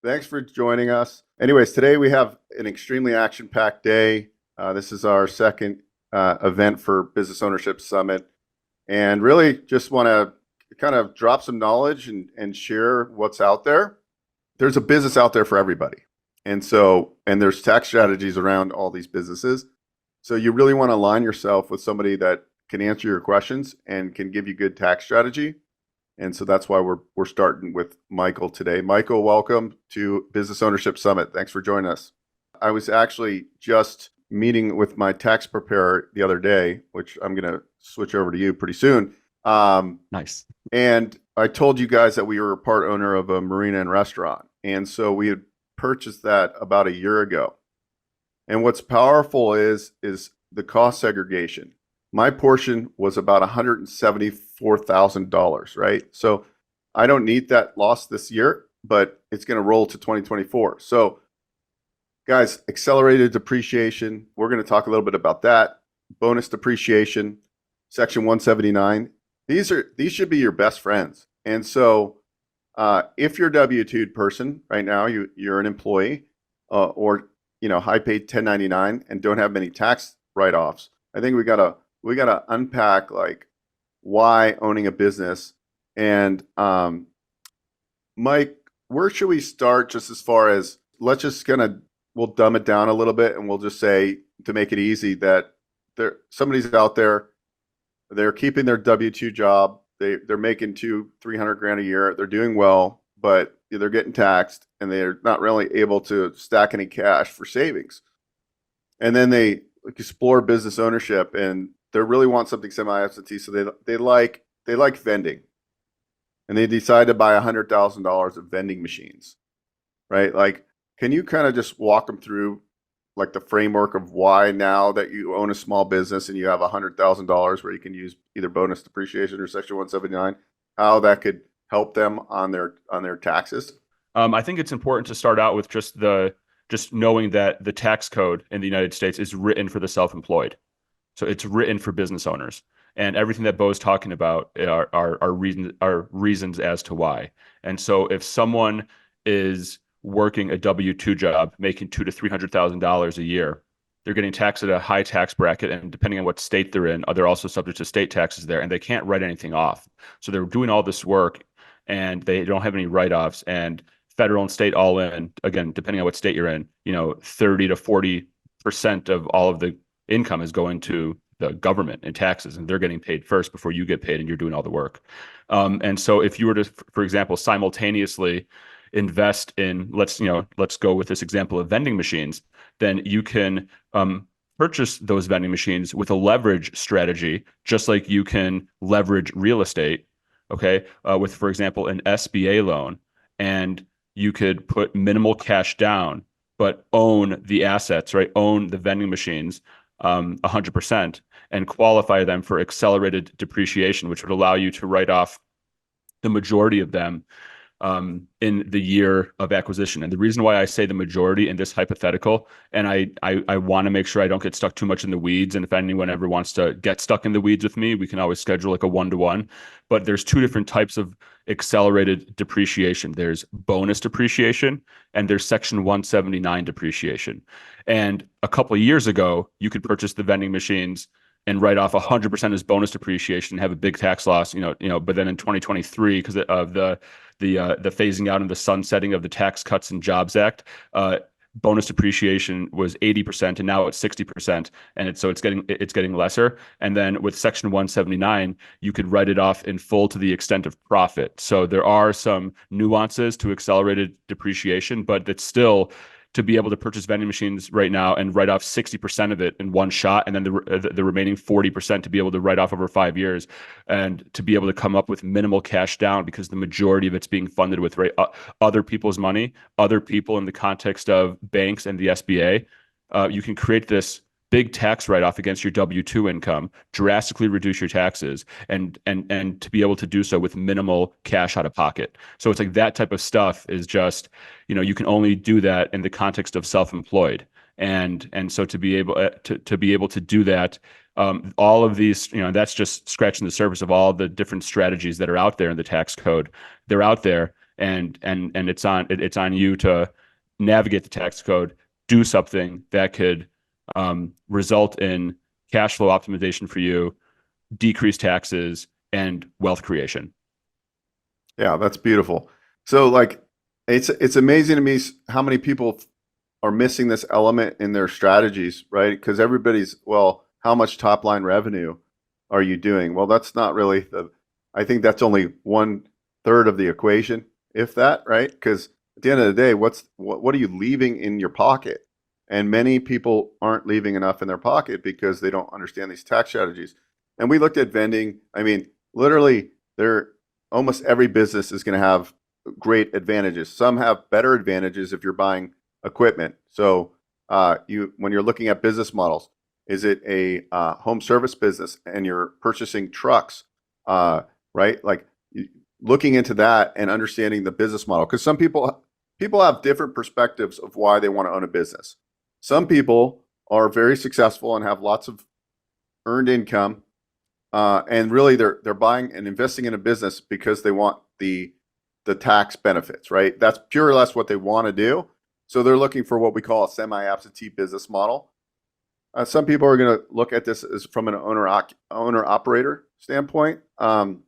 Thanks for joining us. Anyways, today we have an extremely action-packed day. This is our second event for Business Ownership Summit, and really just want to kind of drop some knowledge and share what's out there. There's a business out there for everybody, and there's tax strategies around all these businesses. So you really want to align yourself with somebody that can answer your questions and can give you good tax strategy. And so that's why we're starting with Michael today. Michael, welcome to Business Ownership Summit. Thanks for joining us. I was actually just meeting with my tax preparer the other day, which I'm going to switch over to you pretty soon. Nice. And I told you guys that we were a part owner of a marina and restaurant. And so we had purchased that about a year ago. And what's powerful is the cost segregation. My portion was about $174,000, right? So I don't need that loss this year, but it's going to roll to 2024. So guys, accelerated depreciation, we're going to talk a little bit about that. Bonus depreciation, Section 179. These should be your best friends. And so if you're a W-2 person right now, you're an employee or high paid 1099 and don't have many tax write-offs, I think we got to unpack like why owning a business. And Mike, where should we start just as far as we'll dumb it down a little bit and we'll just say, to make it easy, that somebody's out there, they're keeping their W-2 job, they're making $200,000-300,000 grand a year, they're doing well, but they're getting taxed and they're not really able to stack any cash for savings. And then they explore business ownership and they really want something semi-absentee, so they like vending, and they decide to buy $100,000 of vending machines, right? Like, can you kind of just walk them through like the framework of why now that you own a small business and you have $100,000 where you can use either bonus depreciation or Section 179, how that could help them on their taxes? I think it's important to start out with just knowing that the tax code in the United States is written for the self-employed. So it's written for business owners, and everything that Beau's talking about are reasons as to why. And so if someone is working a W-2 job, making $200,000 to $300,000 a year, they're getting taxed at a high tax bracket, and depending on what state they're in, they're also subject to state taxes there, and they can't write anything off. So they're doing all this work, and they don't have any write-offs, and federal and state all in, again, depending on what state you're in, 30 to 40% of all of the income is going to the government in taxes, and they're getting paid first before you get paid, and you're doing all the work. And so if you were to, for example, simultaneously invest in, let's go with this example of vending machines, then you can purchase those vending machines with a leverage strategy, just like you can leverage real estate, okay, with, for example, an SBA loan. And you could put minimal cash down, but own the assets, right? Own the vending machines 100% and qualify them for accelerated depreciation, which would allow you to write off the majority of them in the year of acquisition. And the reason why I say the majority in this hypothetical, and I want to make sure I don't get stuck too much in the weeds. And if anyone ever wants to get stuck in the weeds with me, we can always schedule like a 1-to-1. But there's two different types of accelerated depreciation. There's bonus depreciation and there's Section 179 depreciation. And a couple of years ago, you could purchase the vending machines and write off 100% as bonus depreciation and have a big tax loss, but then in 2023, because of the phasing out and the sunsetting of the Tax Cuts and Jobs Act, bonus depreciation was 80%, and now it's 60%, and it's getting lesser. And then with Section 179, you could write it off in full to the extent of profit. So there are some nuances to accelerated depreciation, but it's still, to be able to purchase vending machines right now and write off 60% of it in one shot, and then the remaining 40% to be able to write off over 5 years, and to be able to come up with minimal cash down, because the majority of it's being funded with other people's money, other people in the context of banks and the SBA. You can create this big tax write-off against your W-2 income, drastically reduce your taxes, and to be able to do so with minimal cash out of pocket. So it's like that type of stuff is just, you can only do that in the context of self-employed. And so to be able to do that, all of these, that's just scratching the surface of all the different strategies that are out there in the tax code. They're out there. and it's on you to navigate the tax code, do something that could result in cash flow optimization for you, decrease taxes, and wealth creation. Yeah, that's beautiful. So like it's amazing to me how many people are missing this element in their strategies, right? Because everybody's, well, how much top line revenue are you doing? Well, that's not really I think that's only 1/3 of the equation, if that, right? Because at the end of the day, what are you leaving in your pocket? And many people aren't leaving enough in their pocket because they don't understand these tax strategies. And we looked at vending. I mean, literally, almost every business is going to have great advantages. Some have better advantages if you're buying equipment. So when you're looking at business models, is it a home service business and you're purchasing trucks, right? Like looking into that and understanding the business model, because some people have different perspectives of why they want to own a business. Some people are very successful and have lots of earned income, and really they're buying and investing in a business because they want the tax benefits, right? That's pure or less what they want to do. So they're looking for what we call a semi-absentee business model. Some people are going to look at this as from an owner-operator standpoint. And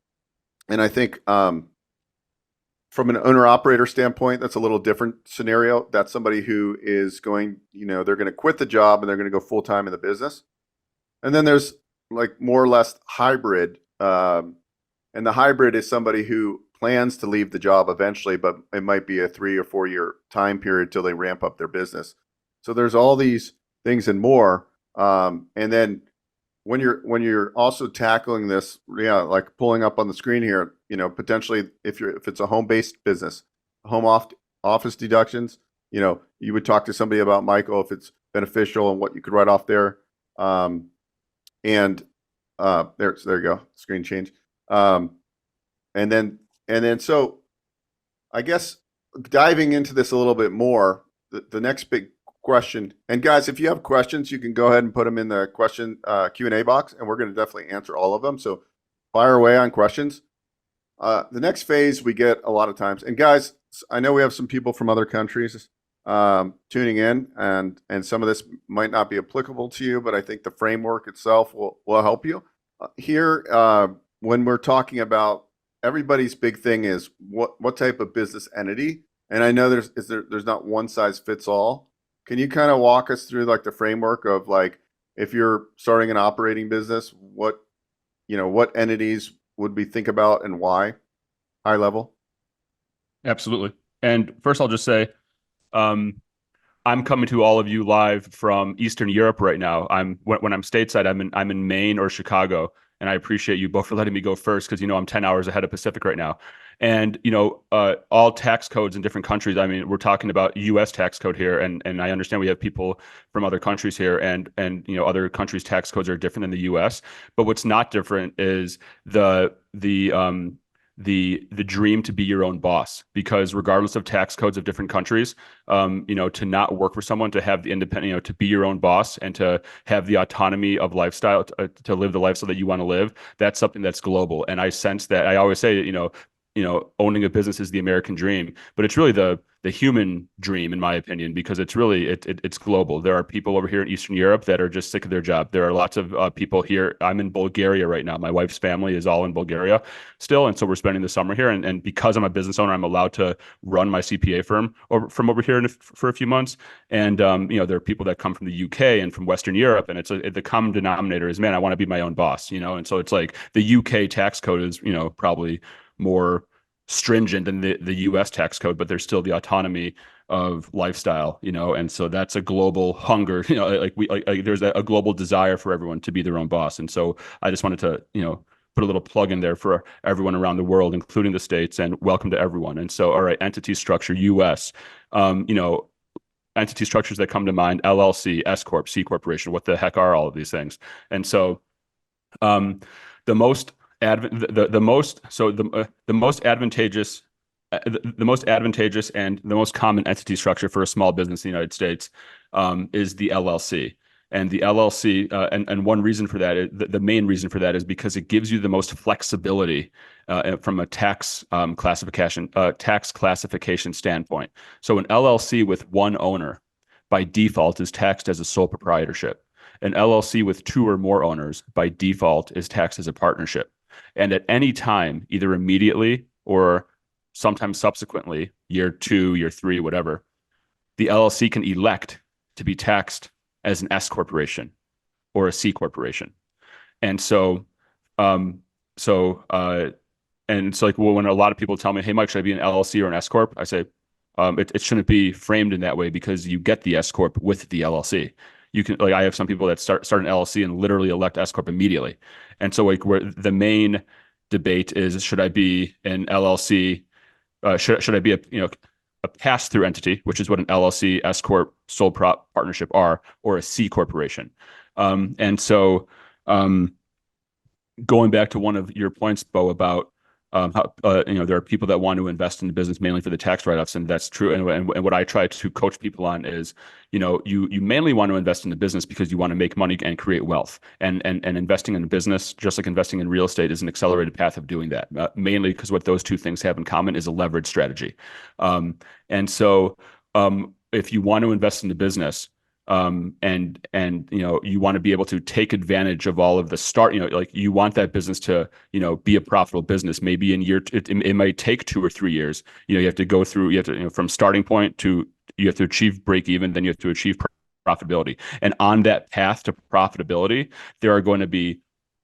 I think from an owner-operator standpoint, that's a little different scenario. That's somebody who is going, they're going to quit the job and they're going to go full-time in the business. And then there's like more or less hybrid. And the hybrid is somebody who plans to leave the job eventually, but it might be a 3 or 4 year time period till they ramp up their business. So there's all these things and more. And then when you're also tackling this, like pulling up on the screen here, potentially if it's a home-based business, home office deductions, you would talk to somebody about, Michael, if it's beneficial and what you could write off there. And there you go, screen change. And then so I guess diving into this a little bit more, the next big question, and guys, if you have questions, you can go ahead and put them in the question Q&A box, and we're going to definitely answer all of them. So fire away on questions. The next phase we get a lot of times, and guys, I know we have some people from other countries tuning in, and some of this might not be applicable to you, but I think the framework itself will help you. Here, when we're talking about, everybody's big thing is what type of business entity, and I know there's not one size fits all. Can you kind of walk us through like the framework of like, if you're starting an operating business, what entities would we think about and why, high level? Absolutely. And first, I'll just say, I'm coming to all of you live from Eastern Europe right now. When I'm stateside, I'm in Maine or Chicago, and I appreciate you both for letting me go first, because I'm 10 hours ahead of Pacific right now. And all tax codes in different countries. I mean, we're talking about U.S. tax code here, and I understand we have people from other countries here, and other countries' tax codes are different than the U.S. But what's not different is the dream to be your own boss, because regardless of tax codes of different countries, to not work for someone, to have the independent, to be your own boss and to have the autonomy of lifestyle, to live the lifestyle that you want to live, that's something that's global. And I sense that. I always say, owning a business is the American dream, but it's really the human dream, in my opinion, because it's really it's global. There are people over here in Eastern Europe that are just sick of their job. There are lots of people here. I'm in Bulgaria right now. My wife's family is all in Bulgaria still, and so we're spending the summer here. And because I'm a business owner, I'm allowed to run my CPA firm from over here for a few months. And there are people that come from the UK and from Western Europe, and the common denominator is, man, I want to be my own boss. And so it's like the UK tax code is probably more stringent than the US tax code, but there's still the autonomy of lifestyle, and so that's a global hunger, there's a global desire for everyone to be their own boss. And so I just wanted to, put a little plug in there for everyone around the world, including the States, and welcome to everyone. And so, all right, entity structure, US, entity structures that come to mind: LLC, S Corp, C Corporation. What the heck are all of these things? And so, the most advantageous and the most common entity structure for a small business in the United States is the LLC. And the LLC, and one reason for that, the main reason for that is because it gives you the most flexibility from a tax classification standpoint. So an LLC with one owner by default is taxed as a sole proprietorship. An LLC with two or more owners by default is taxed as a partnership. And at any time, either immediately or sometimes subsequently, year 2, year 3, whatever, the LLC can elect to be taxed as an S corporation or a C corporation. And so, um, so, uh, and it's like, well, when a lot of people tell me, "Hey, Mike, should I be an LLC or an S corp?" I say, it shouldn't be framed in that way because you get the S corp with the LLC. You can, like, I have some people that start an LLC and literally elect S corp immediately. And so, like, where the main debate is, should I be an LLC? Should I be a pass through entity, which is what an LLC, S corp, sole prop partnership are, or a C corporation? And so, going back to one of your points, Beau, about how there are people that want to invest in the business mainly for the tax write-offs, and that's true. And what I try to coach people on is, you mainly want to invest in the business because you want to make money and create wealth. And investing in a business, just like investing in real estate, is an accelerated path of doing that. Mainly because what those two things have in common is a leverage strategy. And so, if you want to invest in the business, and you want to be able to take advantage of all of the start, like, you want that business to be a profitable business. Maybe in it might take 2 or 3 years. You have to go through, from starting point to, you have to achieve break even, then you have to achieve profitability. And on that path to profitability, there are going to be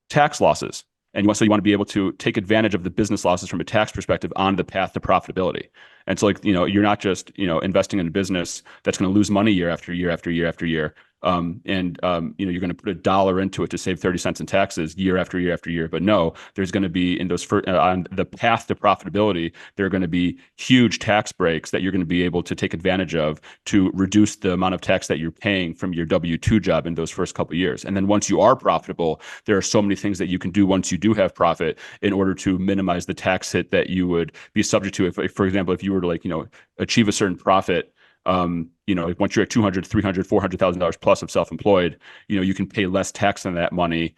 tax losses. And so you want to be able to take advantage of the business losses from a tax perspective on the path to profitability. And so, like, you're not just, investing in a business that's going to lose money year after year after year after year. You're going to put $1 into it to save 30 cents in taxes year after year after year. But no, there's going to be, in those on the path to profitability, there are going to be huge tax breaks that you're going to be able to take advantage of to reduce the amount of tax that you're paying from your W-2 job in those first couple of years. And then once you are profitable, there are so many things that you can do once you do have profit in order to minimize the tax hit that you would be subject to. If, for example, if you were to, achieve a certain profit, like, once you're at $200,000, $300,000, $400,000 plus of self-employed, you can pay less tax on that money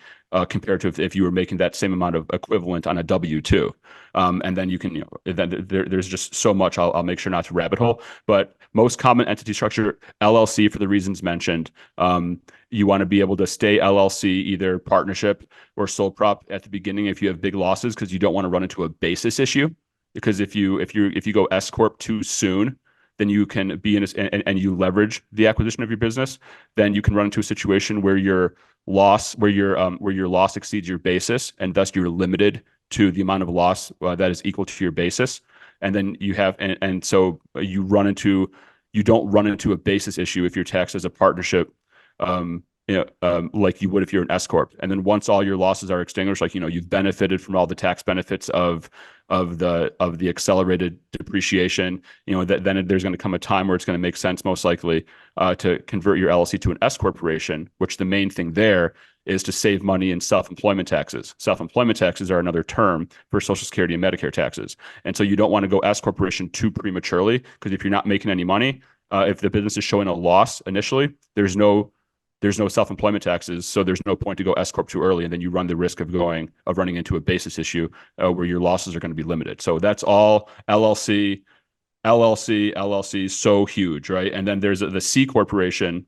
compared to if you were making that same amount of equivalent on a W-2. And then you can, then there's just so much. I'll make sure not to rabbit hole, but most common entity structure, LLC, for the reasons mentioned. You want to be able to stay LLC, either partnership or sole prop at the beginning if you have big losses, because you don't want to run into a basis issue. Because if you go S corp too soon, then you can be and you leverage the acquisition of your business, then you can run into a situation where your loss exceeds your basis, and thus you're limited to the amount of loss that is equal to your basis. And then you have, so you don't run into a basis issue if you're taxed as a partnership, like you would if you're an S corp. And then once all your losses are extinguished, like, you've benefited from all the tax benefits of the accelerated depreciation, then there's going to come a time where it's going to make sense, most likely, to convert your LLC to an S corporation, which the main thing there is to save money in self-employment taxes. Self-employment taxes are another term for Social Security and Medicare taxes. And so you don't want to go S corporation too prematurely, because if you're not making any money, if the business is showing a loss initially, there's no self-employment taxes, so there's no point to go S corp too early, and then you run the risk of running into a basis issue where your losses are going to be limited. So that's all LLC, so huge, right? And then there's the C corporation.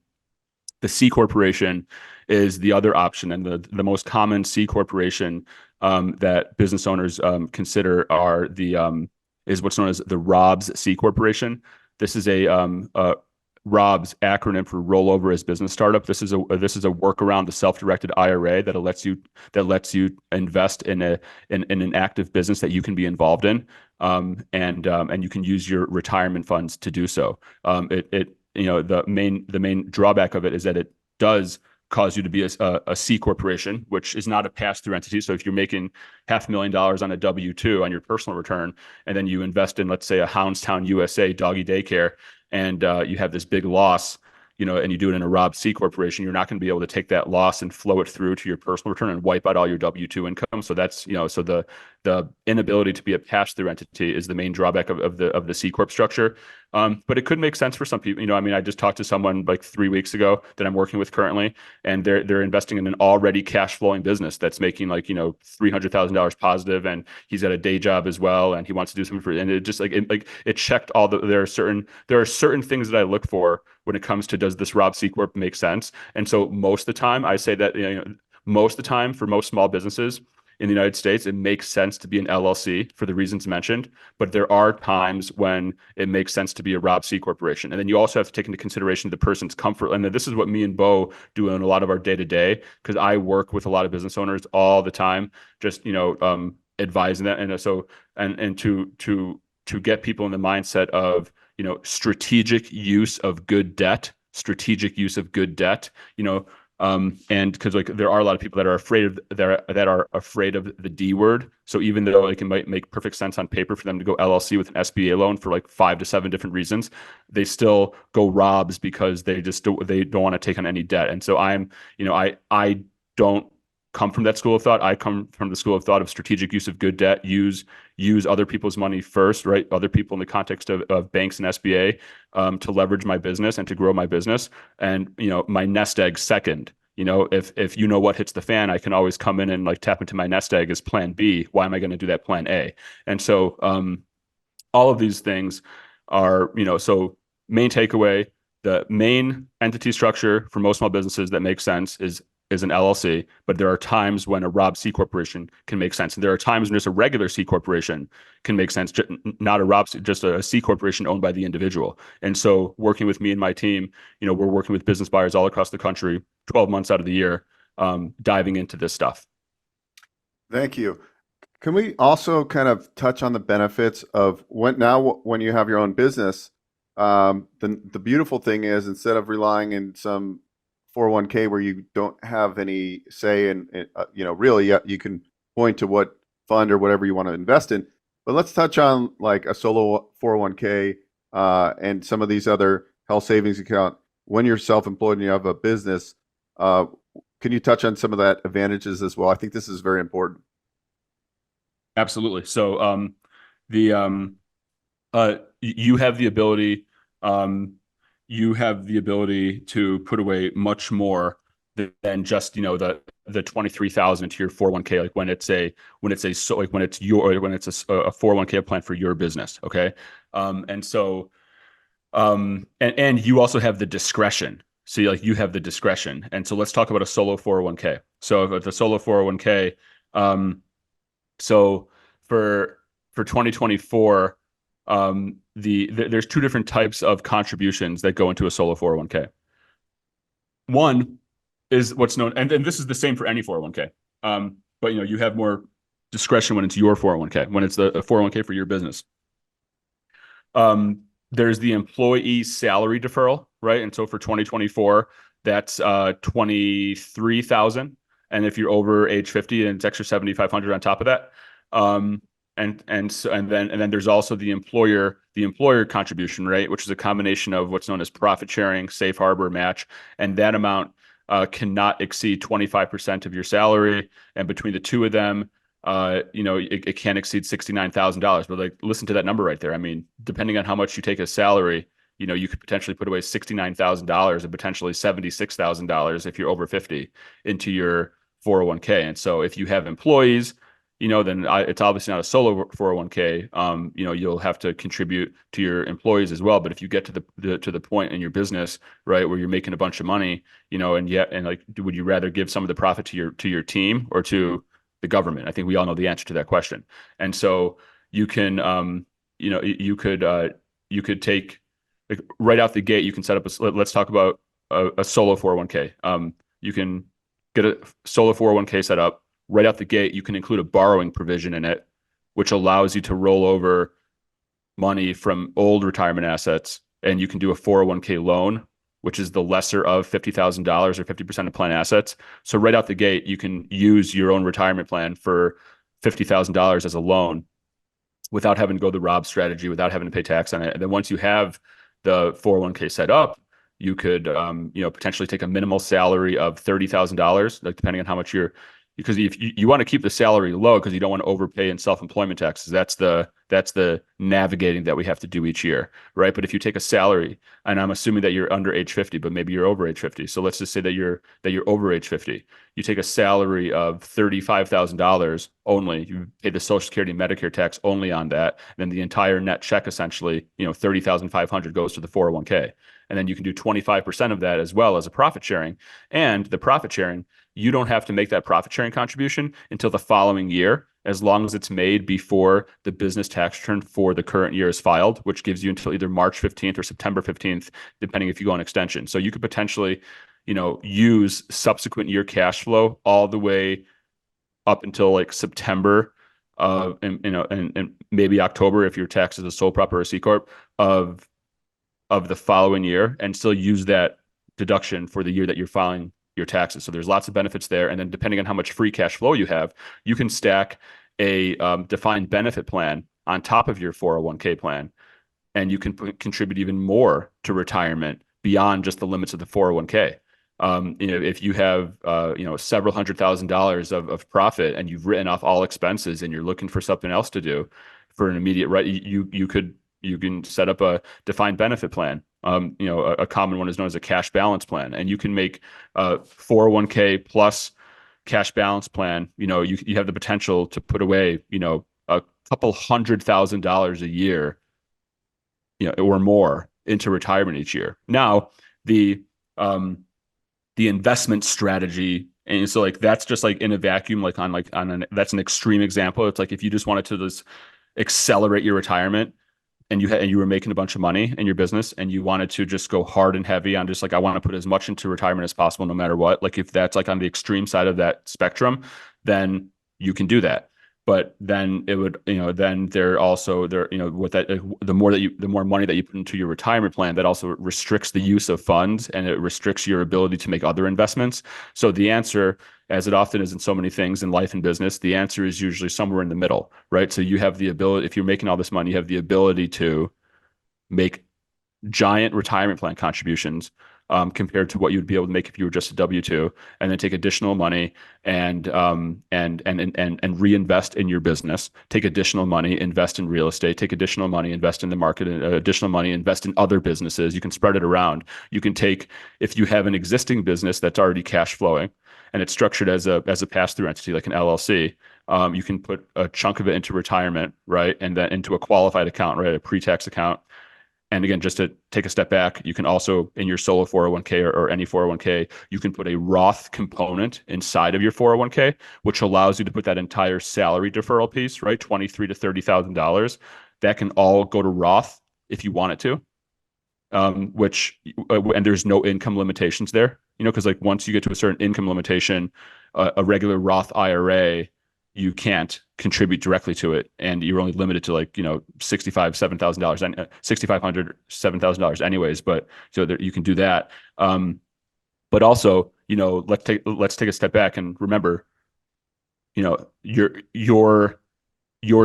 The C corporation is the other option, and the most common C corporation that business owners consider is what's known as the ROBS C corporation. This is a ROBS acronym for rollover as business startup. This is a workaround the self-directed IRA that lets you invest in an active business that you can be involved in, and you can use your retirement funds to do so. The main drawback of it is that it does cause you to be a C corporation, which is not a pass-through entity. So if you're making $500,000 on a W-2 on your personal return, and then you invest in, let's say, a Houndstown, USA doggy daycare, and you have this big loss, and you do it in a Rob C corporation, you're not going to be able to take that loss and flow it through to your personal return and wipe out all your W-2 income. So that's, so the the inability to be a pass-through entity is the main drawback of the C corp structure. But it could make sense for some people. You know, I mean, I just talked to someone like 3 weeks ago that I'm working with currently, and they're investing in an already cash flowing business that's making like, you know, $300,000 positive, and he's got a day job as well, and he wants to do something for, and it just it checked all the, there are certain things that I look for when it comes to, does this Rob C corp make sense? And so most of the time I say that, you know, most of the time for most small businesses in the United States, it makes sense to be an LLC for the reasons mentioned, but there are times when it makes sense to be a Rob C corporation. And then you also have to take into consideration the person's comfort. And this is what me and Beau do in a lot of our day to day, because I work with a lot of business owners all the time, just, you know, advising that. And so, and to get people in the mindset of, you know, strategic use of good debt, you know, and because like there are a lot of people that are afraid of the D word. So even though like it might make perfect sense on paper for them to go LLC with an SBA loan for like 5 to 7 different reasons, they still go Robs because they don't want to take on any debt. And so I don't come from that school of thought. I come from the school of thought of strategic use of good debt, use other people's money first, right? Other people in the context of banks and SBA, to leverage my business and to grow my business. And, you know, my nest egg second. You know, if you know what hits the fan, I can always come in and like tap into my nest egg as plan B. Why am I going to do that plan A? And so all of these things are, you know, so main takeaway, the main entity structure for most small businesses that makes sense is an LLC, but there are times when a Rob C corporation can make sense. And there are times when just a regular C corporation can make sense, not a Rob C, just a C corporation owned by the individual. And so working with me and my team, you know, we're working with business buyers all across the country, 12 months out of the year, diving into this stuff. Thank you. Can we also kind of touch on the benefits of when you have your own business? The beautiful thing is, instead of relying in some 401k where you don't have any say in, you know, really you can point to what fund or whatever you want to invest in. But let's touch on like a solo 401k and some of these other health savings account. When you're self-employed and you have a business, can you touch on some of that advantages as well? I think this is very important. Absolutely. So you have the ability to put away much more than just, you know, the 23,000 into your 401k, like when it's a 401k plan for your business. Okay. And you also have the discretion. So like you have the discretion. And so let's talk about a solo 401k. So if the solo 401k, so for 2024, there's 2 different types of contributions that go into a solo 401k. One is what's known, and this is the same for any 401k. But you know, you have more discretion when it's your 401k, when it's the 401k for your business. There's the employee salary deferral, right? And so for 2024, that's 23,000. And if you're over age 50, and it's extra 7,500 on top of that. And then there's also the employer contribution, right, which is a combination of what's known as profit sharing, safe harbor, match, and that amount cannot exceed 25% of your salary. And between the two of them, you know, it can't exceed $69,000. But like, listen to that number right there. I mean, depending on how much you take as salary, you know, you could potentially put away $69,000 and potentially $76,000 if you're over 50 into your 401k. And so if you have employees, you know, then it's obviously not a solo 401k. You know, you'll have to contribute to your employees as well. But if you get to the point in your business, right, where you're making a bunch of money, you know, and like, would you rather give some of the profit to your team or to the government? I think we all know the answer to that question. And so you can, you know, you could take, like, right out the gate, you can set up let's talk about a solo 401k. You can get a solo 401k set up. Right out the gate, you can include a borrowing provision in it, which allows you to roll over money from old retirement assets, and you can do a 401k loan, which is the lesser of $50,000 or 50% of plan assets. So right out the gate, you can use your own retirement plan for $50,000 as a loan without having to go the Rob strategy, without having to pay tax on it. And then once you have the 401k set up, you could, you know, potentially take a minimal salary of $30,000, like depending on how much you're because if you want to keep the salary low because you don't want to overpay in self-employment taxes. That's the navigating that we have to do each year, right? But if you take a salary, and I'm assuming that you're under age 50, but maybe you're over age 50. So let's just say that you're over age 50. You take a salary of $35,000 only. You pay the Social Security and Medicare tax only on that. Then the entire net check, essentially, 30,500 goes to the 401k. And then you can do 25% of that as well as a profit sharing. And the profit sharing, you don't have to make that profit sharing contribution until the following year, as long as it's made before the business tax return for the current year is filed, which gives you until either March 15th or September 15th, depending if you go on extension. So you could potentially, use subsequent year cash flow all the way up until like September and maybe October if your tax is a sole prop or a C corp of the following year, and still use that deduction for the year that you're filing your taxes. So there's lots of benefits there. And then depending on how much free cash flow you have, you can stack a defined benefit plan on top of your 401k plan, and you can contribute even more to retirement beyond just the limits of the 401k. If you have several $100,000 of profit and you've written off all expenses and you're looking for something else to do for an immediate, right, you can set up a defined benefit plan. A common one is known as a cash balance plan, and you can make a 401k plus cash balance plan. You have the potential to put away, a couple $100,000 a year, or more into retirement each year. Now, the investment strategy, and so like that's just like in a vacuum, that's an extreme example. It's like if you just wanted to just accelerate your retirement, and you were making a bunch of money in your business, and you wanted to just go hard and heavy on just like, I want to put as much into retirement as possible, no matter what. Like if that's like on the extreme side of that spectrum, then you can do that. But then it would, then with that, the more money that you put into your retirement plan, that also restricts the use of funds, and it restricts your ability to make other investments. So the answer, as it often is in so many things in life and business, the answer is usually somewhere in the middle, right? So you have the ability, if you're making all this money, you have the ability to make giant retirement plan contributions compared to what you'd be able to make if you were just a W-2, and then take additional money and reinvest in your business. Take additional money, invest in real estate. Take additional money, invest in the market. Additional money, invest in other businesses. You can spread it around. You can take, if you have an existing business that's already cash flowing and it's structured as a pass-through entity like an LLC, you can put a chunk of it into retirement, right, and then into a qualified account, right, a pre-tax account. And again, just to take a step back, you can also, in your solo 401k or any 401k, you can put a Roth component inside of your 401k, which allows you to put that entire salary deferral piece, right, $23,000 to $30,000. That can all go to Roth if you want it to, and there's no income limitations there, because like once you get to a certain income limitation, a regular Roth IRA, you can't contribute directly to it, and you're only limited to like $7,000 and $6,500, $7,000 anyways. But so that you can do that. But also, let's take a step back and remember, your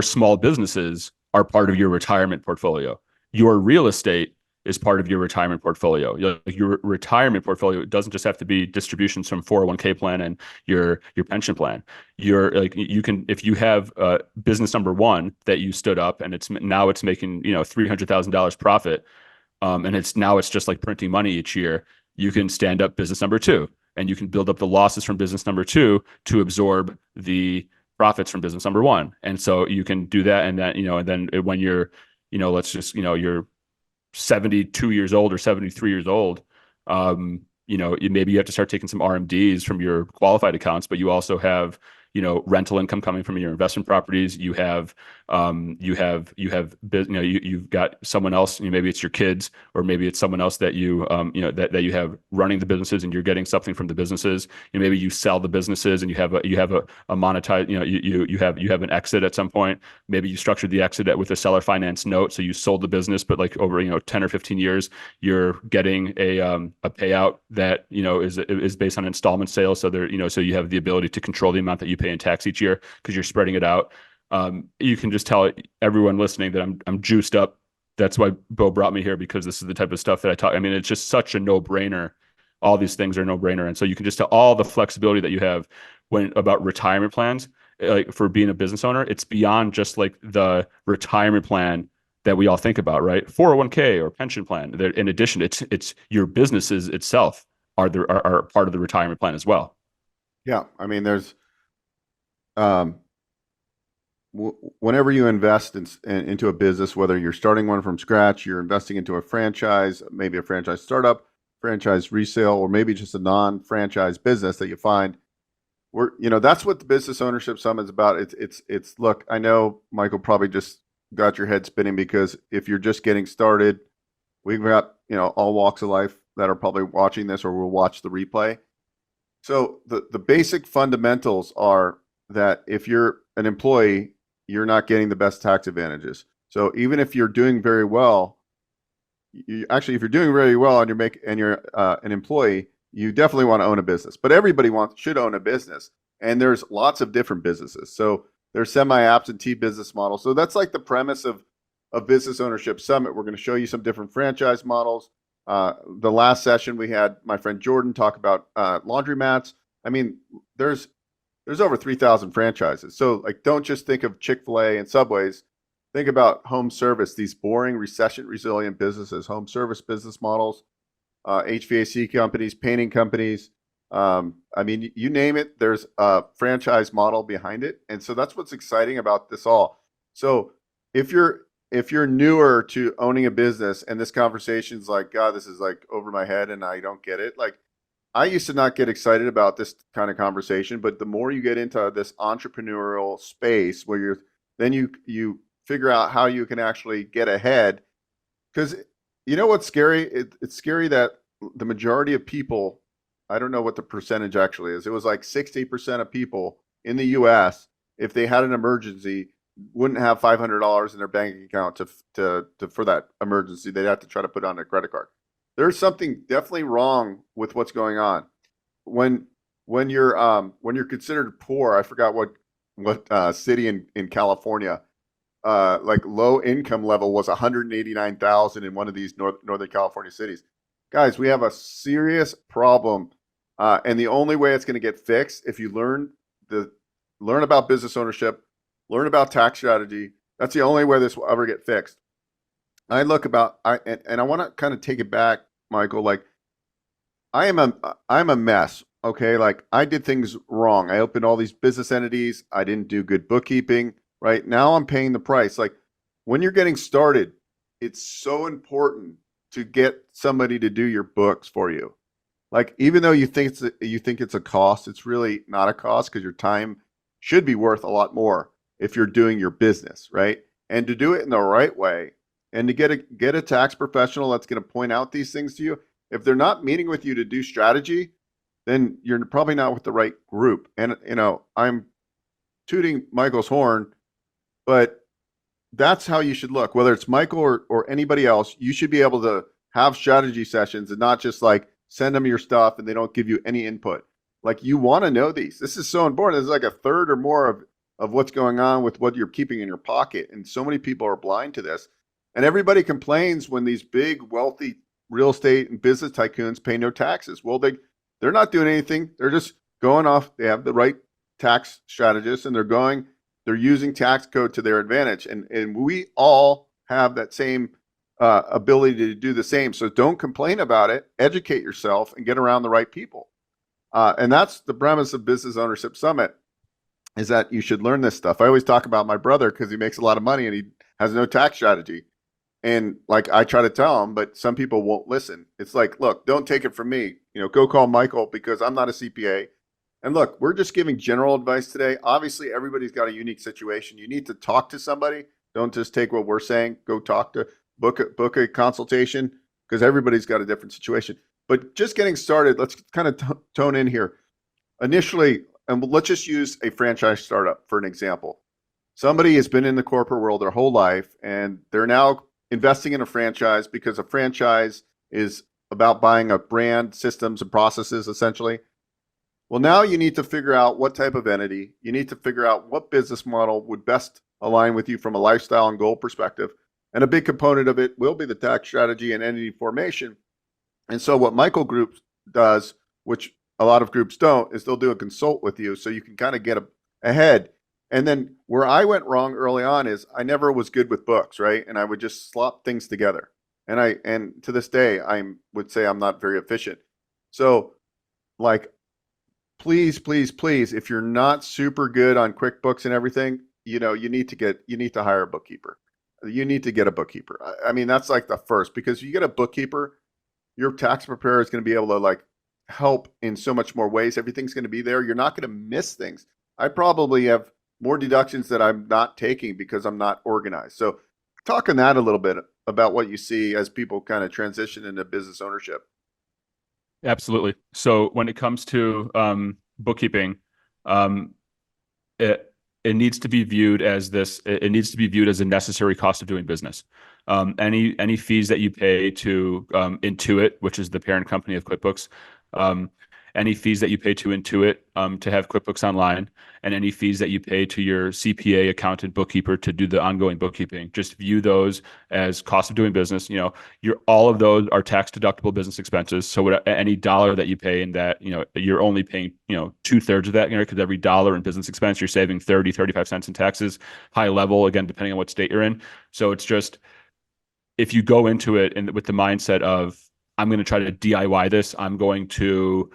small businesses are part of your retirement portfolio. Your real estate is part of your retirement portfolio. Your retirement portfolio doesn't just have to be distributions from 401k plan and your pension plan. If you have business number one that you stood up and it's making $300,000 profit, and it's just like printing money each year, you can stand up business number two, and you can build up the losses from business number two to absorb the profits from business number one. And so you can do that, and then when you're you're 72 years old or 73 years old, maybe you have to start taking some RMDs from your qualified accounts, but you also have rental income coming from your investment properties. You've got someone else, maybe it's your kids, or maybe it's someone else that you have running the businesses, and you're getting something from the businesses. Maybe you sell the businesses and you have a monetized, you have an exit at some point. Maybe you structured the exit with a seller finance note. So you sold the business, but like over 10 or 15 years, you're getting a payout that is based on installment sales. So so you have the ability to control the amount that you pay in tax each year because you're spreading it out. You can just tell everyone listening that I'm juiced up. That's why Beau brought me here, because this is the type of stuff that I talk. I mean, it's just such a no-brainer. All these things are no-brainer. And so you can just tell all the flexibility that you have when about retirement plans, like for being a business owner, it's beyond just like the retirement plan that we all think about, right? 401k or pension plan. In addition, it's your businesses itself are part of the retirement plan as well. Yeah, I mean, there's um, whenever you invest into a business, whether you're starting one from scratch, you're investing into a franchise, maybe a franchise startup, franchise resale, or maybe just a non-franchise business that you find. That's what the Business Ownership Summit is about. It's look, I know Michael probably just got your head spinning because if you're just getting started, we've got, all walks of life that are probably watching this or will watch the replay. So the basic fundamentals are that if you're an employee, you're not getting the best tax advantages. So even if you're doing very well, if you're doing very well and you're an employee, you definitely want to own a business. But everybody should own a business, and there's lots of different businesses. So there's semi-absentee business models. So that's like the premise of Business Ownership Summit. We're going to show you some different franchise models. The last session we had my friend Jordan talk about laundromats. I mean, there's over 3,000 franchises. So like, don't just think of Chick-fil-A and Subways. Think about home service, these boring recession resilient businesses, home service business models, HVAC companies, painting companies. I mean, you name it, there's a franchise model behind it. And so that's what's exciting about this all. So if you're newer to owning a business and this conversation's like, God, this is like over my head and I don't get it. Like, I used to not get excited about this kind of conversation, but the more you get into this entrepreneurial space where you figure out how you can actually get ahead. Because you know what's scary? It's scary that the majority of people, I don't know what the percentage actually is. It was like 60% of people in the US, if they had an emergency, wouldn't have $500 in their bank account for that emergency. They'd have to try to put on a credit card. There's something definitely wrong with what's going on. When you're considered poor, I forgot what city in California, like low income level was 189,000 in one of these Northern California cities. Guys, we have a serious problem, and the only way it's going to get fixed if you learn about business ownership, learn about tax strategy. That's the only way this will ever get fixed. I want to kind of take it back, Michael. Like, I'm a mess. Okay, like I did things wrong. I opened all these business entities. I didn't do good bookkeeping. Right now, I'm paying the price. Like, when you're getting started, it's so important to get somebody to do your books for you. Like, even though you think it's a cost, it's really not a cost because your time should be worth a lot more if you're doing your business, right? And to do it in the right way, and to get a tax professional that's going to point out these things to you. If they're not meeting with you to do strategy, then you're probably not with the right group. And I'm tooting Michael's horn, but that's how you should look. Whether it's Michael or anybody else, you should be able to have strategy sessions and not just like send them your stuff and they don't give you any input. Like, you want to know these. This is so important. This is like a third or more of what's going on with what you're keeping in your pocket. And so many people are blind to this. And everybody complains when these big, wealthy real estate and business tycoons pay no taxes. Well, they're not doing anything. They're just going off. They have the right tax strategists, and they're using tax code to their advantage. And we all have that same ability to do the same. So don't complain about it. Educate yourself and get around the right people. And that's the premise of Business Ownership Summit, is that you should learn this stuff. I always talk about my brother because he makes a lot of money and he has no tax strategy. And like, I try to tell him, but some people won't listen. It's like, look, don't take it from me. Go call Michael because I'm not a CPA. And look, we're just giving general advice today. Obviously, everybody's got a unique situation. You need to talk to somebody. Don't just take what we're saying. Go book a consultation, because everybody's got a different situation. But just getting started, let's kind of tone in here. Initially, and let's just use a franchise startup for an example. Somebody has been in the corporate world their whole life, and they're now investing in a franchise because a franchise is about buying a brand, systems, and processes, essentially. Well, now you need to figure out what type of entity. You need to figure out what business model would best align with you from a lifestyle and goal perspective. And a big component of it will be the tax strategy and entity formation. And so what Michael Group does, which a lot of groups don't, is they'll do a consult with you so you can kind of get ahead. And then where I went wrong early on is I never was good with books, right? And I would just slop things together. And to this day, I would say I'm not very efficient. So like, please, please, please, if you're not super good on QuickBooks and everything, you need to hire a bookkeeper. You need to get a bookkeeper. I mean, that's like the first, because you get a bookkeeper, your tax preparer is going to be able to like help in so much more ways. Everything's going to be there. You're not going to miss things. I probably have more deductions that I'm not taking because I'm not organized. So talk on that a little bit about what you see as people kind of transition into business ownership. Absolutely. So when it comes to bookkeeping, um, it needs to be viewed as this. It needs to be viewed as a necessary cost of doing business. Any fees that you pay to Intuit, which is the parent company of QuickBooks, um, any fees that you pay to Intuit to have QuickBooks Online, and any fees that you pay to your CPA, accountant, bookkeeper to do the ongoing bookkeeping. Just view those as cost of doing business. All of those are tax deductible business expenses. So any dollar that you pay in that, you're only paying, 2/3 of that, because every dollar in business expense, you're saving 35 cents in taxes, high level, again, depending on what state you're in. So it's just, if you go into it with the mindset of, I'm going to try to DIY this, I'm going to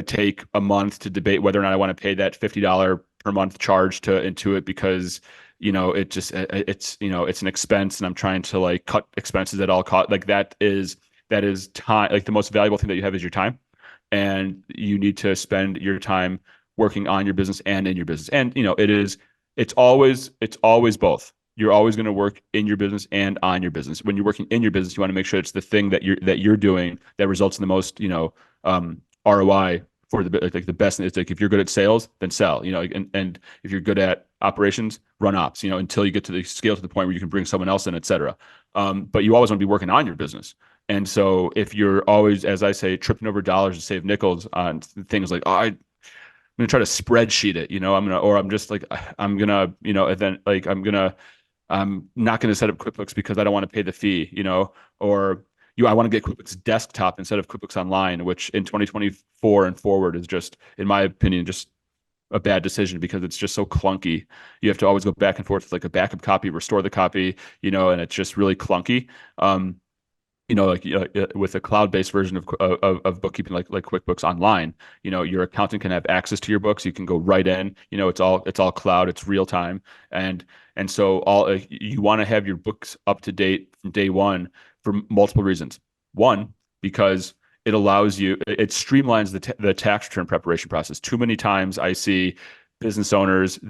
take a month to debate whether or not I want to pay that $50 per month charge to Intuit because, it's an expense and I'm trying to like cut expenses at all costs. Like that is time. Like the most valuable thing that you have is your time, and you need to spend your time working on your business and in your business. And, it's always both. You're always going to work in your business and on your business. When you're working in your business, you want to make sure it's the thing that you're doing that results in the most, ROI for the best. It's like, if you're good at sales, then sell, and if you're good at operations, run ops, until you get to the scale to the point where you can bring someone else in, et cetera. But you always want to be working on your business. And so if you're always, as I say, tripping over dollars to save nickels on things like, I'm going to try to spreadsheet it, I'm just like, I'm going to, and then like, I'm not going to set up QuickBooks because I don't want to pay the fee, or I want to get QuickBooks Desktop instead of QuickBooks Online, which in 2024 and forward is just, in my opinion, just a bad decision because it's just so clunky. You have to always go back and forth with like a backup copy, restore the copy, and it's just really clunky. With a cloud-based version of bookkeeping like QuickBooks Online, your accountant can have access to your books. You can go right in. It's all cloud. It's real time, and so you want to have your books up to date from day one for multiple reasons. One, because it streamlines the tax return preparation process. Too many times I see business owners,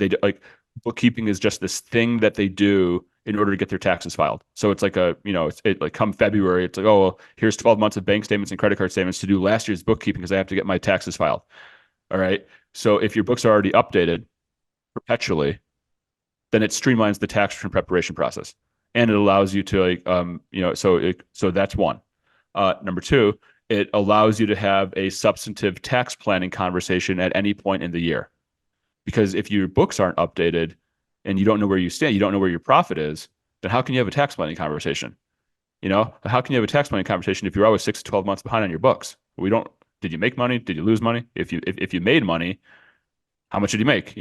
bookkeeping is just this thing that they do in order to get their taxes filed. So it's like like come February, it's like, oh, well, here's 12 months of bank statements and credit card statements to do last year's bookkeeping because I have to get my taxes filed. All right. So if your books are already updated perpetually, then it streamlines the tax return preparation process, and it allows you to so that's one. Number two, it allows you to have a substantive tax planning conversation at any point in the year. Because if your books aren't updated and you don't know where you stand, you don't know where your profit is, then how can you have a tax planning conversation? How can you have a tax planning conversation if you're always 6 to 12 months behind on your books? Did you make money? Did you lose money? If you made money, how much did you make?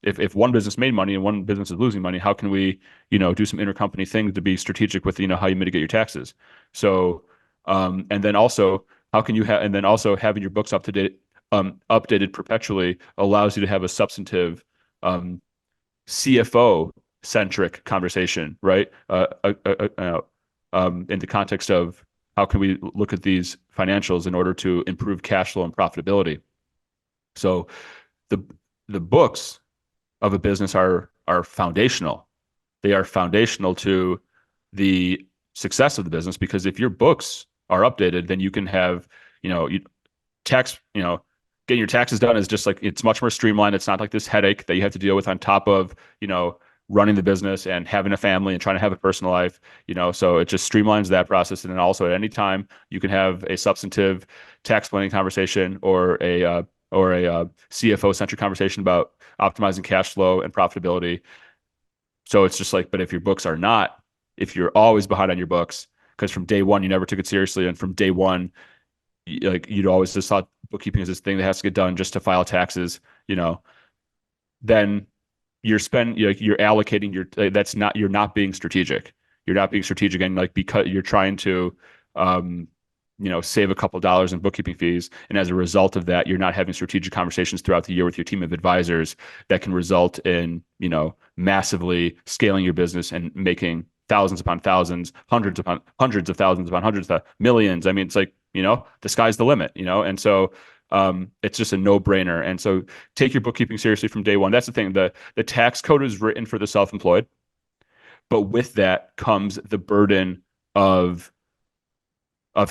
If one business made money and one business is losing money, how can we, do some intercompany things to be strategic with, how you mitigate your taxes? So, and then also, having your books up to date, updated perpetually allows you to have a substantive CFO centric conversation, right? In the context of how can we look at these financials in order to improve cash flow and profitability. So the books of a business are foundational. They are foundational to the success of the business, because if your books are updated, then you can have, getting your taxes done is just like, it's much more streamlined. It's not like this headache that you have to deal with on top of, running the business and having a family and trying to have a personal life, so it just streamlines that process. And then also at any time you can have a substantive tax planning conversation or a CFO centric conversation about optimizing cash flow and profitability. So it's just like, but if your books are not, if you're always behind on your books, because from day one you never took it seriously, and from day one, you'd always just thought bookkeeping is this thing that has to get done just to file taxes, then you're allocating you're not being strategic. You're not being strategic, and like because you're trying to save a couple dollars in bookkeeping fees, and as a result of that, you're not having strategic conversations throughout the year with your team of advisors that can result in massively scaling your business and making thousands upon thousands, hundreds upon hundreds of thousands upon hundreds of millions. I mean, it's like the sky's the limit, and so it's just a no-brainer. And so take your bookkeeping seriously from day one. That's the thing. The tax code is written for the self-employed, but with that comes the burden of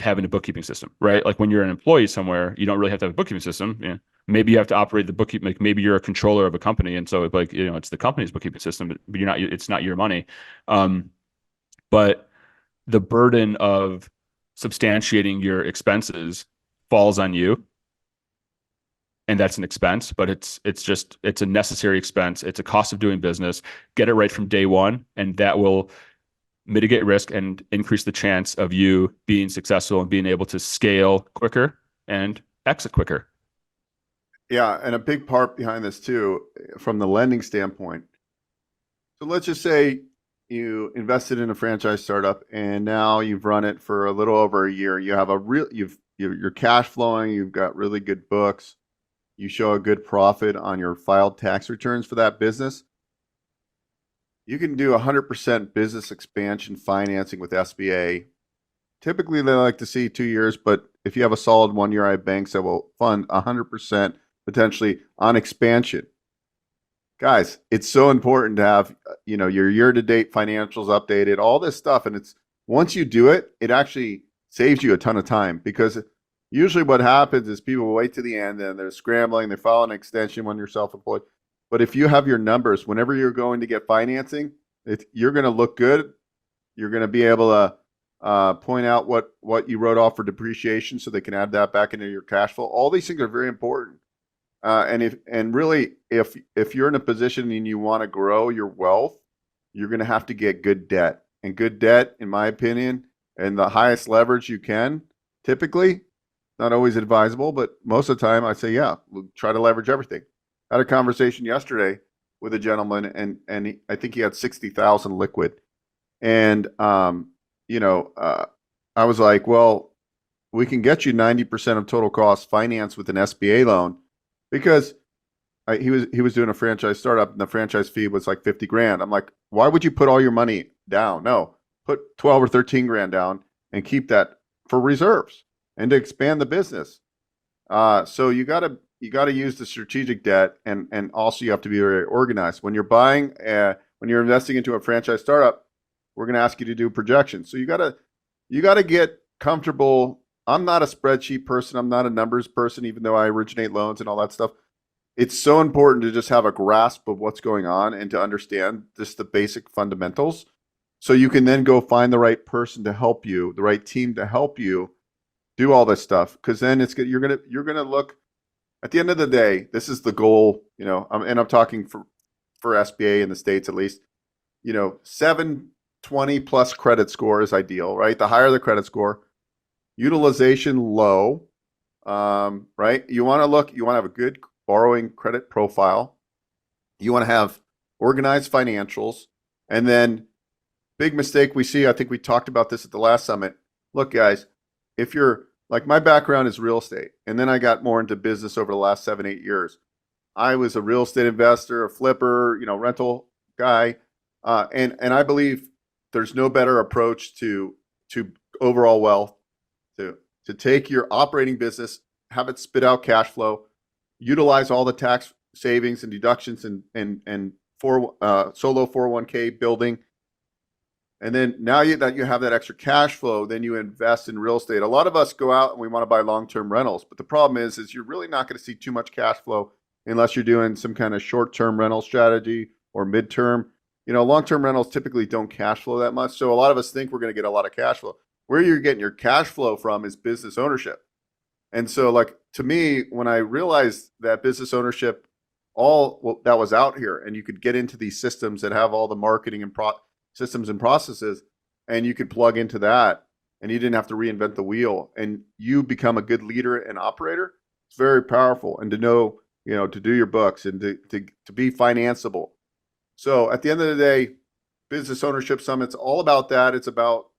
having a bookkeeping system, right? Like when you're an employee somewhere, you don't really have to have a bookkeeping system. Maybe you have to operate the bookkeeping. Like maybe you're a controller of a company, and so it's the company's bookkeeping system, but you're not. It's not your money. But the burden of substantiating your expenses falls on you, and that's an expense. But it's a necessary expense. It's a cost of doing business. Get it right from day one, and that will mitigate risk and increase the chance of you being successful and being able to scale quicker and exit quicker. Yeah, and a big part behind this too, from the lending standpoint. So let's just say you invested in a franchise startup and now you've run it for a little over a year. You have you're cash flowing, you've got really good books, you show a good profit on your filed tax returns for that business. You can do 100% business expansion financing with SBA. Typically, they like to see 2 years, but if you have a solid 1 year, I have banks that will fund 100% potentially on expansion. Guys, it's so important to have your year-to-date financials updated, all this stuff, and it's once you do it, it actually saves you a ton of time, because usually what happens is people wait to the end and they're scrambling, they file an extension when you're self-employed. But if you have your numbers, whenever you're going to get financing, you're going to look good. You're going to be able to point out what you wrote off for depreciation, so they can add that back into your cash flow. All these things are very important. If you're in a position and you want to grow your wealth, you're going to have to get good debt. And good debt, in my opinion, and the highest leverage you can, typically, not always advisable, but most of the time I say, yeah, we'll try to leverage everything. I had a conversation yesterday with a gentleman, and I think he had 60,000 liquid. And, I was like, well, we can get you 90% of total cost finance with an SBA loan, because he was doing a franchise startup and the franchise fee was like 50 grand. I'm like, why would you put all your money down? No, put 12 or 13 grand down and keep that for reserves and to expand the business. So you got to use the strategic debt, and also you have to be very organized. When you're buying, when you're investing into a franchise startup, we're going to ask you to do projections. So you got to get comfortable. I'm not a spreadsheet person. I'm not a numbers person, even though I originate loans and all that stuff. It's so important to just have a grasp of what's going on and to understand just the basic fundamentals, so you can then go find the right person to help you, the right team to help you do all this stuff. Because then you're gonna look. At the end of the day, this is the goal, and I'm talking for SBA in the States at least. 720 plus credit score is ideal, right? The higher the credit score, utilization low, right? You want to have a good borrowing credit profile. You want to have organized financials. And then big mistake we see, I think we talked about this at the last summit. Look, guys, if you're like, my background is real estate, and then I got more into business over the last 7-8 years. I was a real estate investor, a flipper, rental guy. And I believe there's no better approach to overall wealth, to take your operating business, have it spit out cash flow, utilize all the tax savings and deductions and solo 401k building. And then now that you have that extra cash flow, then you invest in real estate. A lot of us go out and we want to buy long-term rentals, but the problem is you're really not going to see too much cash flow unless you're doing some kind of short-term rental strategy or mid-term. Long-term rentals typically don't cash flow that much. So a lot of us think we're going to get a lot of cash flow. Where you're getting your cash flow from is business ownership. And so, like, to me, when I realized that business ownership, that was out here, and you could get into these systems that have all the marketing and systems and processes, and you could plug into that, and you didn't have to reinvent the wheel, and you become a good leader and operator, It's very powerful, and to know, to do your books and to be financeable. So at the end of the day, Business Ownership Summit's all about that. It's about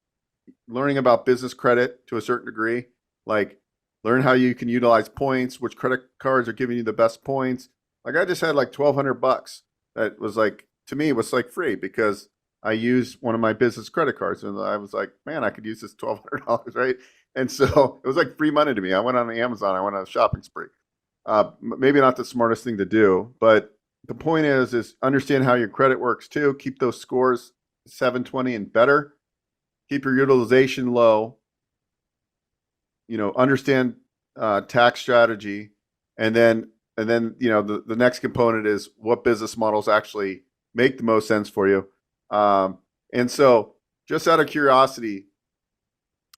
learning about business credit to a certain degree, like learn how you can utilize points, which credit cards are giving you the best points. Like I just had like $1,200 that was like, to me, was like free because I used one of my business credit cards, and I was like, man, I could use this $1,200, right? And so it was like free money to me. I went on Amazon. I went on a shopping spree. Maybe not the smartest thing to do, but the point is understand how your credit works too. Keep those scores 720 and better. Keep your utilization low. Understand tax strategy, and then the next component is what business models actually make the most sense for you. And so, just out of curiosity,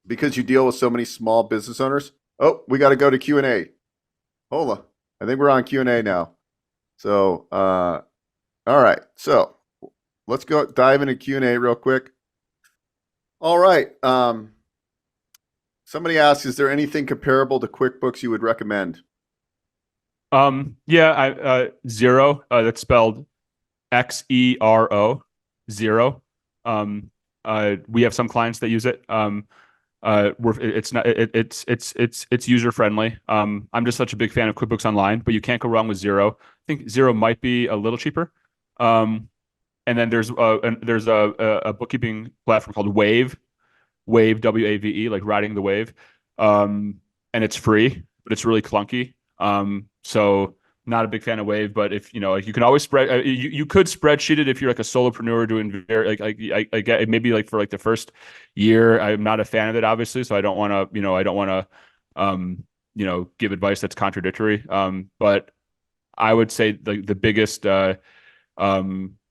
because you deal with so many small business owners, we got to go to Q&A. Hold on, I think we're on Q&A now. So, all right, so let's go dive into Q&A real quick. All right. Somebody asks, is there anything comparable to QuickBooks you would recommend? Yeah, Xero. That's spelled Xero, Xero. We have some clients that use it. It's user friendly. I'm just such a big fan of QuickBooks Online, but you can't go wrong with Xero. I think Xero might be a little cheaper. And then there's a bookkeeping platform called Wave, WAVE, like riding the wave. And it's free, but it's really clunky. So not a big fan of Wave, but if like you can always you could spreadsheet it if you're like a solopreneur doing very I get maybe like for like the first year. I'm not a fan of it, obviously, so I don't want to give advice that's contradictory. But I would say the biggest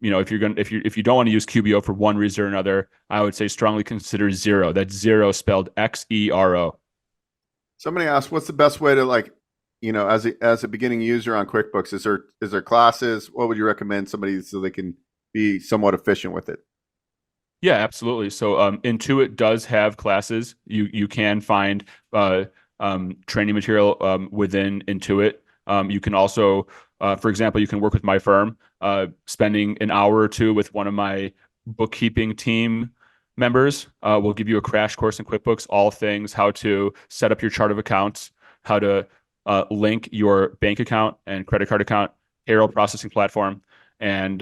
if you don't want to use QBO for one reason or another, I would say strongly consider Xero. That's Xero spelled Xero. Somebody asked, what's the best way to as a beginning user on QuickBooks? Is there classes? What would you recommend somebody so they can be somewhat efficient with it? Yeah, absolutely. So Intuit does have classes. You can find training material within Intuit. You can also, for example, you can work with my firm, spending an hour or two with one of my bookkeeping team members. We'll give you a crash course in QuickBooks, all things how to set up your chart of accounts, how to link your bank account and credit card account, payroll processing platform, and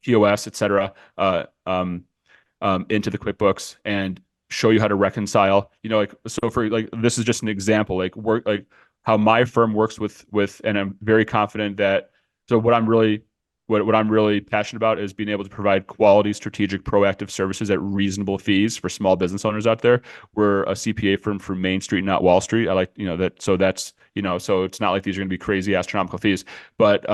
POS, et cetera, into the QuickBooks, and show you how to reconcile. So for this is just an example, how my firm works with, and I'm very confident that. So what I'm really passionate about is being able to provide quality, strategic, proactive services at reasonable fees for small business owners out there. We're a CPA firm for Main Street, not Wall Street. I like that. So that's so it's not like these are going to be crazy astronomical fees, but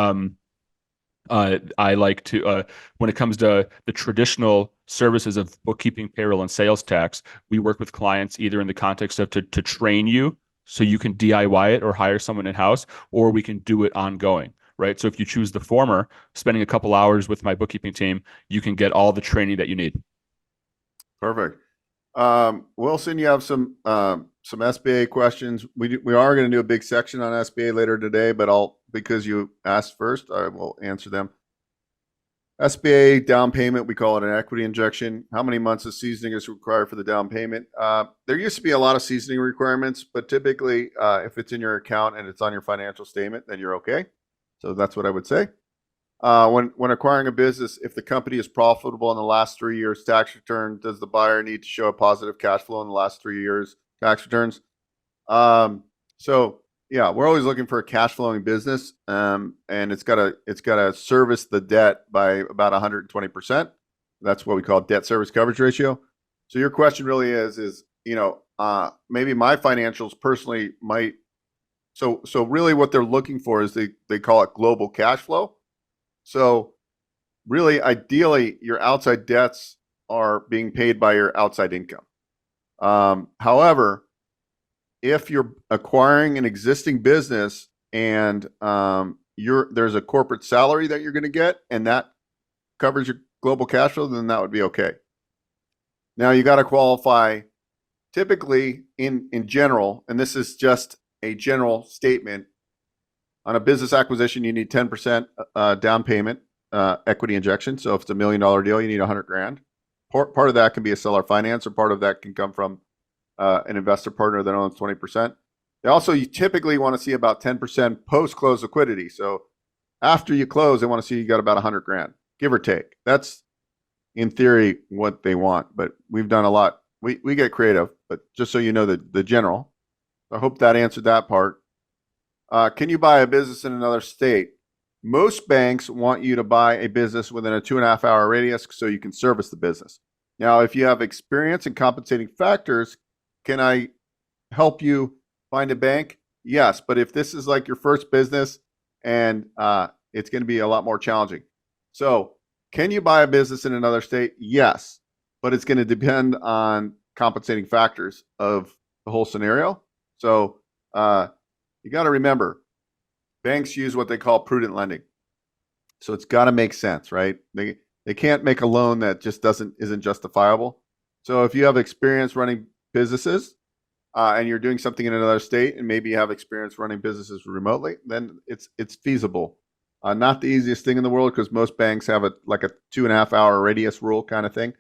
I like to when it comes to the traditional services of bookkeeping, payroll, and sales tax, we work with clients either in the context of to train you so you can DIY it or hire someone in-house, or we can do it ongoing, right? So if you choose the former, spending a couple hours with my bookkeeping team, you can get all the training that you need. Perfect. Wilson, you have some SBA questions. We are going to do a big section on SBA later today, but because you asked first, I will answer them. SBA down payment, we call it an equity injection. How many months of seasoning is required for the down payment? There used to be a lot of seasoning requirements, but typically, if it's in your account and it's on your financial statement, then you're okay. So that's what I would say. When acquiring a business, if the company is profitable in the last 3 years tax return, does the buyer need to show a positive cash flow in the last 3 years tax returns? So yeah, we're always looking for a cash flowing business, and it's got to service the debt by about 120%. That's what we call debt service coverage ratio. So your question really is maybe my financials personally might. So really, what they're looking for is they call it global cash flow. So really, ideally, your outside debts are being paid by your outside income. However, if you're acquiring an existing business and there's a corporate salary that you're going to get, and that covers your global cash flow, then that would be okay. Now you got to qualify. Typically, in general, and this is just a general statement, On a business acquisition, you need 10% down payment equity injection. So if it's $1 million deal, you need 100 grand. Part of that can be a seller finance, or part of that can come from an investor partner that owns 20%. They also, you typically want to see about 10% post-close liquidity. So after you close, they want to see you got about 100 grand, give or take. That's in theory what they want, but we've done a lot. We get creative, but just so you know the general. I hope that answered that part. Can you buy a business in another state? Most banks want you to buy a business within a 2.5 hour radius so you can service the business. Now, if you have experience in compensating factors, can I help you find a bank? Yes, but if this is like your first business, and it's going to be a lot more challenging. So, can you buy a business in another state? Yes, but it's going to depend on compensating factors of the whole scenario. So, you got to remember, banks use what they call prudent lending. So it's got to make sense, right? They can't make a loan that just isn't justifiable. So if you have experience running businesses and you're doing something in another state, and maybe you have experience running businesses remotely, then it's feasible. Not the easiest thing in the world, because most banks have a 2.5 hour radius rule kind of thing.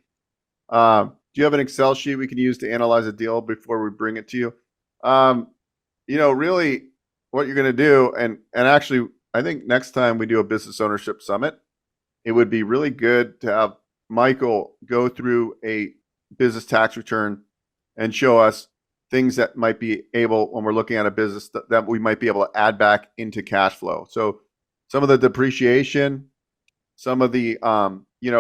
Do you have an Excel sheet we can use to analyze a deal before we bring it to you? Really what you're going to do, and actually, I think next time we do a business ownership summit, it would be really good to have Michael go through a business tax return and show us things that might be able, when we're looking at a business, that we might be able to add back into cash flow. So some of the depreciation, some of the,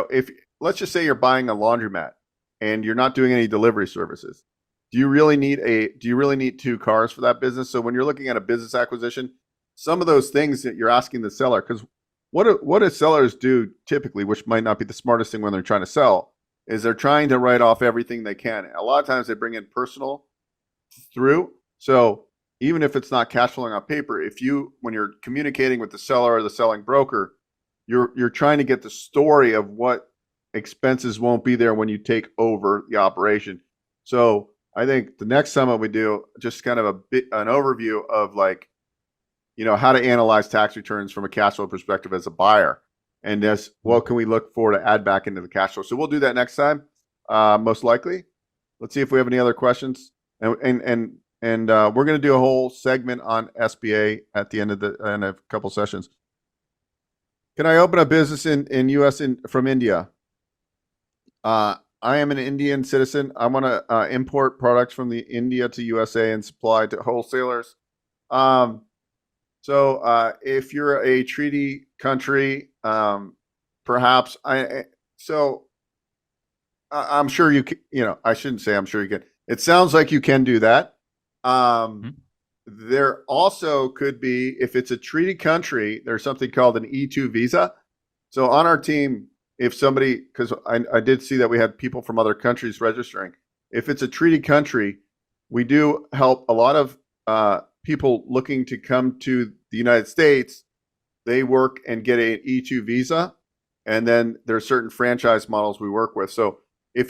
if let's just say you're buying a laundromat and you're not doing any delivery services. Do you really need 2 cars for that business? So when you're looking at a business acquisition, some of those things that you're asking the seller, because what do sellers do typically, which might not be the smartest thing when they're trying to sell, is they're trying to write off everything they can. A lot of times they bring in personal through. So even if it's not cash flowing on paper, when you're communicating with the seller or the selling broker, you're trying to get the story of what expenses won't be there when you take over the operation. So I think the next summit we do, just kind of an overview of how to analyze tax returns from a cash flow perspective as a buyer, and what can we look for to add back into the cash flow. So we'll do that next time, most likely. Let's see if we have any other questions, and we're going to do a whole segment on SBA at the end of a couple sessions. Can I open a business in U.S. from India? I am an Indian citizen. I want to import products from India to USA and supply to wholesalers. So if you're a treaty country, perhaps I'm sure you can, I shouldn't say I'm sure you can. It sounds like you can do that. There also could be, if it's a treaty country, there's something called an E2 visa. So on our team, if somebody, because I did see that we had people from other countries registering. If it's a treaty country, we do help a lot of people looking to come to the United States. They work and get an E2 visa, and then there are certain franchise models we work with. So if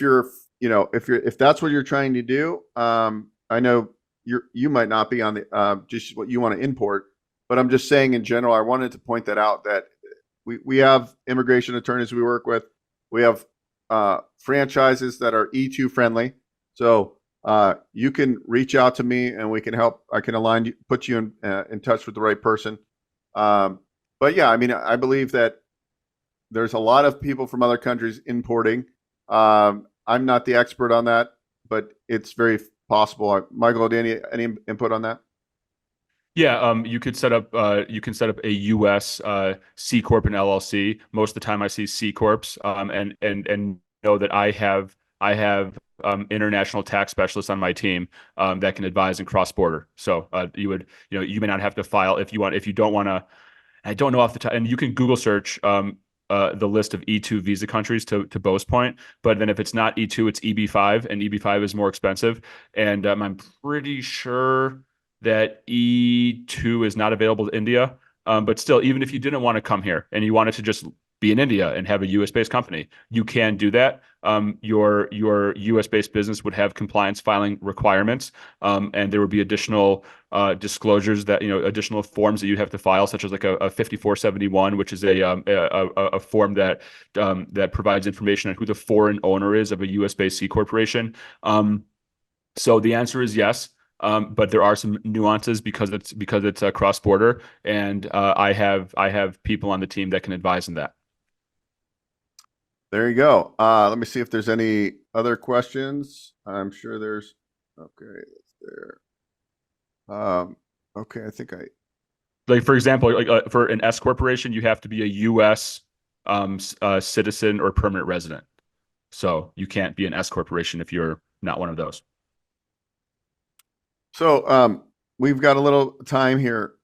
that's what you're trying to do, I know you might not be on the just what you want to import, but I'm just saying in general, I wanted to point that out, that we have immigration attorneys we work with. We have franchises that are E2 friendly. So you can reach out to me and we can help. I can align you, put you in touch with the right person. But yeah, I mean, I believe that there's a lot of people from other countries importing. I'm not the expert on that, but it's very possible. Michael, any input on that? Yeah, you can set up a U.S. C corp and LLC. Most of the time, I see C corps, and know that I have international tax specialists on my team that can advise in cross border. So you may not have to file if you don't want to. I don't know off the top, and you can Google search the list of E2 visa countries to Beau's point. But then if it's not E2, it's EB5, and EB5 is more expensive. And I'm pretty sure that E2 is not available to India. But still, even if you didn't want to come here and you wanted to just be in India and have a US based company. You can do that. Your US based business would have compliance filing requirements, and there would be additional disclosures that additional forms that you have to file, such as like a 5471, which is a form that that provides information on who the foreign owner is of a US based C corporation. So the answer is yes. But there are some nuances because it's cross border, and I have people on the team that can advise in that. There you go. Let me see if there's any other questions. I'm sure there's. Okay, that's there. Okay, I think Like for example, like for an S corporation, you have to be a U.S. Citizen or permanent resident. So you can't be an S corporation if you're not one of those. So we've got a little time here.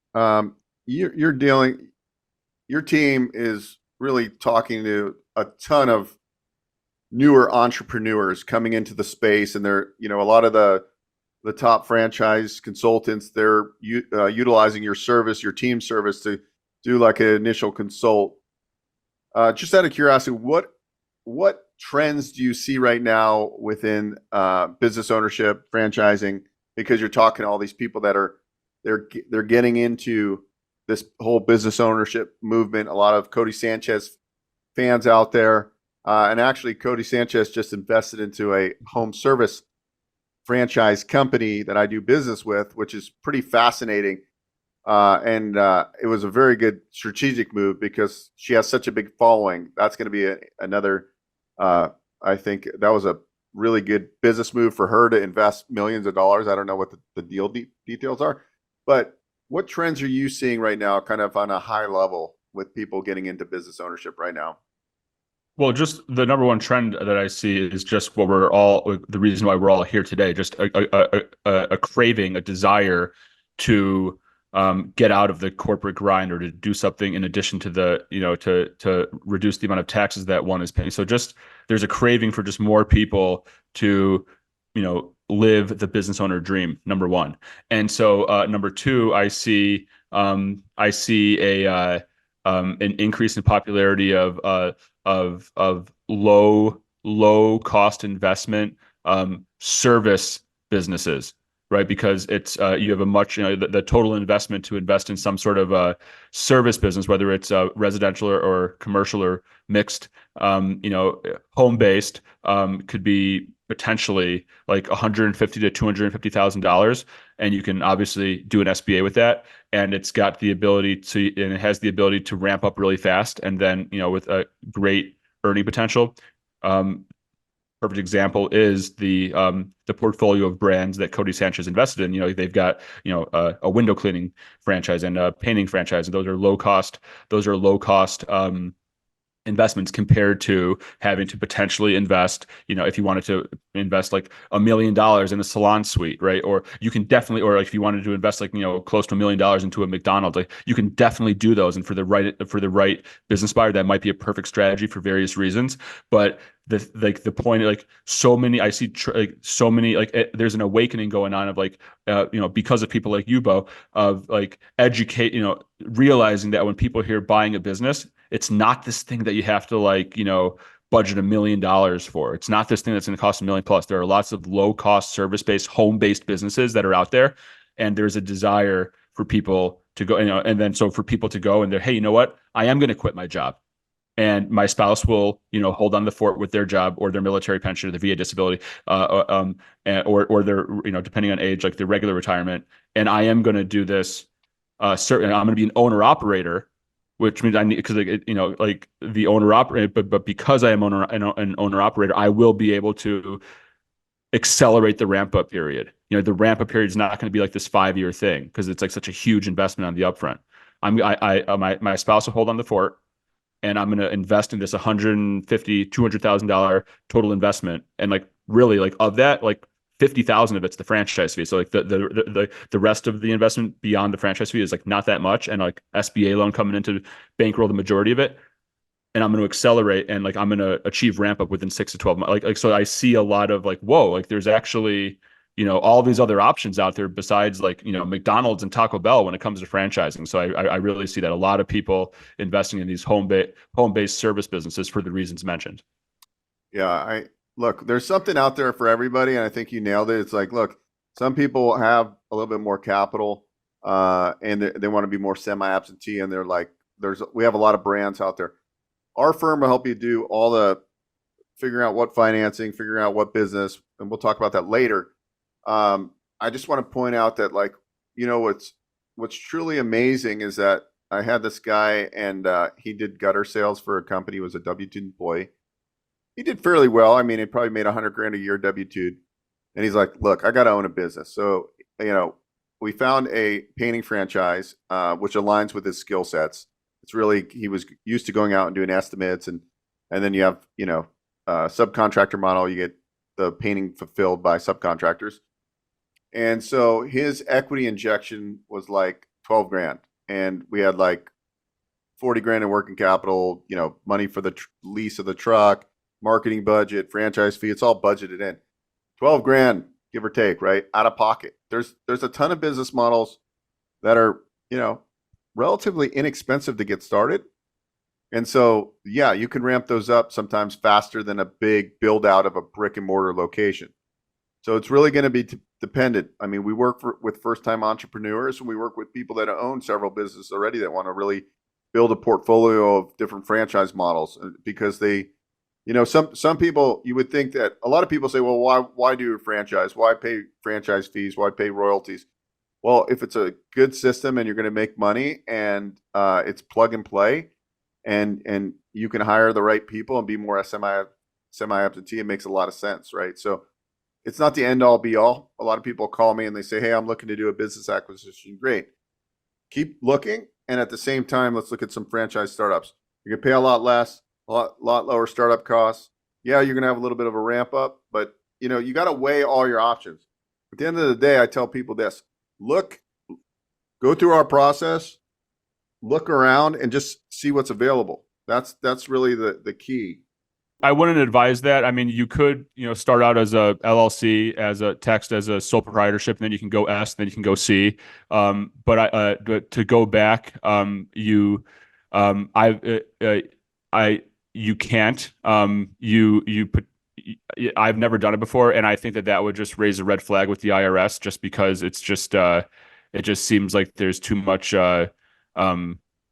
Your team is really talking to a ton of newer entrepreneurs coming into the space, and they're a lot of the top franchise consultants. They're utilizing your service, your team service, to do like an initial consult. Just out of curiosity, what trends do you see right now within business ownership, franchising? Because you're talking to all these people that they're getting into this whole business ownership movement. A lot of Cody Sanchez fans out there, and actually Cody Sanchez just invested into a home service franchise company that I do business with, which is pretty fascinating. And it was a very good strategic move because she has such a big following. That's going to be another. I think that was a really good business move for her to invest millions of dollars. I don't know what the deal details are, but what trends are you seeing right now, kind of on a high level, with people getting into business ownership right now? Well, just the number one trend that I see is just what we're all, the reason why we're all here today, just a craving, a desire to get out of the corporate grind or to do something in addition to the, to reduce the amount of taxes that one is paying. So just there's a craving for just more people to, live the business owner dream, number one. And so number two, I see an increase in popularity of low cost investment service businesses, right? Because it's you have a much the total investment to invest in some sort of a service business, whether it's residential or commercial or mixed, home based, could be potentially like $150,000 to $250,000, and you can obviously do an SBA with that, and it has the ability to ramp up really fast, and then with a great earning potential. Perfect example is the portfolio of brands that Cody Sanchez invested in. They've got a window cleaning franchise and a painting franchise, and those are low cost investments compared to having to potentially invest, if you wanted to invest like $1 million in a salon suite, right? Or you can definitely, or like if you wanted to invest like, close to $1 million into a McDonald's, like you can definitely do those. And for the right business buyer, that might be a perfect strategy for various reasons. But the point, like so many, I see so many, there's an awakening going on of because of people like you, Beau, of like educate, realizing that when people hear buying a business, it's not this thing that you have to budget $1 million for. It's not this thing that's going to cost $1 million plus. There are lots of low cost service-based, home-based businesses that are out there. And there's a desire for people to go, and then so for people to go and they're, hey, you know what? I am going to quit my job. And my spouse will, hold on the fort with their job or their military pension or the VA disability, or their, depending on age, like their regular retirement. And I am going to do this. I'm going to be an owner operator, which means I need, because like the owner operator, but because I am an owner operator, I will be able to accelerate the ramp up period. The ramp up period is not going to be like this 5-year thing because it's like such a huge investment on the upfront. My spouse will hold on the fort, and I'm going to invest in this $150,000, $200,000 total investment. And like, really, like of that, like 50,000 of it's the franchise fee. So like the rest of the investment beyond the franchise fee is like not that much. And like SBA loan coming in to bankroll the majority of it. And I'm going to accelerate, and like, I'm going to achieve ramp up within 6 to 12 months. So I see a lot of like, whoa, like there's actually all these other options out there besides like, McDonald's and Taco Bell when it comes to franchising. So I really see that a lot of people investing in these home-based service businesses for the reasons mentioned. Yeah, look, there's something out there for everybody, and I think you nailed it. It's like, look, some people have a little bit more capital, and they want to be more semi-absentee, and they're like, we have a lot of brands out there. Our firm will help you do all the figuring out what financing, figuring out what business, and we'll talk about that later. I just want to point out that, like, what's truly amazing is that I had this guy, and he did gutter sales for a company. He was a W-2 employee. He did fairly well. I mean, he probably made $100,000 a year W-2. And he's like, look, I got to own a business. So, we found a painting franchise, which aligns with his skill sets. It's really, he was used to going out and doing estimates, and then you have, subcontractor model. You get the painting fulfilled by subcontractors. And so his equity injection was like 12 grand. And we had like 40 grand in working capital, money for the lease of the truck, marketing budget, franchise fee. It's all budgeted in. 12 grand, give or take, right? Out of pocket. There's a ton of business models that are, relatively inexpensive to get started. And so, yeah, you can ramp those up sometimes faster than a big build out of a brick and mortar location. So it's really going to be dependent. I mean, we work with first time entrepreneurs, and we work with people that own several businesses already that want to really build a portfolio of different franchise models, because they, some people, you would think that a lot of people say, well, why do a franchise? Why pay franchise fees? Why pay royalties? Well, if it's a good system and you're going to make money, and it's plug and play, and you can hire the right people and be more semi-absentee, it makes a lot of sense, right? So it's not the end all be all. A lot of people call me and they say, hey, I'm looking to do a business acquisition. Great. Keep looking. And at the same time, let's look at some franchise startups. You can pay a lot less, a lot lower startup costs. Yeah, you're going to have a little bit of a ramp up, but you got to weigh all your options. At the end of the day, I tell people this: go through our process, look around, and just see what's available. That's really the key. I wouldn't advise that. I mean, you could, start out as a LLC, as a sole proprietorship, and then you can go S, then you can go C. But to go back, you can't. I've never done it before, and I think that would just raise a red flag with the IRS, just because it just seems like there's too much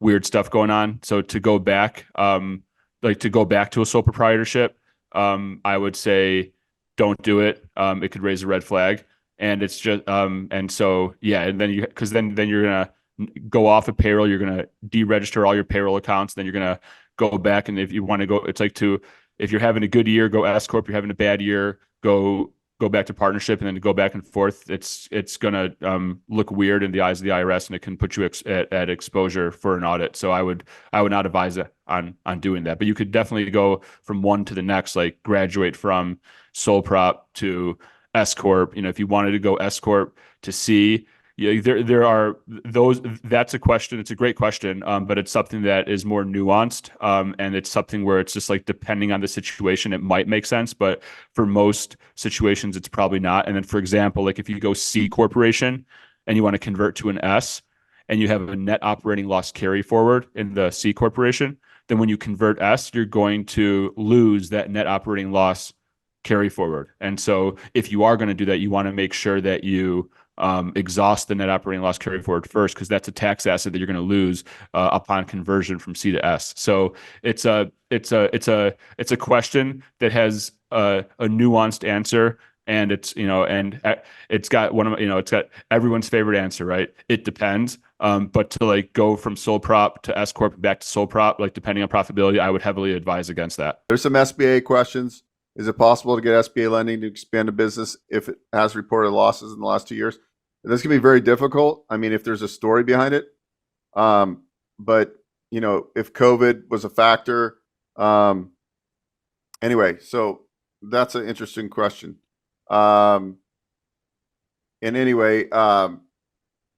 weird stuff going on. So to go back, to a sole proprietorship, I would say don't do it. It could raise a red flag, and it's just and so yeah, and then you're gonna go off of payroll. You're gonna deregister all your payroll accounts. Then you're gonna go back, and if you want to go, it's like if you're having a good year, go S corp. You're having a bad year, go back to partnership, and then go back and forth. It's gonna look weird in the eyes of the IRS, and it can put you at exposure for an audit. So I would not advise it on doing that. But you could definitely go from one to the next, like graduate from sole prop to S corp. If you wanted to go S corp to C, yeah, there are those. That's a question. It's a great question, but it's something that is more nuanced, and it's something where it's just like, depending on the situation, it might make sense, but for most situations, it's probably not. And then, for example, like if you go C corporation and you want to convert to an S, and you have a net operating loss carry forward in the C corporation, then when you convert S, you're going to lose that net operating loss carry forward. And so, if you are going to do that, you want to make sure that you exhaust the net operating loss carry forward first, because that's a tax asset that you're going to lose upon conversion from C to S. So it's a question that has a nuanced answer, and it's got it's got everyone's favorite answer, right? It depends. But to like go from sole prop to S corp back to sole prop, like depending on profitability, I would heavily advise against that. There's some SBA questions. Is it possible to get SBA lending to expand a business if it has reported losses in the last 2 years? This can be very difficult. I mean, if there's a story behind it, but if COVID was a factor, anyway, so that's an interesting question. And anyway,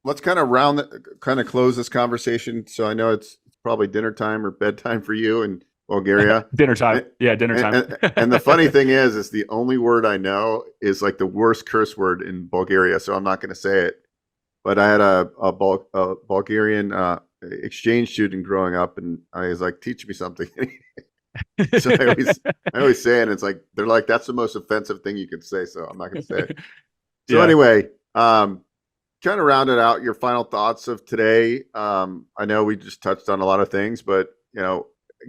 let's kind of close this conversation. So I know it's probably dinner time or bedtime for you, and Bulgaria. Dinner time. And, Yeah, dinner time. and the funny thing is the only word I know is like the worst curse word in Bulgaria, so I'm not going to say it. But I had a Bulgarian exchange student growing up, and I was like, "Teach me something." So I always say it, and it's like they're like, "That's the most offensive thing you could say," so I'm not going to say it. So Yeah. anyway, kind of rounded out your final thoughts of today. I know we just touched on a lot of things, but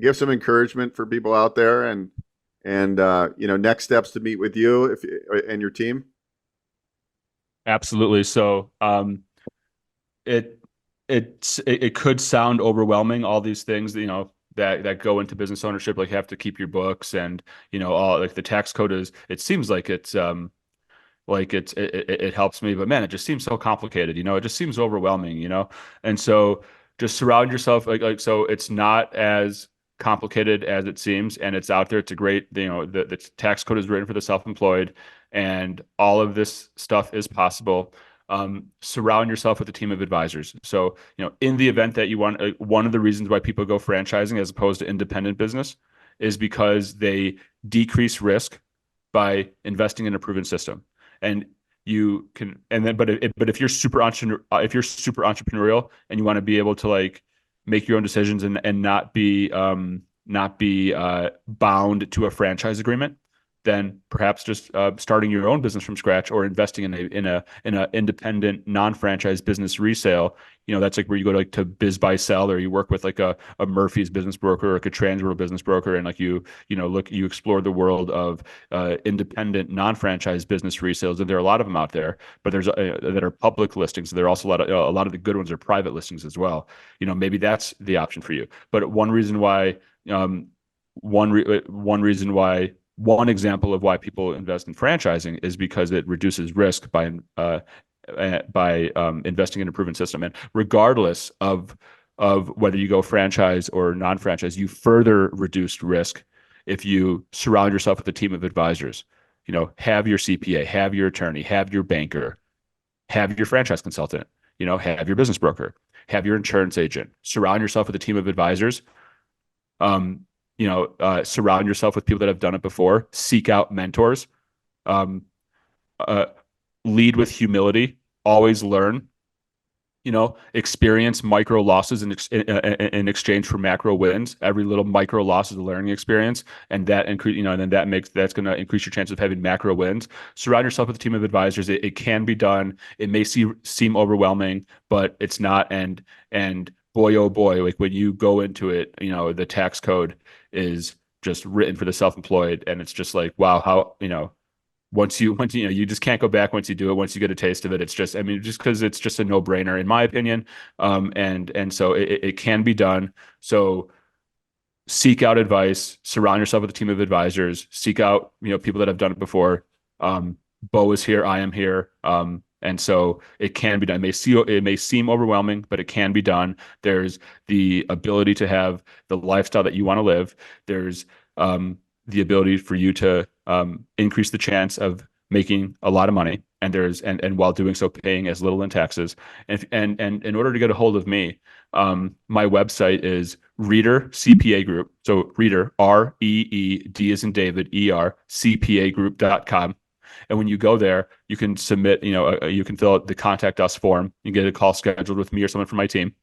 give some encouragement for people out there, and next steps to meet with you and your team. Absolutely. So, it it could sound overwhelming, all these things, that go into business ownership, like you have to keep your books and, all like the tax code is, it seems like it helps me, but man, it just seems so complicated, it just seems overwhelming, and so just surround yourself so it's not as complicated as it seems, and it's out there. It's a great, the tax code is written for the self-employed, and all of this stuff is possible. Surround yourself with a team of advisors. So, in the event that you want, one of the reasons why people go franchising as opposed to independent business is because they decrease risk by investing in a proven system. And you can, and then, but if you're if you're super entrepreneurial and you want to be able to like make your own decisions and not be bound to a franchise agreement, then perhaps just starting your own business from scratch or investing in a independent non-franchise business resale. That's like where you go to biz buy sell, or you work with like a Murphy's business broker or like a Transworld business broker, and like you explore the world of independent non-franchise business resales, and there are a lot of them out there. But there's that are public listings. There are also a lot of the good ones are private listings as well. Maybe that's the option for you. But one example of why people invest in franchising is because it reduces risk by investing in a proven system. And regardless of whether you go franchise or non-franchise, you further reduce risk if you surround yourself with a team of advisors. Have your CPA, have your attorney, have your banker, have your franchise consultant, have your business broker, have your insurance agent. Surround yourself with a team of advisors. Surround yourself with people that have done it before. Seek out mentors. Um, Lead with humility. Always learn. Experience micro losses in exchange for macro wins. Every little micro loss is a learning experience, and that increase, and then that's going to increase your chance of having macro wins. Surround yourself with a team of advisors. It can be done. It may seem overwhelming, but it's not. And boy, oh boy, like when you go into it, the tax code is just written for the self-employed, and it's just like, wow, how, once you just can't go back once you do it. Once you get a taste of it, it's just, just because it's just a no-brainer in my opinion. And so it can be done. So seek out advice, surround yourself with a team of advisors, seek out, people that have done it before. Beau is here, I am here. And so it can be done. It may seem overwhelming, but it can be done. There's the ability to have the lifestyle that you want to live. There's the ability for you to increase the chance of making a lot of money, and while doing so, paying as little in taxes. And in order to get a hold of me, my website is Reeder CPA Group. So Reeder, REED as in David, ER, CPAgroup.com. And when you go there, you can submit, you can fill out the contact us form. You get a call scheduled with me or someone from my team.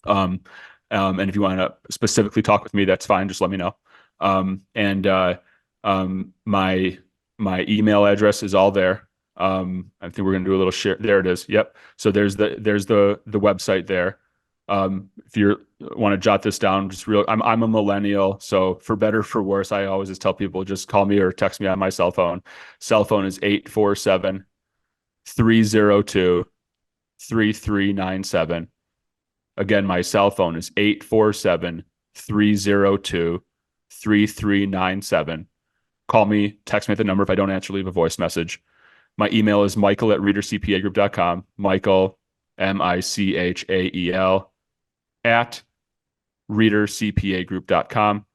And if you want to specifically talk with me, that's fine. Just let me know. My email address is all there. I think we're going to do a little share. There it is. Yep. So there's the website there. If you want to jot this down, I'm a millennial, so for better, for worse, I always just tell people, just call me or text me on my cell phone. Cell phone is 847-302-3397. Again, my cell phone is 847-302-3397. Call me, text me at the number. If I don't answer, leave a voice message. My email is michael@reedercpagroup.com. Michael, Michael, at reedercpagroup.com.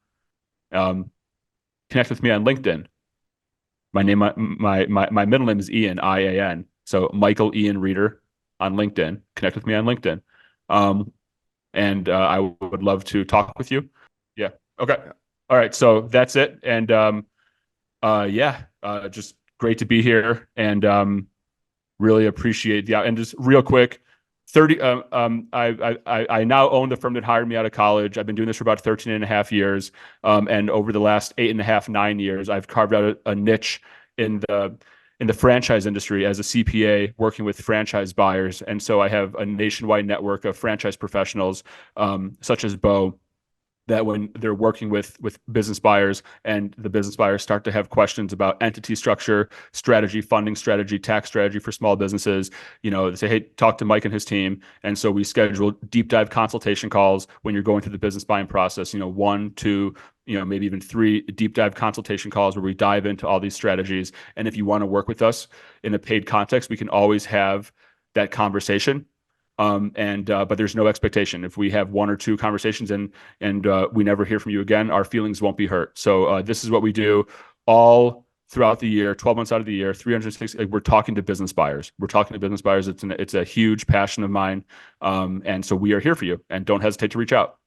Connect with me on LinkedIn. My middle name is Ian, IAN. So Michael Ian Reeder on LinkedIn. Connect with me on LinkedIn. And I would love to talk with you. Yeah. Okay. Yeah. All right. So that's it. And just great to be here, and really appreciate the and just real quick. 30 I now own the firm that hired me out of college. I've been doing this for about 13 and a half years. And over the last 8.5, 9 years, I've carved out a niche in the franchise industry as a CPA working with franchise buyers. And so I have a nationwide network of franchise professionals, such as Beau, that when they're working with business buyers and the business buyers start to have questions about entity structure, strategy, funding strategy, tax strategy for small businesses, they say, hey, talk to Mike and his team. And so we schedule deep dive consultation calls when you're going through the business buying process, 1, 2, maybe even 3 deep dive consultation calls where we dive into all these strategies. And if you want to work with us in a paid context, we can always have that conversation. But there's no expectation. If we have 1 or 2 conversations and we never hear from you again, our feelings won't be hurt. So this is what we do all throughout the year, 12 months out of the year, 360. We're talking to business buyers. It's a huge passion of mine. And so we are here for you, and don't hesitate to reach out.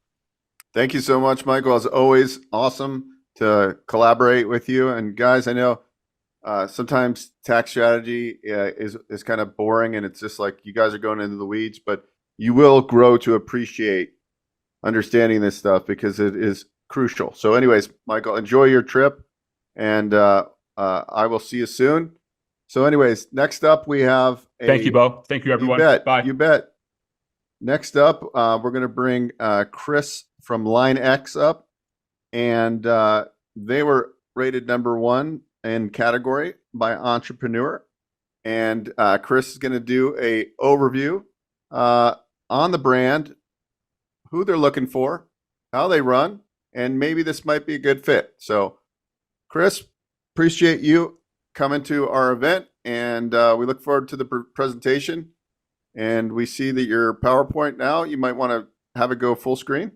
Thank you so much, Michael. It's always awesome to collaborate with you. And guys, I know sometimes tax strategy is kind of boring, and it's just like you guys are going into the weeds, but you will grow to appreciate understanding this stuff because it is crucial. So anyways, Michael, enjoy your trip, and I will see you soon. So anyways, next up we have Thank you, Beau. Thank you, everyone. You bet. Bye. You bet. Next up, we're going to bring Chris from Line X up, and they were rated #1 in category by Entrepreneur. And Chris is going to do a overview on the brand, who they're looking for, how they run, and maybe this might be a good fit. So Chris, appreciate you coming to our event, and we look forward to the presentation. And we see that your PowerPoint now, you might want to have it go full screen.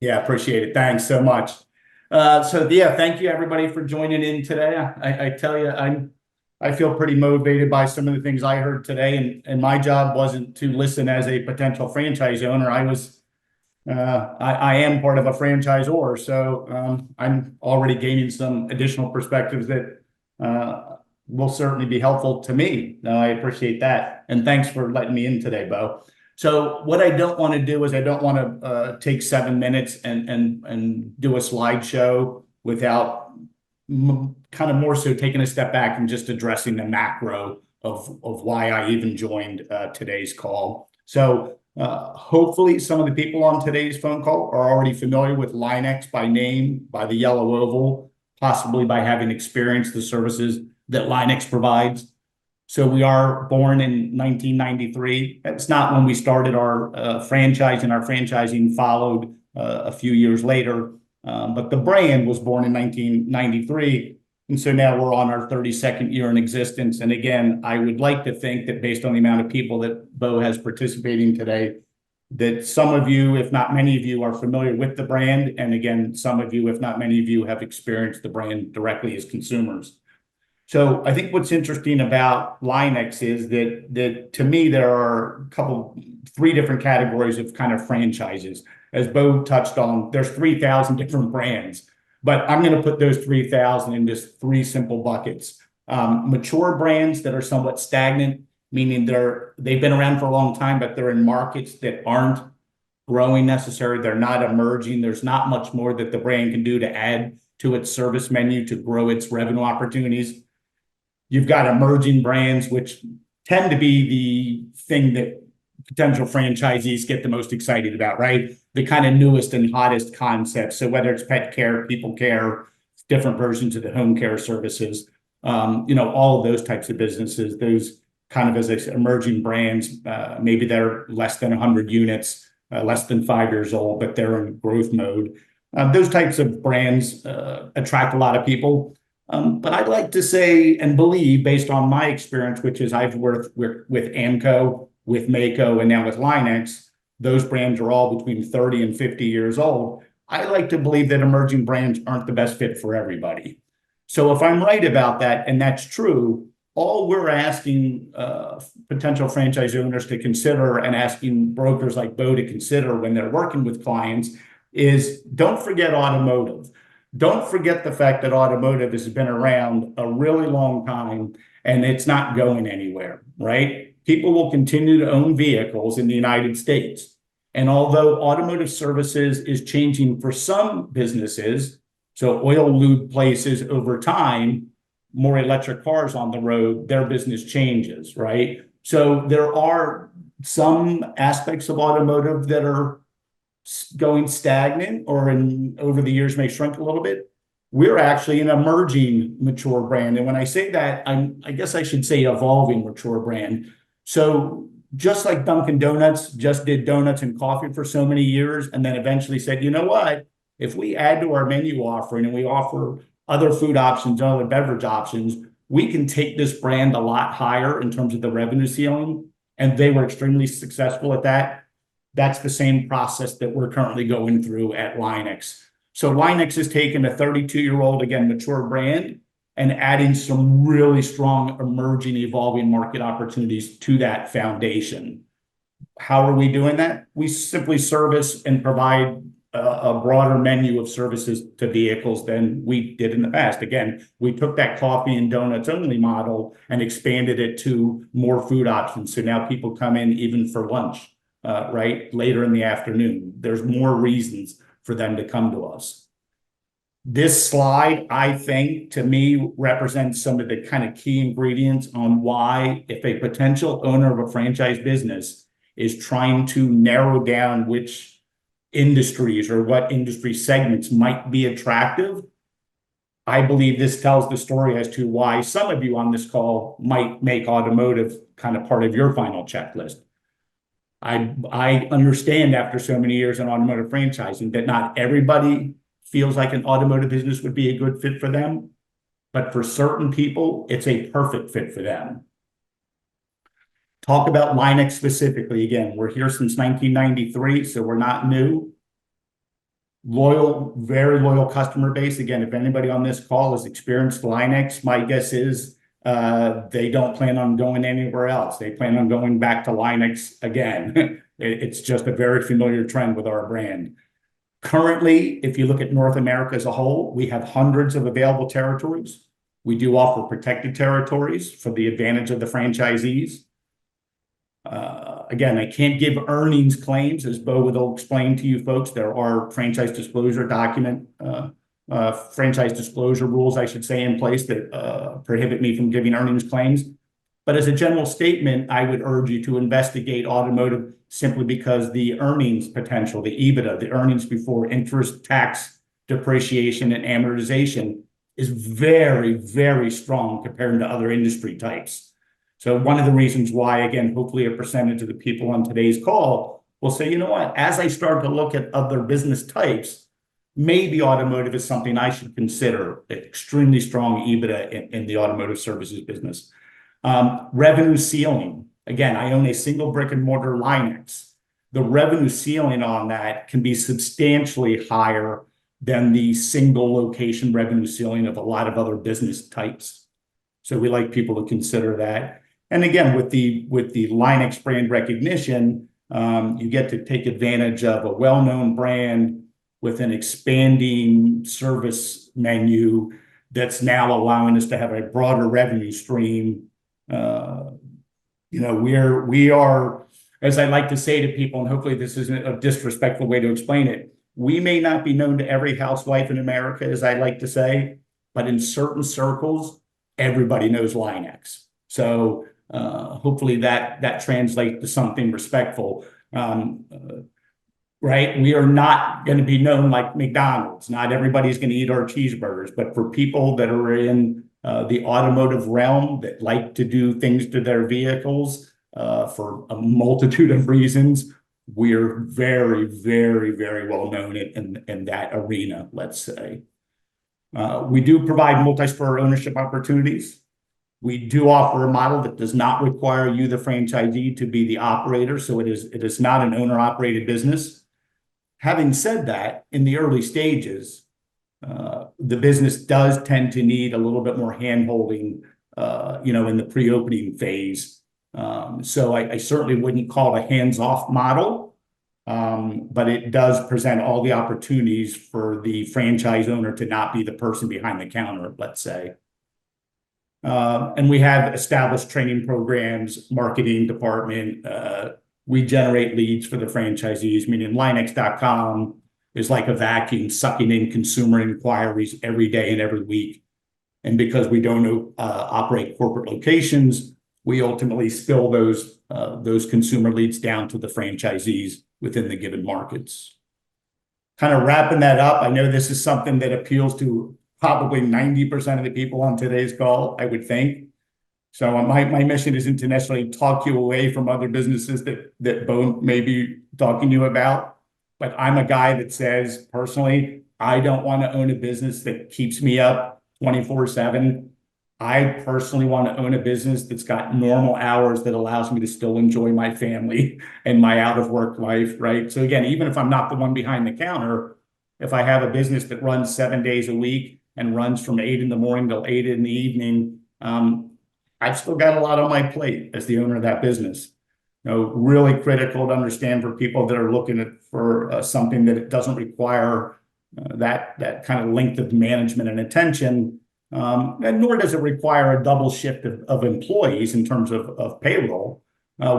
Yeah, appreciate it. Thanks so much. Thank you everybody for joining in today. I tell you, I feel pretty motivated by some of the things I heard today, and my job wasn't to listen as a potential franchise owner. I am part of a franchisor, so I'm already gaining some additional perspectives that will certainly be helpful to me. I appreciate that, and thanks for letting me in today, Beau. So what I don't want to do is I don't want to take 7 minutes and do a slideshow without kind of more so taking a step back and just addressing the macro of why I even joined today's call. So hopefully some of the people on today's phone call are already familiar with Line X by name, by the yellow oval, possibly by having experienced the services that Line X provides. So we are born in 1993. It's not when we started our franchise, and our franchising followed a few years later. But the brand was born in 1993. And so now we're on our 32nd year in existence. And again, I would like to think that based on the amount of people that Beau has participating today, that some of you, if not many of you, are familiar with the brand. And again, some of you, if not many of you, have experienced the brand directly as consumers. So I think what's interesting about Line X is that to me, there are 3 different categories of kind of franchises. As Beau touched on, there's 3,000 different brands, but I'm going to put those 3,000 in just 3 simple buckets. Mature brands that are somewhat stagnant, meaning they've been around for a long time, but they're in markets that aren't growing necessarily. They're not emerging. There's not much more that the brand can do to add to its service menu to grow its revenue opportunities. You've got emerging brands, which tend to be the thing that potential franchisees get the most excited about, right? The kind of newest and hottest concepts. So whether it's pet care, people care, different versions of the home care services, all of those types of businesses, those kind of as I said, emerging brands, maybe they're less than 100 units, less than 5 years old, but they're in growth mode. Those types of brands attract a lot of people. But I'd like to say and believe, based on my experience, which is I've worked with Amco, with Maaco, and now with Line X, those brands are all between 30 and 50 years old. I like to believe that emerging brands aren't the best fit for everybody. So if I'm right about that, and that's true, all we're asking potential franchise owners to consider and asking brokers like Beau to consider when they're working with clients is don't forget automotive. Don't forget the fact that automotive has been around a really long time and it's not going anywhere, right? People will continue to own vehicles in the United States. And although automotive services is changing for some businesses, so oil lube places over time, more electric cars on the road, their business changes, right? So there are some aspects of automotive that are going stagnant or over the years may shrink a little bit. We're actually an emerging mature brand. And when I say that, I guess I should say evolving mature brand. So just like Dunkin' Donuts just did donuts and coffee for so many years and then eventually said, you know what, if we add to our menu offering and we offer other food options and other beverage options, we can take this brand a lot higher in terms of the revenue ceiling. And they were extremely successful at that. That's the same process that we're currently going through at Linex. So Linex has taken a 32-year-old, again, mature brand and adding some really strong emerging, evolving market opportunities to that foundation. How are we doing that? We simply service and provide a broader menu of services to vehicles than we did in the past. Again, we took that coffee and donuts only model and expanded it to more food options. So now people come in even for lunch, right? Later in the afternoon. There's more reasons for them to come to us. This slide, I think, to me, represents some of the kind of key ingredients on why, if a potential owner of a franchise business is trying to narrow down which industries or what industry segments might be attractive, I believe this tells the story as to why some of you on this call might make automotive kind of part of your final checklist. I understand after so many years in automotive franchising that not everybody feels like an automotive business would be a good fit for them, but for certain people, it's a perfect fit for them. Talk about Linex specifically. Again, we're here since 1993, so we're not new. Loyal, very loyal customer base. Again, if anybody on this call has experienced Linex, my guess is they don't plan on going anywhere else. They plan on going back to Linex again. It's just a very familiar trend with our brand. Currently, if you look at North America as a whole, we have hundreds of available territories. We do offer protected territories for the advantage of the franchisees. Again, I can't give earnings claims, as Beau will explain to you folks. There are franchise disclosure rules, I should say, in place that prohibit me from giving earnings claims. But as a general statement, I would urge you to investigate automotive simply because the earnings potential, the EBITDA, the earnings before interest, tax, depreciation, and amortization is very, very strong compared to other industry types. So one of the reasons why, again, hopefully a percentage of the people on today's call will say, you know what, as I start to look at other business types, maybe automotive is something I should consider. Extremely strong EBITDA in the automotive services business. Revenue ceiling. Again, I own a single brick and mortar Linex. The revenue ceiling on that can be substantially higher than the single location revenue ceiling of a lot of other business types. So we like people to consider that. And again, with the Linex brand recognition, you get to take advantage of a well-known brand with an expanding service menu that's now allowing us to have a broader revenue stream. We are, as I like to say to people, and hopefully this isn't a disrespectful way to explain it, we may not be known to every housewife in America, as I like to say, but in certain circles, everybody knows Linex. So hopefully that translates to something respectful. Right? We are not going to be known like McDonald's. Not everybody's going to eat our cheeseburgers, but for people that are in the automotive realm that like to do things to their vehicles for a multitude of reasons, we're very, very, very well known in that arena, let's say. We do provide multi-store ownership opportunities. We do offer a model that does not require you, the franchisee, to be the operator. So it is not an owner-operated business. Having said that, in the early stages, the business does tend to need a little bit more hand-holding, in the pre-opening phase. So I certainly wouldn't call it a hands-off model. But it does present all the opportunities for the franchise owner to not be the person behind the counter, let's say. And we have established training programs, marketing department. We generate leads for the franchisees, meaning Linex.com is like a vacuum sucking in consumer inquiries every day and every week. And because we don't operate corporate locations, we ultimately spill those consumer leads down to the franchisees within the given markets. Kind of wrapping that up, I know this is something that appeals to probably 90% of the people on today's call, I would think. So my mission isn't to necessarily talk you away from other businesses that Beau may be talking to you about, but I'm a guy that says, personally, I don't want to own a business that keeps me up 24/7. I personally want to own a business that's got normal hours that allows me to still enjoy my family and my out of work life, right? So again, even if I'm not the one behind the counter, if I have a business that runs 7 days a week and runs from 8 in the morning till 8 in the evening, I've still got a lot on my plate as the owner of that business. Really critical to understand for people that are looking for something that it doesn't require that kind of length of management and attention, and nor does it require a double shift of employees in terms of payroll.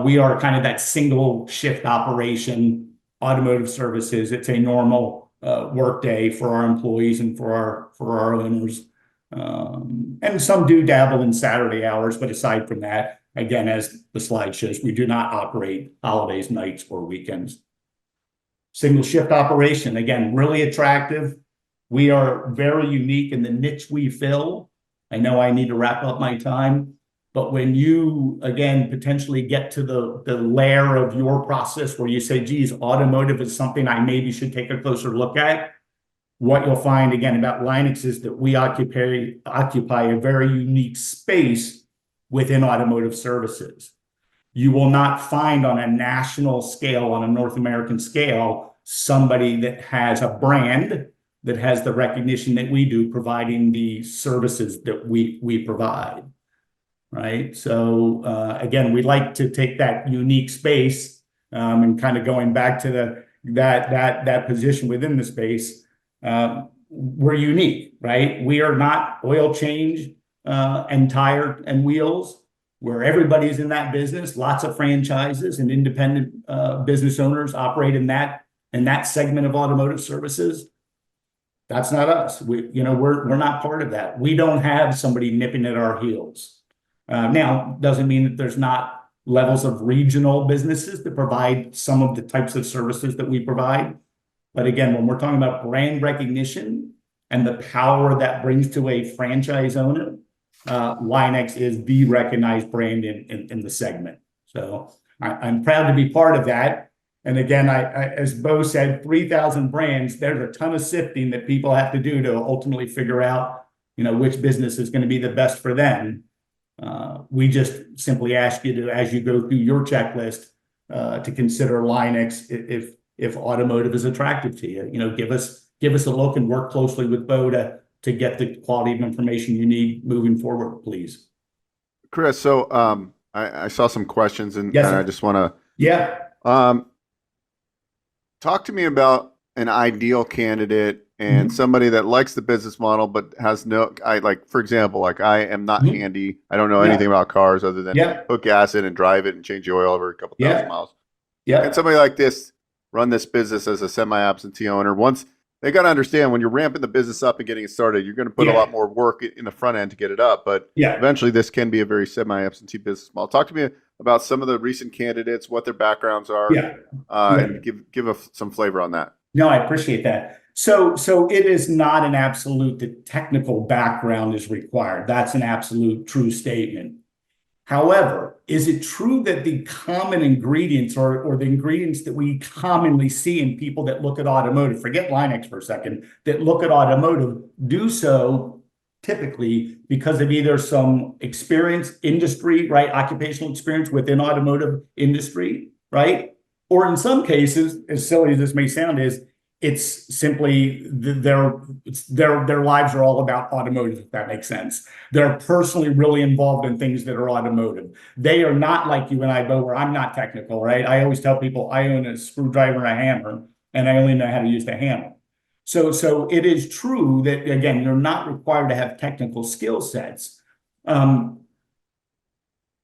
We are kind of that single shift operation, automotive services. It's a normal work day for our employees and for our owners. And some do dabble in Saturday hours, but aside from that, again, as the slide shows, we do not operate holidays, nights, or weekends. Single shift operation, again, really attractive. We are very unique in the niche we fill. I know I need to wrap up my time, but when you, again, potentially get to the layer of your process where you say, geez, automotive is something I maybe should take a closer look at, what you'll find, again, about Linex is that we occupy a very unique space within automotive services. You will not find on a national scale, on a North American scale, somebody that has a brand that has the recognition that we do, providing the services that we provide, right? So again, we like to take that unique space and kind of going back to that position within the space. We're unique, right? We are not oil change and tire and wheels, where everybody's in that business. Lots of franchises and independent business owners operate in that segment of automotive services. That's not us. We're not part of that. We don't have somebody nipping at our heels. Now, doesn't mean that there's not levels of regional businesses that provide some of the types of services that we provide. But again, when we're talking about brand recognition and the power that brings to a franchise owner, Linex is the recognized brand in the segment. So I'm proud to be part of that. And again, I as Beau said, 3,000 brands, there's a ton of sifting that people have to do to ultimately figure out, which business is going to be the best for them. We just simply ask you to, as you go through your checklist, to consider Linex if automotive is attractive to you. Give us a look and work closely with Beau to get the quality of information you need moving forward, please. Chris, so I saw some questions and I just want to talk to me about an ideal candidate and somebody that likes the business model but has for example, I am not handy. I don't know anything about cars other than hook gas in and drive it and change the oil every couple thousand miles. And somebody like this run this business as a semi-absentee owner. Once they got to understand, when you're ramping the business up and getting it started, you're going to put a lot more work in the front end to get it up. But eventually this can be a very semi-absentee business model. Talk to me about some of the recent candidates, what their backgrounds are, and give some flavor on that. No, I appreciate that. So it is not an absolute that technical background is required. That's an absolute true statement. However, is it true that the common ingredients or the ingredients that we commonly see in people that look at automotive, forget Linex for a second, that look at automotive, do so typically because of either some experience, industry, right, occupational experience within automotive industry, right? Or in some cases, as silly as this may sound, is It's simply their lives are all about automotive, if that makes sense. They're personally really involved in things that are automotive. They are not like you and I, Beau, where I'm not technical, right? I always tell people I own a screwdriver and a hammer, and I only know how to use the hammer. So it is true that, again, you're not required to have technical skill sets.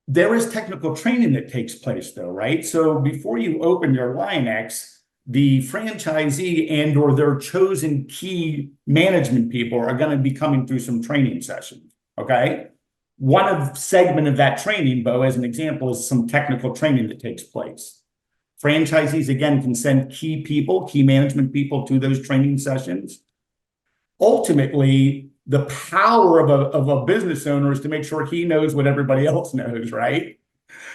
There is technical training that takes place, though, right? So before you open your LionX, the franchisee and or their chosen key management people are going to be coming through some training sessions, okay? One segment of that training, Beau, as an example, is some technical training that takes place. Franchisees, again, can send key people, key management people to those training sessions. Ultimately, the power of a business owner is to make sure he knows what everybody else knows, right?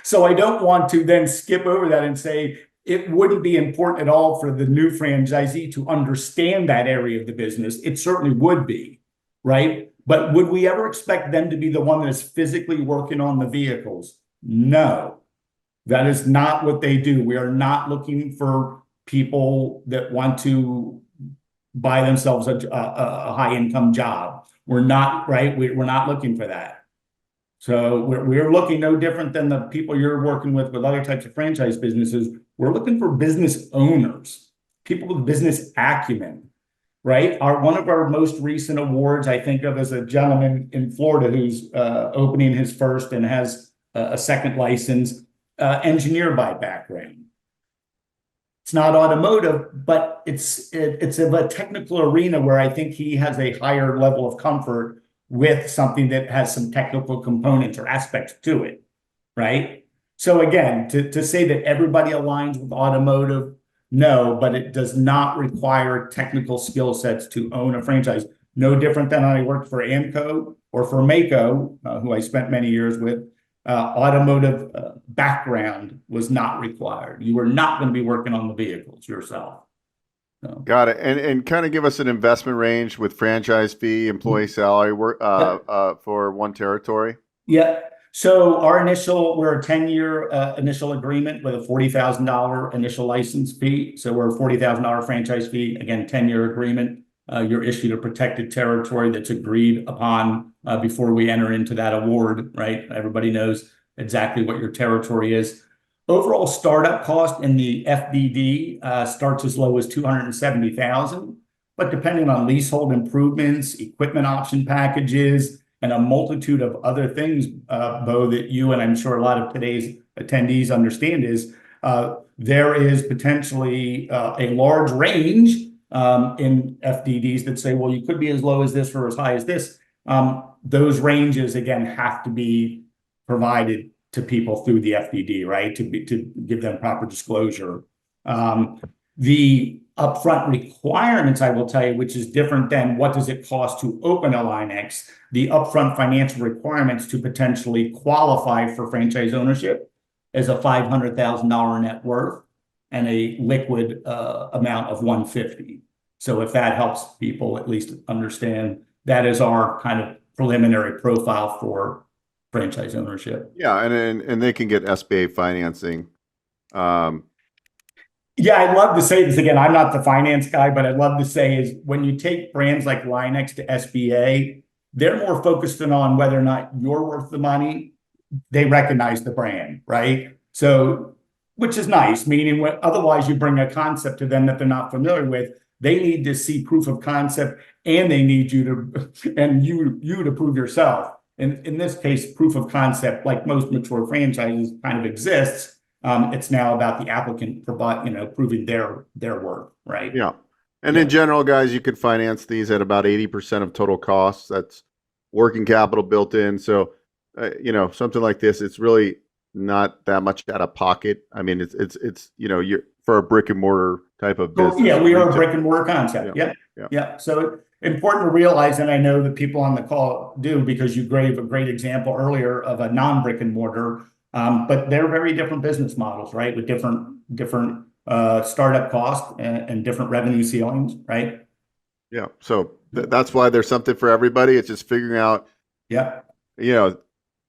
So I don't want to then skip over that and say it wouldn't be important at all for the new franchisee to understand that area of the business. It certainly would be, right? But would we ever expect them to be the one that is physically working on the vehicles? No, that is not what they do. We are not looking for people that want to buy themselves a high income job. We're not, right? We're not looking for that. So we're looking no different than the people you're working with other types of franchise businesses. We're looking for business owners, people with business acumen, right? One of our most recent awards, I think of as a gentleman in Florida who's opening his first and has a second license, engineer by background. It's not automotive, but it's of a technical arena where I think he has a higher level of comfort with something that has some technical components or aspects to it, right? So again, to say that everybody aligns with automotive, no, but it does not require technical skill sets to own a franchise. No different than I worked for Amco or for Mako, who I spent many years with. Automotive background was not required. You were not going to be working on the vehicles yourself. So. Got it. And kind of give us an investment range with franchise fee, employee salary for one territory. Yeah. So we're a 10-year initial agreement with a $40,000 initial license fee. So we're a $40,000 franchise fee. Again, 10-year agreement. You're issued a protected territory that's agreed upon before we enter into that award, right? Everybody knows exactly what your territory is. Overall startup cost in the FDD starts as low as $270,000, but depending on leasehold improvements, equipment option packages, and a multitude of other things, Beau, that you and I'm sure a lot of today's attendees understand is there is potentially a large range in FDDs that say, well, you could be as low as this or as high as this. Those ranges, again, have to be provided to people through the FDD, right? To give them proper disclosure. The upfront requirements, I will tell you, which is different than what does it cost to open a LionX, the upfront financial requirements to potentially qualify for franchise ownership is a $500,000 net worth and a liquid amount of $150,000. So if that helps people at least understand, that is our kind of preliminary profile for franchise ownership. Yeah, and they can get SBA financing. Yeah, I'd love to say this again. I'm not the finance guy, but I'd love to say is when you take brands like LionX to SBA, they're more focused on whether or not you're worth the money. They recognize the brand, right? So, which is nice, meaning otherwise you bring a concept to them that they're not familiar with. They need to see proof of concept and they need you to prove yourself. In this case, proof of concept, like most mature franchises, kind of exists. It's now about the applicant proving their worth, right? Yeah. And in general, guys, you could finance these at about 80% of total costs. That's working capital built in. So, something like this, it's really not that much out of pocket. I mean, it's you're for a brick and mortar type of business. So, yeah, we are a brick and mortar concept. Yeah. So important to realize, and I know that people on the call do, because you gave a great example earlier of a non-brick and mortar, but they're very different business models, right? With different startup costs and different revenue ceilings, right? Yeah. So that's why there's something for everybody. It's just figuring out. Yeah.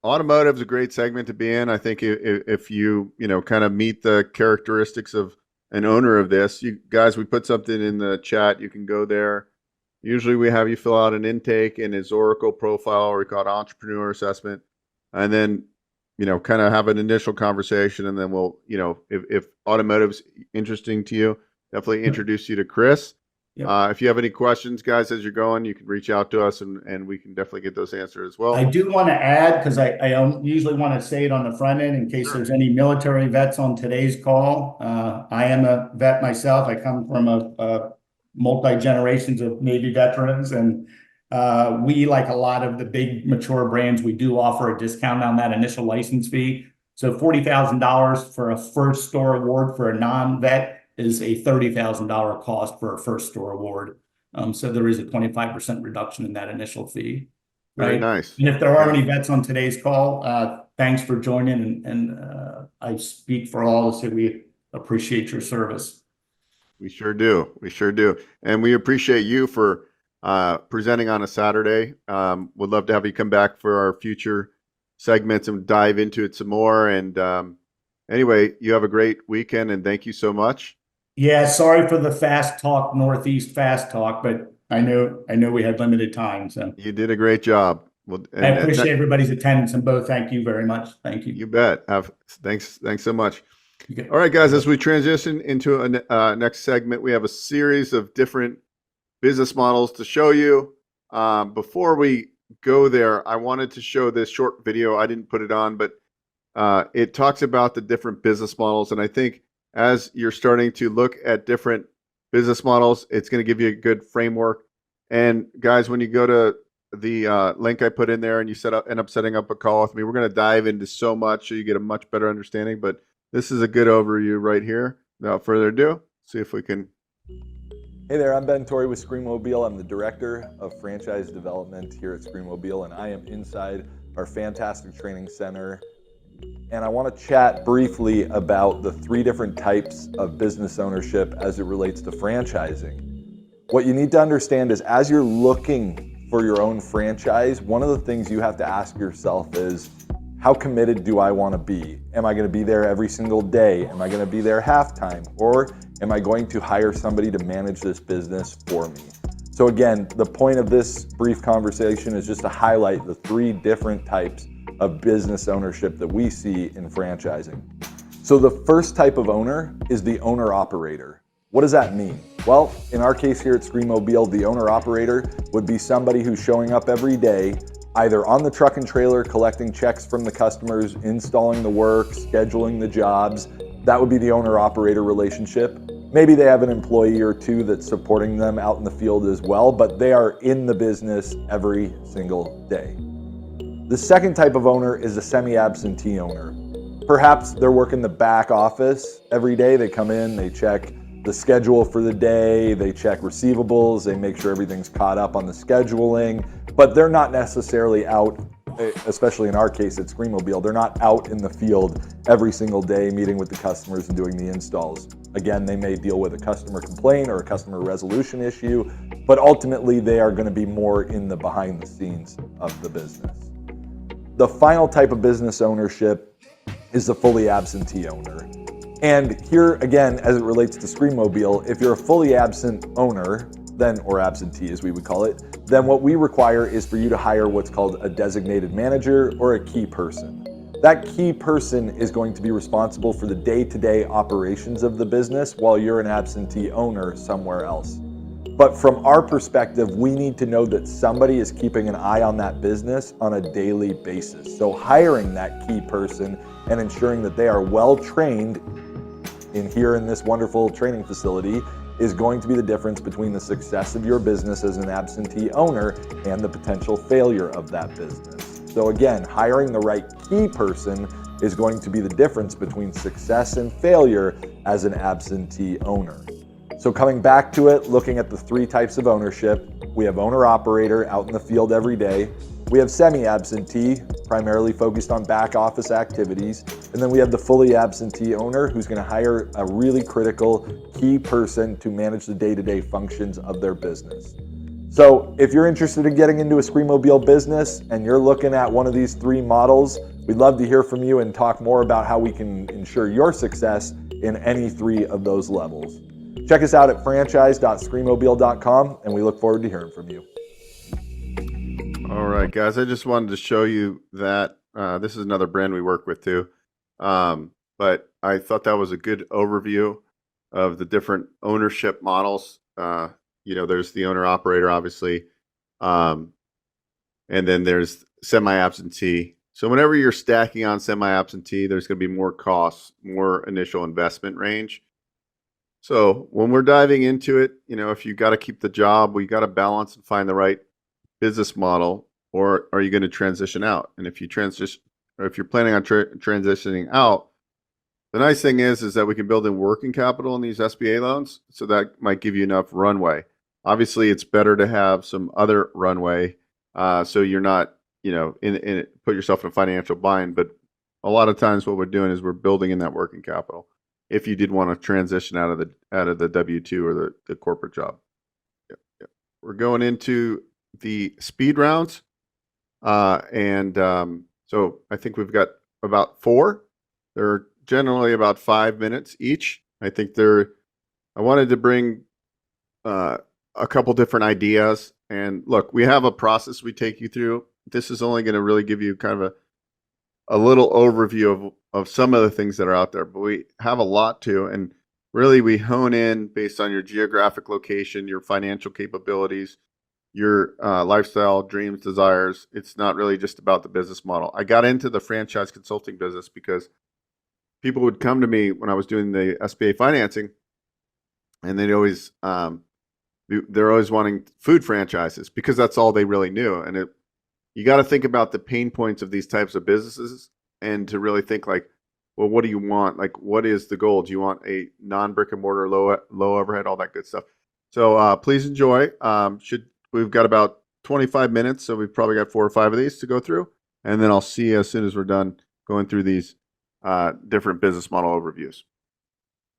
Automotive is a great segment to be in. I think if you kind of meet the characteristics of an owner of this, you guys, we put something in the chat. You can go there. Usually we have you fill out an intake and his Oracle profile, or we call it entrepreneur assessment. And then, kind of have an initial conversation. And then we'll, if automotive's interesting to you, definitely introduce you to Chris. Yep. If you have any questions, guys, as you're going, you can reach out to us and we can definitely get those answered as well. I do want to add, because I usually want to say it on the front end in case there's any military vets on today's call. I am a vet myself. I come from a multi-generations of Navy veterans, and we, like a lot of the big mature brands, we do offer a discount on that initial license fee. So $40,000 for a first store award for a non-vet is a $30,000 cost for a first store award. So there is a 25% reduction in that initial fee. Very Right? nice. And if there are any vets on today's call, thanks for joining. And I speak for all of us that we appreciate your service. We sure do. We sure do. And we appreciate you for presenting on a Saturday. Would love to have you come back for our future segments and dive into it some more. And anyway, you have a great weekend and thank you so much. Yeah, sorry for the fast talk, Northeast fast talk, but I know we had limited time. So You did a great job. Well, I appreciate everybody's attendance, and Beau, thank you very much. Thank you. You bet. Thanks so much. Okay. All right, guys, as we transition into a next segment, we have a series of different business models to show you. Before we go there, I wanted to show this short video. I didn't put it on, but it talks about the different business models. And I think as you're starting to look at different business models, it's going to give you a good framework. And guys, when you go to the link I put in there and you end up setting up a call with me, we're going to dive into so much so you get a much better understanding. But this is a good overview right here. Without further ado, see if we can. Hey there, I'm Ben Torrey with Screenmobile. I'm the Director of Franchise Development here at Screenmobile, and I am inside our fantastic training center. And I want to chat briefly about the 3 different types of business ownership as it relates to franchising. What you need to understand is, as you're looking for your own franchise, one of the things you have to ask yourself is, how committed do I want to be? Am I going to be there every single day? Am I going to be there half-time? Or am I going to hire somebody to manage this business for me? So again, the point of this brief conversation is just to highlight the 3 different types of business ownership that we see in franchising. So the first type of owner is the owner-operator. What does that mean? Well, in our case here at Screenmobile, the owner-operator would be somebody who's showing up every day, either on the truck and trailer, collecting checks from the customers, installing the work, scheduling the jobs. That would be the owner-operator relationship. Maybe they have an employee or 2 that's supporting them out in the field as well, but they are in the business every single day. The second type of owner is a semi-absentee owner. Perhaps they're working the back office every day. They come in, they check the schedule for the day, they check receivables, they make sure everything's caught up on the scheduling, but they're not necessarily out, especially in our case at Screenmobile, they're not out in the field every single day meeting with the customers and doing the installs. Again, they may deal with a customer complaint or a customer resolution issue, but ultimately they are going to be more in the behind the scenes of the business. The final type of business ownership is the fully absentee owner. And here again, as it relates to Screenmobile, if you're a fully absent owner, or absentee as we would call it, then what we require is for you to hire what's called a designated manager or a key person. That key person is going to be responsible for the day-to-day operations of the business while you're an absentee owner somewhere else. But from our perspective, we need to know that somebody is keeping an eye on that business on a daily basis. So hiring that key person and ensuring that they are well trained in this wonderful training facility is going to be the difference between the success of your business as an absentee owner and the potential failure of that business. So again, hiring the right key person is going to be the difference between success and failure as an absentee owner. So coming back to it, looking at the 3 types of ownership, we have owner-operator out in the field every day. We have semi-absentee, primarily focused on back office activities. And then we have the fully absentee owner who's going to hire a really critical key person to manage the day-to-day functions of their business. So if you're interested in getting into a Screenmobile business and you're looking at one of these 3 models, we'd love to hear from you and talk more about how we can ensure your success in any 3 of those levels. Check us out at franchise.screenmobile.com, and we look forward to hearing from you. All right, guys, I just wanted to show you that this is another brand we work with too. But I thought that was a good overview of the different ownership models. There's the owner operator, obviously. And then there's semi-absentee. So whenever you're stacking on semi-absentee, there's going to be more costs, more initial investment range. So when we're diving into it, if you got to keep the job, we got to balance and find the right business model, or are you going to transition out? And if you transition, or if you're planning on transitioning out, the nice thing is that we can build in working capital in these SBA loans, so that might give you enough runway. Obviously, it's better to have some other runway, so you're not, put yourself in a financial bind. But a lot of times, what we're doing is we're building in that working capital. If you did want to transition out of the W-2 or the corporate job, we're going into the speed rounds, so I think we've got about 4. They're generally about 5 minutes each. I wanted to bring a couple different ideas. And look, we have a process we take you through. This is only going to really give you kind of a little overview of some of the things that are out there, but we have a lot to. And really, we hone in based on your geographic location, your financial capabilities, your lifestyle, dreams, desires. It's not really just about the business model. I got into the franchise consulting business because people would come to me when I was doing the SBA financing, and they're always wanting food franchises because that's all they really knew. And you got to think about the pain points of these types of businesses, and to really think like, well, what do you want? Like, what is the goal? Do you want a non-brick and mortar, low overhead, all that good stuff? So please enjoy. We've got about 25 minutes, so we've probably got 4 or 5 of these to go through, and then I'll see you as soon as we're done going through these different business model overviews.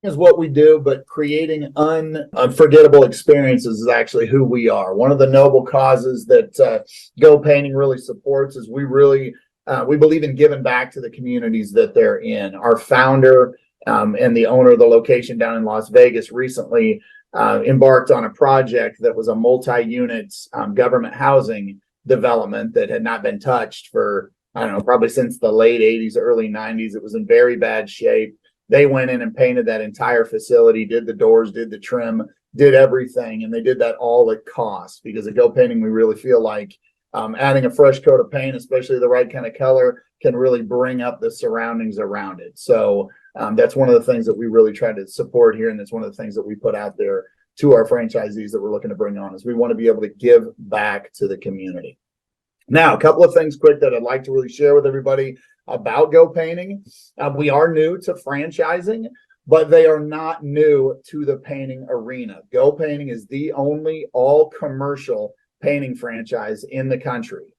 Is what we do, but creating unforgettable experiences is actually who we are. One of the noble causes that Go Painting really supports is we believe in giving back to the communities that they're in. Our founder and the owner of the location down in Las Vegas recently embarked on a project that was a multi-unit government housing development that had not been touched for, I don't know, probably since the late 80s, early 90s. It was in very bad shape. They went in and painted that entire facility, did the doors, did the trim, did everything. And they did that all at cost, because at Go Painting, we really feel like adding a fresh coat of paint, especially the right kind of color, can really bring up the surroundings around it. So that's one of the things that we really try to support here. And that's one of the things that we put out there to our franchisees that we're looking to bring on, is we want to be able to give back to the community. Now, a couple of things quick that I'd like to really share with everybody about Go Painting. We are new to franchising, but they are not new to the painting arena. Go Painting is the only all commercial painting franchise in the country.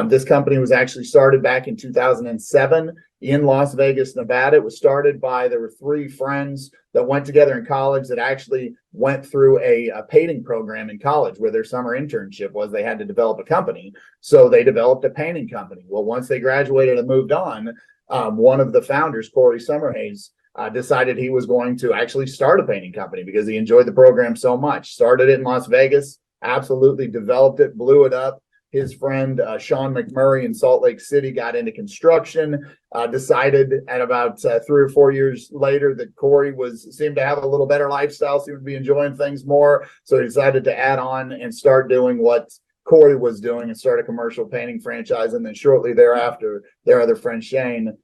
This company was actually started back in 2007 in Las Vegas, Nevada. It was started by, there were 3 friends that went together in college that actually went through a painting program in college, where their summer internship was they had to develop a company. So they developed a painting company. Well, once they graduated and moved on, one of the founders, Corey Summerhays, decided he was going to actually start a painting company because he enjoyed the program so much. Started it in Las Vegas, absolutely developed it, blew it up. His friend Sean McMurray in Salt Lake City got into construction, decided at about 3 or 4 years later that Corey seemed to have a little better lifestyle, seemed to be enjoying things more. So he decided to add on and start doing what Corey was doing and start a commercial painting franchise. And then shortly thereafter, their other friend Shane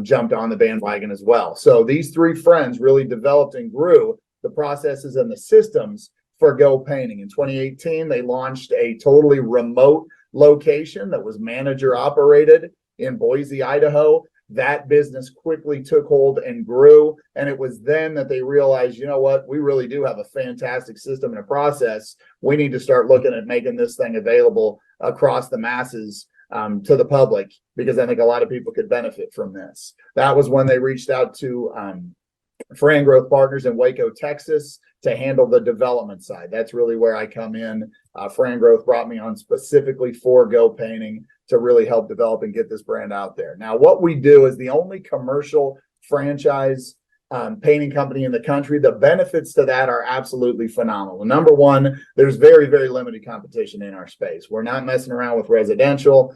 jumped on the bandwagon as well. So these 3 friends really developed and grew the processes and the systems for Go Painting. In 2018, they launched a totally remote location that was manager operated in Boise, Idaho. That business quickly took hold and grew. And it was then that they realized, you know what, we really do have a fantastic system and a process. We need to start looking at making this thing available across the masses to the public, because I think a lot of people could benefit from this. That was when they reached out to Fran Growth Partners in Waco, Texas, to handle the development side. That's really where I come in. Fran Growth brought me on specifically for Go Painting to really help develop and get this brand out there. Now, what we do is the only commercial franchise painting company in the country. The benefits to that are absolutely phenomenal. Number one, there's very, very limited competition in our space. We're not messing around with residential.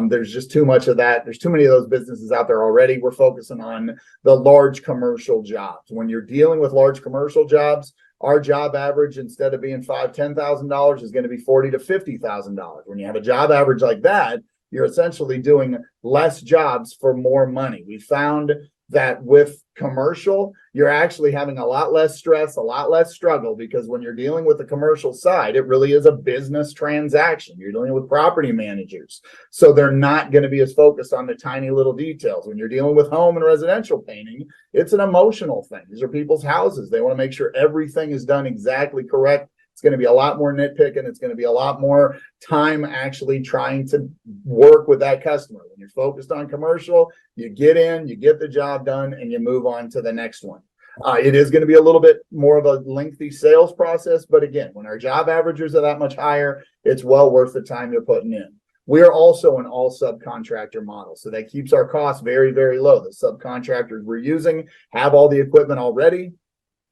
There's just too much of that. There's too many of those businesses out there already. We're focusing on the large commercial jobs. When you're dealing with large commercial jobs, our job average, instead of being $5,000-$10,000, is going to be $40,000 to $50,000. When you have a job average like that, you're essentially doing less jobs for more money. We found that with commercial, you're actually having a lot less stress, a lot less struggle, because when you're dealing with the commercial side, it really is a business transaction. You're dealing with property managers, so they're not going to be as focused on the tiny little details. When you're dealing with home and residential painting, it's an emotional thing. These are people's houses. They want to make sure everything is done exactly correct. It's going to be a lot more nitpicking. It's going to be a lot more time actually trying to work with that customer. When you're focused on commercial, you get in, you get the job done, and you move on to the next one. It is going to be a little bit more of a lengthy sales process, but again, when our job averages are that much higher, it's well worth the time you're putting in. We are also an all subcontractor model, so that keeps our costs very, very low. The subcontractors we're using have all the equipment already.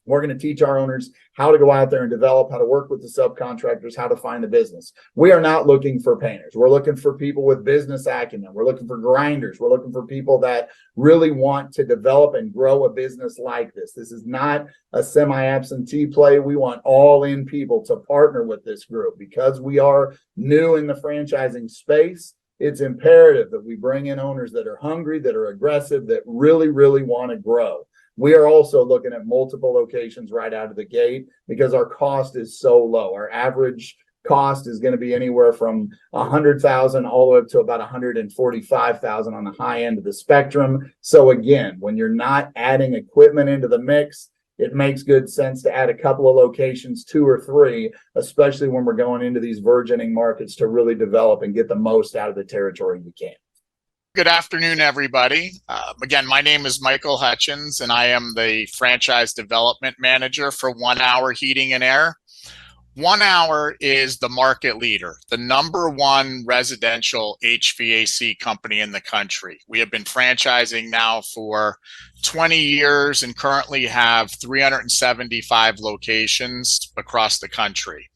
We're going to teach our owners how to go out there and develop, how to work with the subcontractors, how to find the business. We are not looking for painters. We're looking for people with business acumen. We're looking for grinders. We're looking for people that really want to develop and grow a business like this. This is not a semi-absentee play. We want all-in people to partner with this group. Because we are new in the franchising space, it's imperative that we bring in owners that are hungry, that are aggressive, that really, really want to grow. We are also looking at multiple locations right out of the gate because our cost is so low. Our average cost is going to be anywhere from $100,000 all the way up to about $145,000 on the high end of the spectrum. So again, when you're not adding equipment into the mix, it makes good sense to add a couple of locations, 2 or 3, especially when we're going into these burgeoning markets to really develop and get the most out of the territory we can. Good afternoon, everybody. Again, my name is Michael Hutchins, and I am the Franchise Development Manager for 1 Hour Heating and Air. 1 Hour is the market leader, the #1 residential HVAC company in the country. We have been franchising now for 20 years and currently have 375 locations across the country.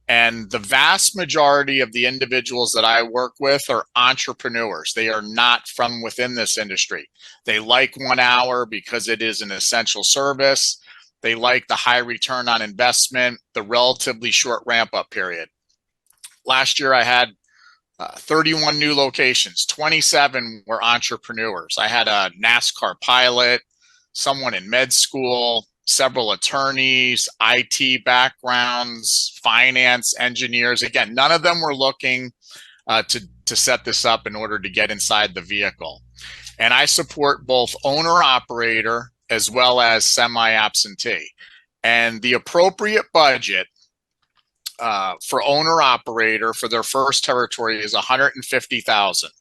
And the vast majority of the individuals that I work with are entrepreneurs. They are not from within this industry. They like 1 Hour because it is an essential service. They like the high return on investment, the relatively short ramp-up period. Last year, I had 31 new locations. 27 were entrepreneurs. I had a NASCAR pilot, someone in med school, several attorneys, IT backgrounds, finance, engineers. Again, none of them were looking to set this up in order to get inside the vehicle. And I support both owner-operator as well as semi-absentee. And the appropriate budget for owner-operator for their first territory is $150,000.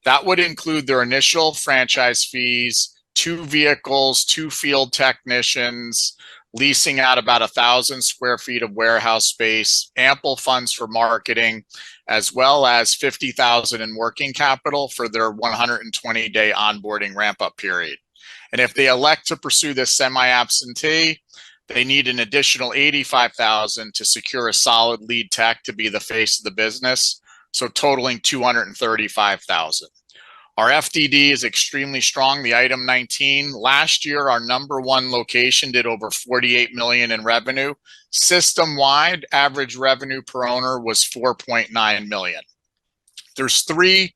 That would include their initial franchise fees, 2 vehicles, 2 field technicians, leasing out about 1,000 square feet of warehouse space, ample funds for marketing, as well as $50,000 in working capital for their 120-day onboarding ramp-up period. And if they elect to pursue this semi-absentee, they need an additional $85,000 to secure a solid lead tech to be the face of the business, so totaling $235,000. Our FDD is extremely strong. The item 19, last year, our #1 location did over $48 million in revenue. System-wide, average revenue per owner was $4.9 million. There's 3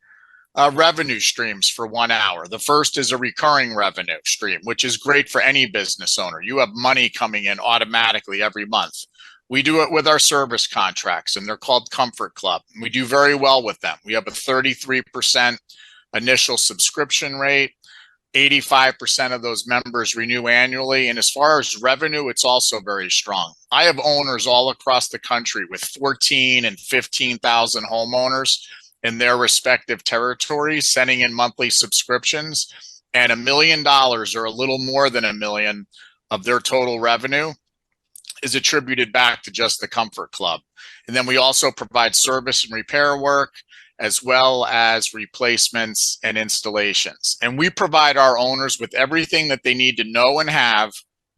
revenue streams for 1 Hour. The first is a recurring revenue stream, which is great for any business owner. You have money coming in automatically every month. We do it with our service contracts, and they're called Comfort Club. We do very well with them. We have a 33% initial subscription rate. 85% of those members renew annually. And as far as revenue, it's also very strong. I have owners all across the country with 14 and 15,000 homeowners in their respective territories sending in monthly subscriptions, and $1 million or a little more than $1 million of their total revenue is attributed back to just the Comfort Club. And then we also provide service and repair work, as well as replacements and installations. And we provide our owners with everything that they need to know and have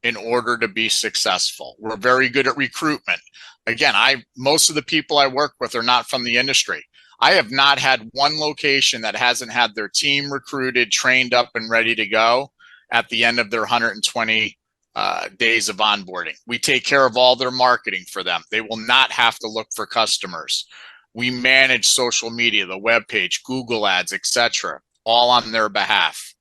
in order to be successful. We're very good at recruitment. Again, most of the people I work with are not from the industry. I have not had one location that hasn't had their team recruited, trained up, and ready to go at the end of their 120 days of onboarding. We take care of all their marketing for them. They will not have to look for customers. We manage social media, the webpage, Google ads, etc., all on their behalf.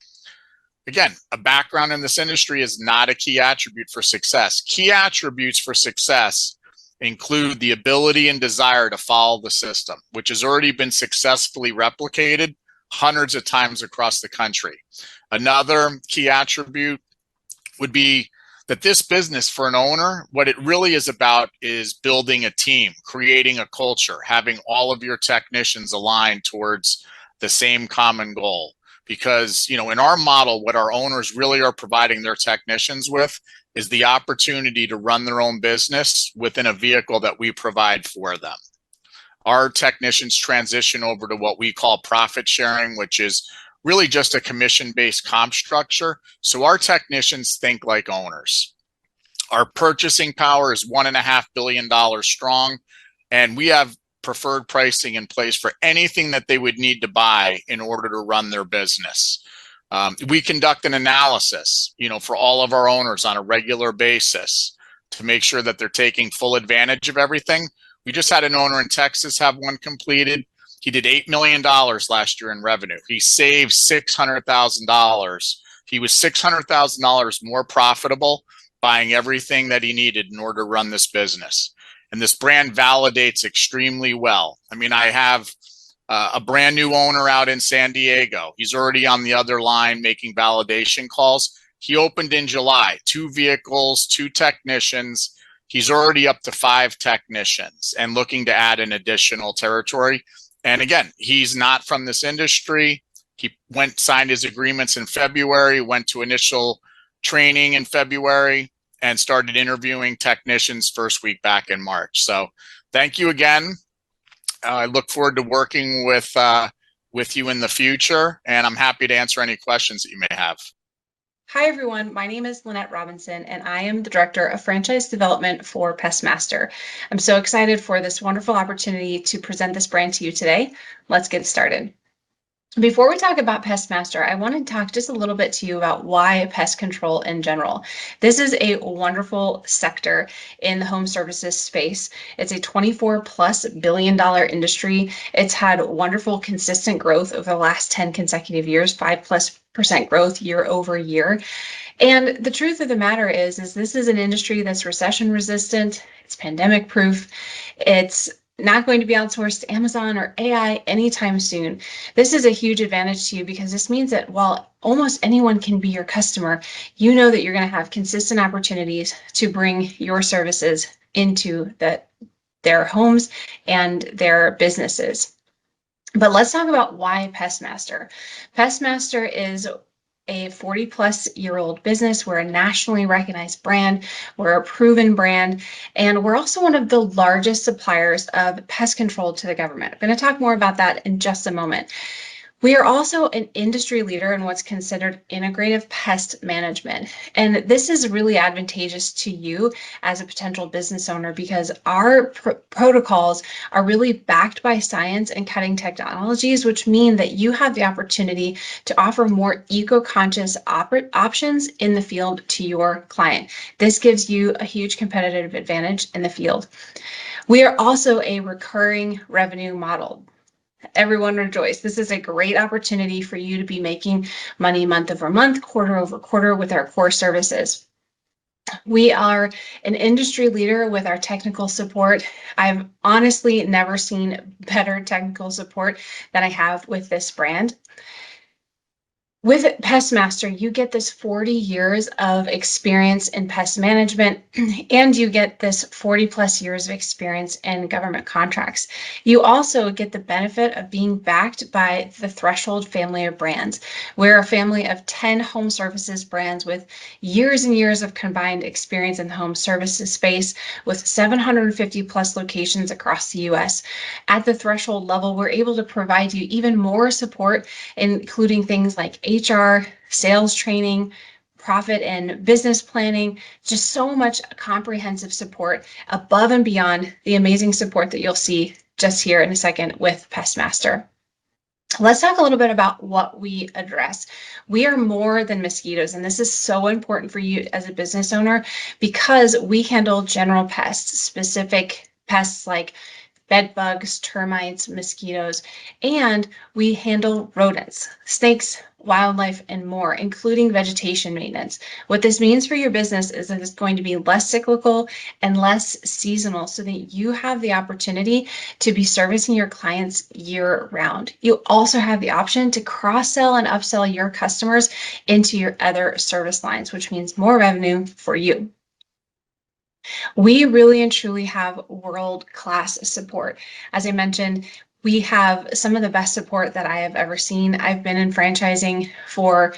Again, a background in this industry is not a key attribute for success. Key attributes for success include the ability and desire to follow the system, which has already been successfully replicated hundreds of times across the country. Another key attribute would be that this business, for an owner, what it really is about is building a team, creating a culture, having all of your technicians aligned towards the same common goal. Because, in our model, what our owners really are providing their technicians with is the opportunity to run their own business within a vehicle that we provide for them. Our technicians transition over to what we call profit sharing, which is really just a commission-based comp structure. So our technicians think like owners. Our purchasing power is $1.5 billion strong, and we have preferred pricing in place for anything that they would need to buy in order to run their business. We conduct an analysis, for all of our owners on a regular basis to make sure that they're taking full advantage of everything. We just had an owner in Texas have one completed. He did $8 million last year in revenue. He saved $600,000. He was $600,000 more profitable buying everything that he needed in order to run this business. And this brand validates extremely well. I have a brand new owner out in San Diego. He's already on the other line making validation calls. He opened in July, 2 vehicles, 2 technisians. He's already up to 5 technicians and looking to add an additional territory. And again, he's not from this industry. He signed his agreements in February, went to initial training in February, and started interviewing technicians first week back in March. So thank you again. I look forward to working with you in the future, and I'm happy to answer any questions that you may have. Hi, everyone. My name is Lynette Robinson, and I am the Director of Franchise Development for Pestmaster. I'm so excited for this wonderful opportunity to present this brand to you today. Let's get started. Before we talk about Pestmaster, I want to talk just a little bit to you about why pest control in general. This is a wonderful sector in the home services space. It's a $24+ billion industry. It's had wonderful, consistent growth over the last 10 consecutive years, 5+% growth year over year. And the truth of the matter is this is an industry that's recession resistant. It's pandemic proof. It's not going to be outsourced to Amazon or AI anytime soon. This is a huge advantage to you because this means that while almost anyone can be your customer, you know that you're going to have consistent opportunities to bring your services into their homes and their businesses. But let's talk about why Pestmaster. Pestmaster is a 40+-year-old business. We're a nationally recognized brand. We're a proven brand. And we're also one of the largest suppliers of pest control to the government. I'm going to talk more about that in just a moment. We are also an industry leader in what's considered integrative pest management. And this is really advantageous to you as a potential business owner because our protocols are really backed by science and cutting technologies, which mean that you have the opportunity to offer more eco-conscious options in the field to your client. This gives you a huge competitive advantage in the field. We are also a recurring revenue model. Everyone rejoice. This is a great opportunity for you to be making money month over month, quarter over quarter with our core services. We are an industry leader with our technical support. I've honestly never seen better technical support than I have with this brand. With Pestmaster, you get this 40 years of experience in pest management, and you get this 40 plus years of experience in government contracts. You also get the benefit of being backed by the Threshold family of brands. We're a family of 10 home services brands with years and years of combined experience in the home services space, with 750 plus locations across the US. At the Threshold level, we're able to provide you even more support, including things like HR, sales training, profit and business planning, just so much comprehensive support above and beyond the amazing support that you'll see just here in a second with Pestmaster. Let's talk a little bit about what we address. We are more than mosquitoes, and this is so important for you as a business owner because we handle general pests, specific pests like bed bugs, termites, mosquitoes, and we handle rodents, snakes, wildlife, and more, including vegetation maintenance. What this means for your business is that it's going to be less cyclical and less seasonal so that you have the opportunity to be servicing your clients year round. You also have the option to cross-sell and upsell your customers into your other service lines, which means more revenue for you. We really and truly have world-class support. As I mentioned, we have some of the best support that I have ever seen. I've been in franchising for,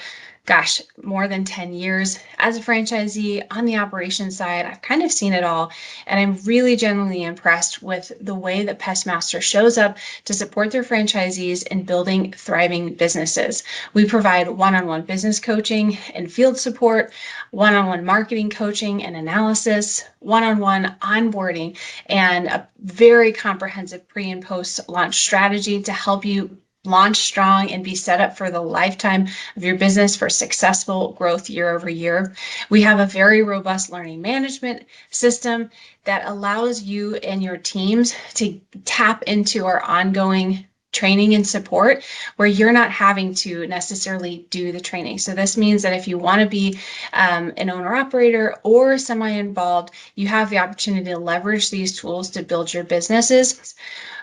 more than 10 years. As a franchisee on the operations side, I've kind of seen it all. And I'm really genuinely impressed with the way that Pestmaster shows up to support their franchisees in building thriving businesses. We provide one-on-one business coaching and field support, one-on-one marketing coaching and analysis, one-on-one onboarding, and a very comprehensive pre and post launch strategy to help you launch strong and be set up for the lifetime of your business for successful growth year over year. We have a very robust learning management system that allows you and your teams to tap into our ongoing training and support where you're not having to necessarily do the training. So this means that if you want to be an owner operator or semi-involved, you have the opportunity to leverage these tools to build your businesses.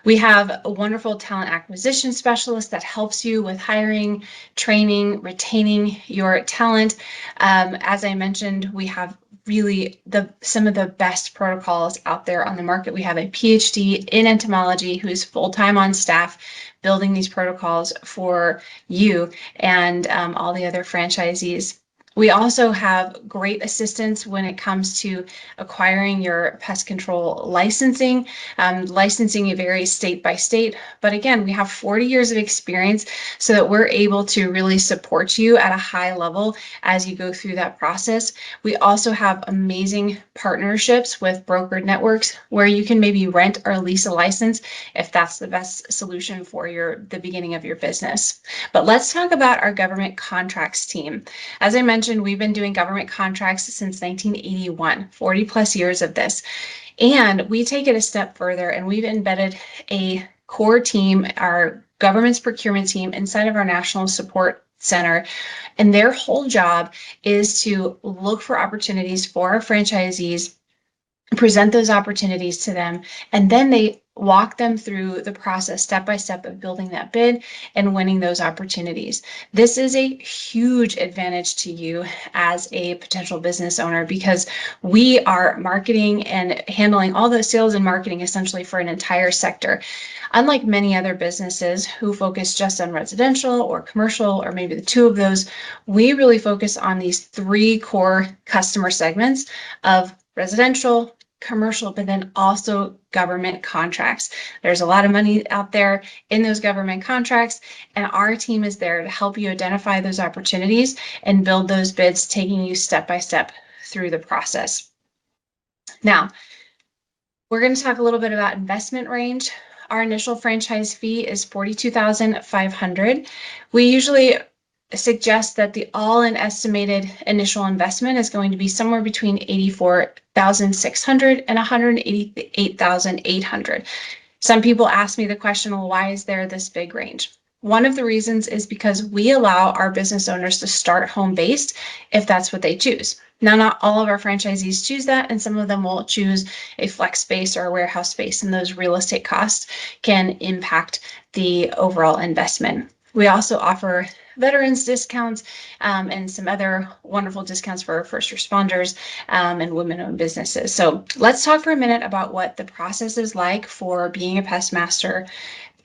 We have a wonderful talent acquisition specialist that helps you with hiring, training, retaining your talent. As I mentioned, we have really some of the best protocols out there on the market. We have a PhD in entomology who is full-time on staff building these protocols for you and all the other franchisees. We also have great assistance when it comes to acquiring your pest control licensing. Licensing varies state by state, but again, we have 40 years of experience so that we're able to really support you at a high level as you go through that process. We also have amazing partnerships with broker networks where you can maybe rent or lease a license if that's the best solution for the beginning of your business. But let's talk about our government contracts team. As I mentioned, we've been doing government contracts since 1981, 40 plus years of this. And we take it a step further and we've embedded a core team, our government's procurement team inside of our national support center. And their whole job is to look for opportunities for our franchisees, present those opportunities to them, and then they walk them through the process step by step of building that bid and winning those opportunities. This is a huge advantage to you as a potential business owner because we are marketing and handling all the sales and marketing essentially for an entire sector. Unlike many other businesses who focus just on residential or commercial, or maybe the two of those, we really focus on these three core customer segments of residential, commercial, but then also government contracts. There's a lot of money out there in those government contracts, and our team is there to help you identify those opportunities and build those bids, taking you step by step through the process. Now, we're going to talk a little bit about investment range. Our initial franchise fee is $42,500. We usually suggest that the all-in estimated initial investment is going to be somewhere between $84,600 and $188,800. Some people ask me the question, well, why is there this big range? One of the reasons is because we allow our business owners to start home-based if that's what they choose. Now, not all of our franchisees choose that, and some of them will choose a flex space or a warehouse space, and those real estate costs can impact the overall investment. We also offer veterans discounts, and some other wonderful discounts for first responders, and women-owned businesses. So let's talk for a minute about what the process is like for being a Pest Master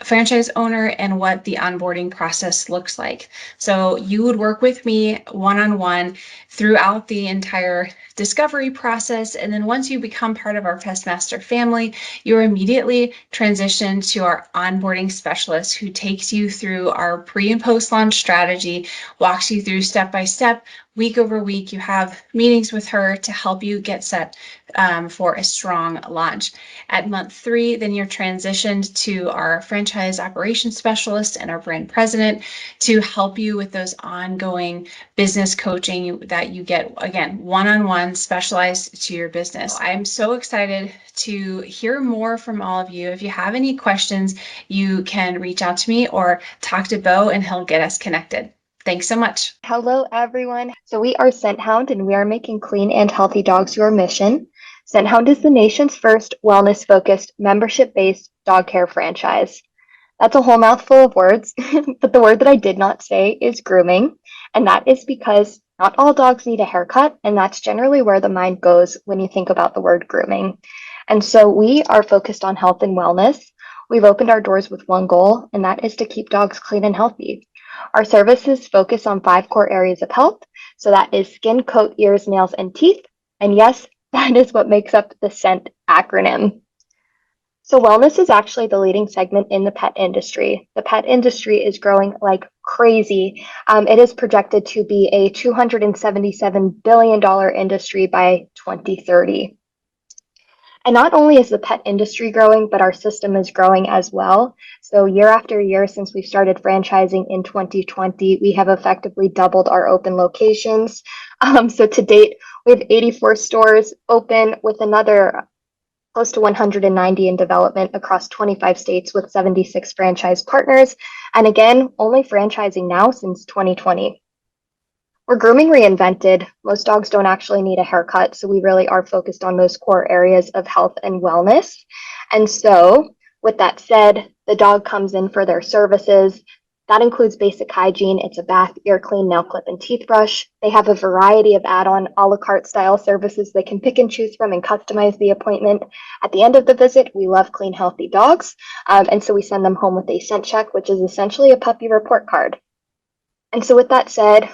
franchise owner and what the onboarding process looks like. So you would work with me one-on-one throughout the entire discovery process. And then once you become part of our Pest Master family, you're immediately transitioned to our onboarding specialist, who takes you through our pre and post launch strategy, walks you through step by step, week over week. You have meetings with her to help you get set for a strong launch. At month 3, then you're transitioned to our franchise operations specialist and our brand president to help you with those ongoing business coaching that you get, again, one-on-one, specialized to your business. I am so excited to hear more from all of you. If you have any questions, you can reach out to me or talk to Beau and he'll get us connected. Thanks so much. Hello, everyone. So we are Scenthound, and we are making clean and healthy dogs your mission. Scenthound is the nation's first wellness-focused, membership-based dog care franchise. That's a whole mouthful of words, but the word that I did not say is grooming, and that is because not all dogs need a haircut, and that's generally where the mind goes when you think about the word grooming. And so we are focused on health and wellness. We've opened our doors with one goal, and that is to keep dogs clean and healthy. Our services focus on 5 core areas of health. So that is skin, coat, ears, nails, and teeth. And yes, that is what makes up the SCENT acronym. So wellness is actually the leading segment in the pet industry. The pet industry is growing like crazy. It is projected to be a $277 billion industry by 2030. And not only is the pet industry growing, but our system is growing as well. So year after year, since we started franchising in 2020, we have effectively doubled our open locations. So to date, we have 84 stores open, with another close to 190 in development across 25 states with 76 franchise partners. And again, only franchising now since 2020. We're grooming reinvented. Most dogs don't actually need a haircut, so we really are focused on those core areas of health and wellness. And so, with that said, the dog comes in for their services. That includes basic hygiene. It's a bath, ear clean, nail clip, and teeth brush. They have a variety of add-on a la carte style services they can pick and choose from and customize the appointment. At the end of the visit, we love clean, healthy dogs. And so we send them home with a scent check, which is essentially a puppy report card. And so with that said,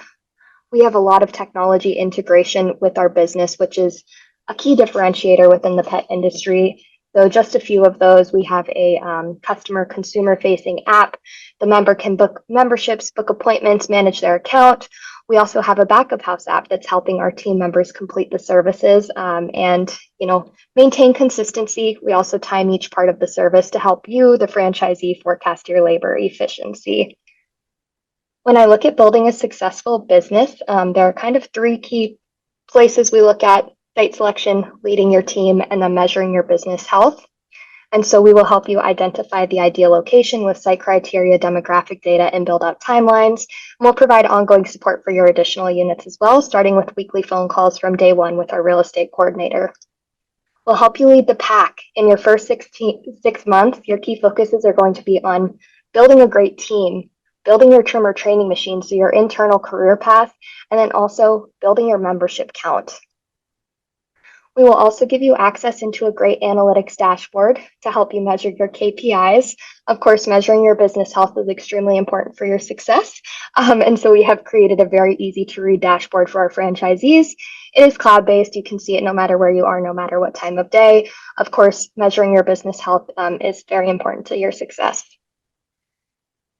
we have a lot of technology integration with our business, which is a key differentiator within the pet industry. So just a few of those: we have a customer consumer facing app. The member can book memberships, book appointments, manage their account. We also have a backup house app that's helping our team members complete the services and maintain consistency. We also time each part of the service to help you, the franchisee, forecast your labor efficiency. When I look at building a successful business, there are kind of 3 key places we look at: site selection, leading your team, and then measuring your business health. And so we will help you identify the ideal location with site criteria, demographic data, and build out timelines. And we'll provide ongoing support for your additional units as well, starting with weekly phone calls from day 1 with our real estate coordinator. We'll help you lead the pack. In your first 6 months, your key focuses are going to be on building a great team, building your trimmer training machine, so your internal career path, and then also building your membership count. We will also give you access into a great analytics dashboard to help you measure your KPIs. Of course, measuring your business health is extremely important for your success. And so we have created a very easy to read dashboard for our franchisees. It is cloud-based. You can see it no matter where you are, no matter what time of day. Of course, measuring your business health is very important to your success.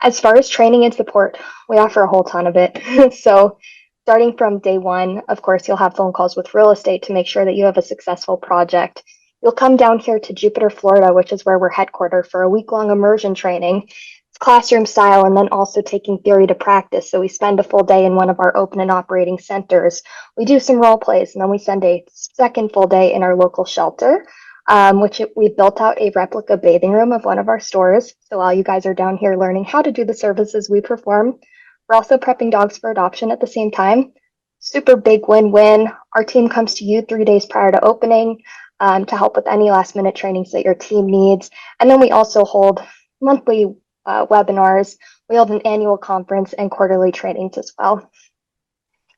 As far as training and support, we offer a whole ton of it. So starting from day 1, of course, you'll have phone calls with real estate to make sure that you have a successful project. You'll come down here to Jupiter, Florida, which is where we're headquartered, for a week-long immersion training. It's classroom style, and then also taking theory to practice. So we spend a full day in one of our open and operating centers. We do some role plays, and then we spend a second full day in our local shelter. We built out a replica bathing room of one of our stores. So while you guys are down here learning how to do the services we perform, we're also prepping dogs for adoption at the same time. Super big win-win. Our team comes to you 3 days prior to opening to help with any last-minute trainings that your team needs. And then we also hold monthly webinars We hold an annual conference and quarterly trainings as well.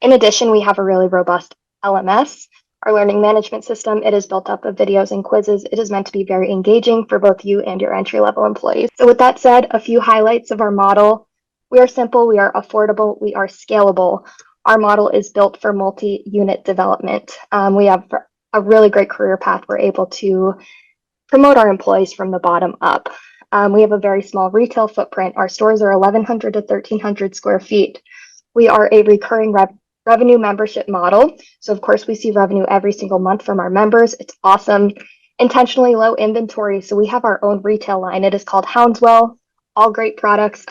In addition, we have a really robust LMS, our learning management system. It is built up of videos and quizzes. It is meant to be very engaging for both you and your entry-level employees. So with that said, a few highlights of our model. We are simple, we are affordable, we are scalable. Our model is built for multi-unit development. We have a really great career path. We're able to promote our employees from the bottom up. We have a very small retail footprint. Our stores are 1,100 to 1,300 square feet. We are a recurring revenue membership model. So of course we see revenue every single month from our members. It's awesome. Intentionally low inventory. So we have our own retail line. It is called Houndswell. All great products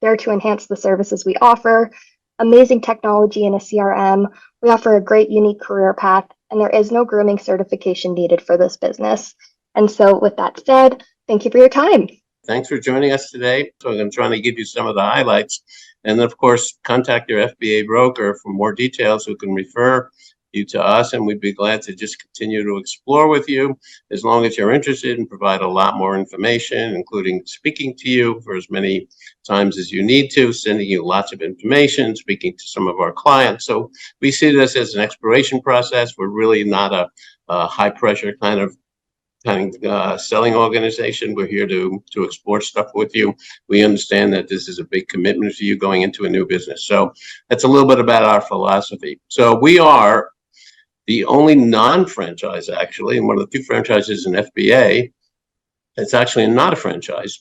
there to enhance the services we offer. Amazing technology and a CRM. We offer a great unique career path, and there is no grooming certification needed for this business. And so with that said, thank you for your time. Thanks for joining us today. So I'm trying to give you some of the highlights. And of course, contact your FBA broker for more details who can refer you to us. And we'd be glad to just continue to explore with you as long as you're interested and provide a lot more information, including speaking to you for as many times as you need to, sending you lots of information, speaking to some of our clients. So we see this as an exploration process. We're really not a high pressure kind of selling organization. We're here to explore stuff with you. We understand that this is a big commitment for you going into a new business. So that's a little bit about our philosophy. So we are the only non-franchise, actually, and one of the few franchises in FBA that's actually not a franchise.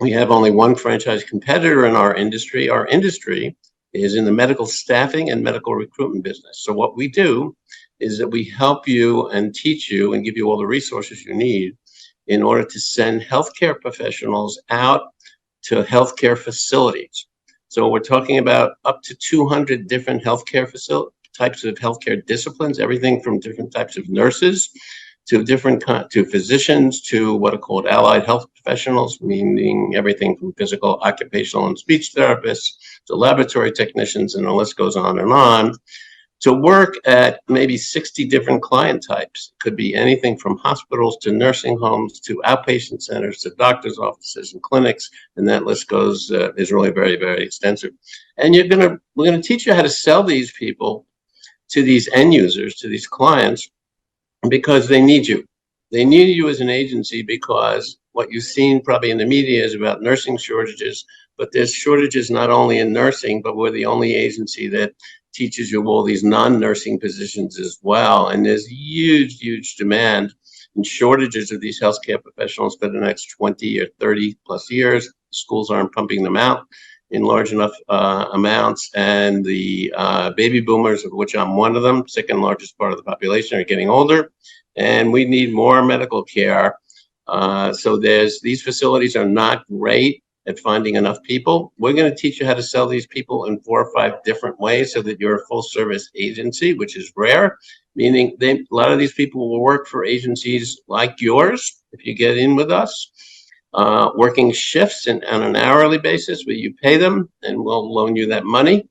We have only one franchise competitor in our industry. Our industry is in the medical staffing and medical recruitment business. So what we do is that we help you and teach you and give you all the resources you need in order to send healthcare professionals out to healthcare facilities. So we're talking about up to 200 different healthcare types of healthcare disciplines, everything from different types of nurses to to physicians to what are called allied health professionals, meaning everything from physical, occupational, and speech therapists to laboratory technicians, and the list goes on, to work at maybe 60 different client types. It could be anything from hospitals to nursing homes to outpatient centers to doctors' offices and clinics, and that list goes is really very, very extensive. And we're gonna teach you how to sell these people to these end users, to these clients, because they need you. They need you as an agency because what you've seen probably in the media is about nursing shortages, but there's shortages not only in nursing, but we're the only agency that teaches you all these non-nursing positions as well. And there's huge demand and shortages of these healthcare professionals for the next 20 or 30 plus years. Schools aren't pumping them out in large enough amounts. And the baby boomers, of which I'm one of them, second largest part of the population, are getting older. And we need more medical care. So these facilities are not great at finding enough people. We're going to teach you how to sell these people in 4 or 5 different ways so that you're a full service agency, which is rare, meaning a lot of these people will work for agencies like yours if you get in with us, working shifts and on an hourly basis where you pay them and we'll loan you that money.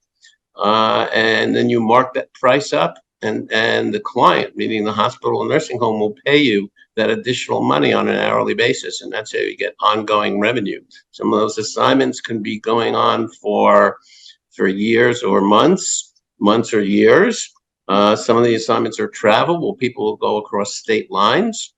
And then you mark that price up and the client, meaning the hospital and nursing home, will pay you that additional money on an hourly basis, and that's how you get ongoing revenue. Some of those assignments can be going on for years or months or years. Some of the assignments are travel, where people will go across state lines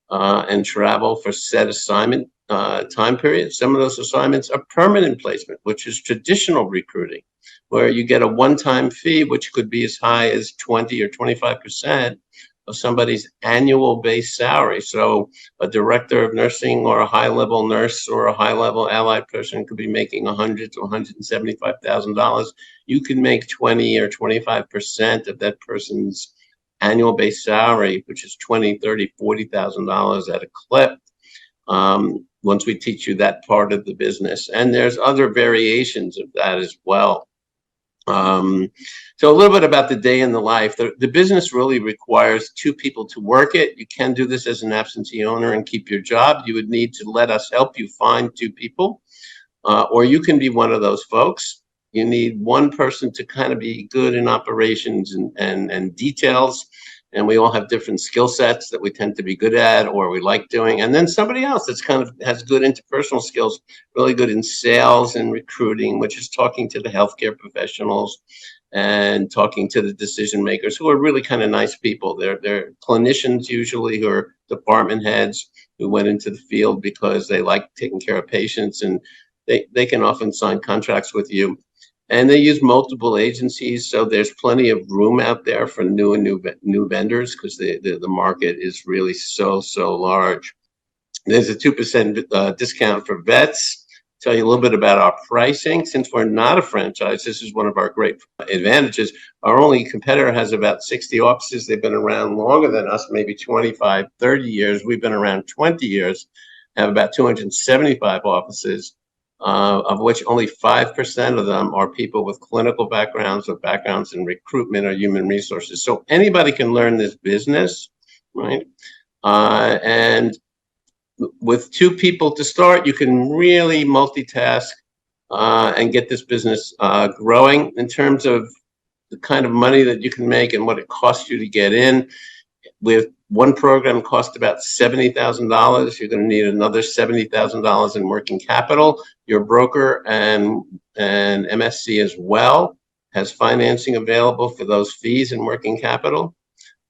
and travel for set assignment time periods. Some of those assignments are permanent placement, which is traditional recruiting, where you get a one-time fee, which could be as high as 20 or 25% of somebody's annual base salary. So a director of nursing or a high-level nurse or a high-level allied person could be making $100,000 to $175,000. You can make 20 or 25% of that person's annual base salary, which is $20,000, $30,000, $40,000 at a clip. Once we teach you that part of the business, and there's other variations of that as well. So a little bit about the day in the life. The business really requires 2 people to work it. You can do this as an absentee owner and keep your job. You would need to let us help you find 2 people, or you can be one of those folks. You need one person to kind of be good in operations and details, and we all have different skill sets that we tend to be good at or we like doing. And then somebody else that's kind of has good interpersonal skills, really good in sales and recruiting, which is talking to the healthcare professionals and talking to the decision makers, who are really kind of nice people. They're clinicians usually, who are department heads who went into the field because they like taking care of patients, and they can often sign contracts with you. And they use multiple agencies, so there's plenty of room out there for new vendors, because the market is really so large. There's a 2% discount for vets. Tell you a little bit about our pricing. Since we're not a franchise, this is one of our great advantages. Our only competitor has about 60 offices. They've been around longer than us, maybe 25, 30 years. We've been around 20 years, have about 275 offices, of which only 5% of them are people with clinical backgrounds or backgrounds in recruitment or human resources. So anybody can learn this business, right? And with 2 people to start, you can really multitask and get this business growing. In terms of the kind of money that you can make and what it costs you to get in, with one program cost about $70,000, you're going to need another $70,000 in working capital. Your broker and MSC as well has financing available for those fees and working capital.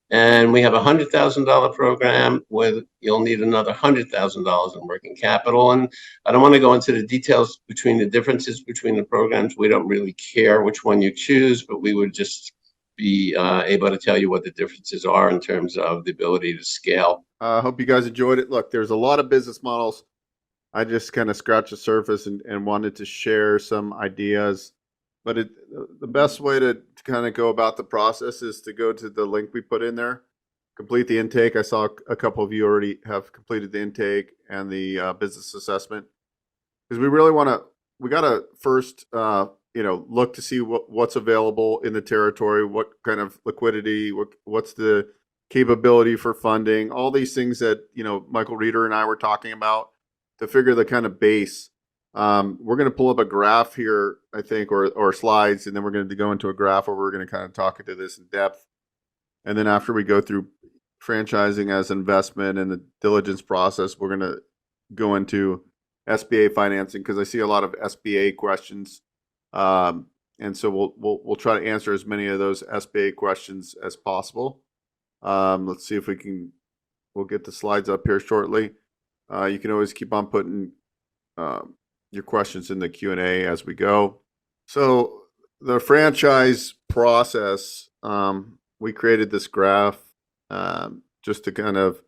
And we have a $100,000 program where you'll need another $100,000 in working capital. And I don't want to go into the details between the differences between the programs. We don't really care which one you choose, but we would just be able to tell you what the differences are in terms of the ability to scale. I hope you guys enjoyed it. Look, there's a lot of business models. I just kind of scratched the surface and wanted to share some ideas. But the best way to kind of go about the process is to go to the link we put in there, complete the intake. I saw a couple of you already have completed the intake and the business assessment, because we got to first, look to see what's available in the territory, what kind of liquidity, what's the capability for funding, all these things that, Michael Reeder and I were talking about, to figure the kind of base. We're going to pull up a graph here, I think, or slides, and then we're going to go into a graph where we're going to kind of talk into this in depth. And then after we go through franchising as investment and the diligence process, we're going to go into SBA financing, because I see a lot of SBA questions. And so we'll try to answer as many of those SBA questions as possible. Let's see if we'll get the slides up here shortly. You can always keep on putting your questions in the Q&A as we go. So the franchise process, we created this graph just to kind of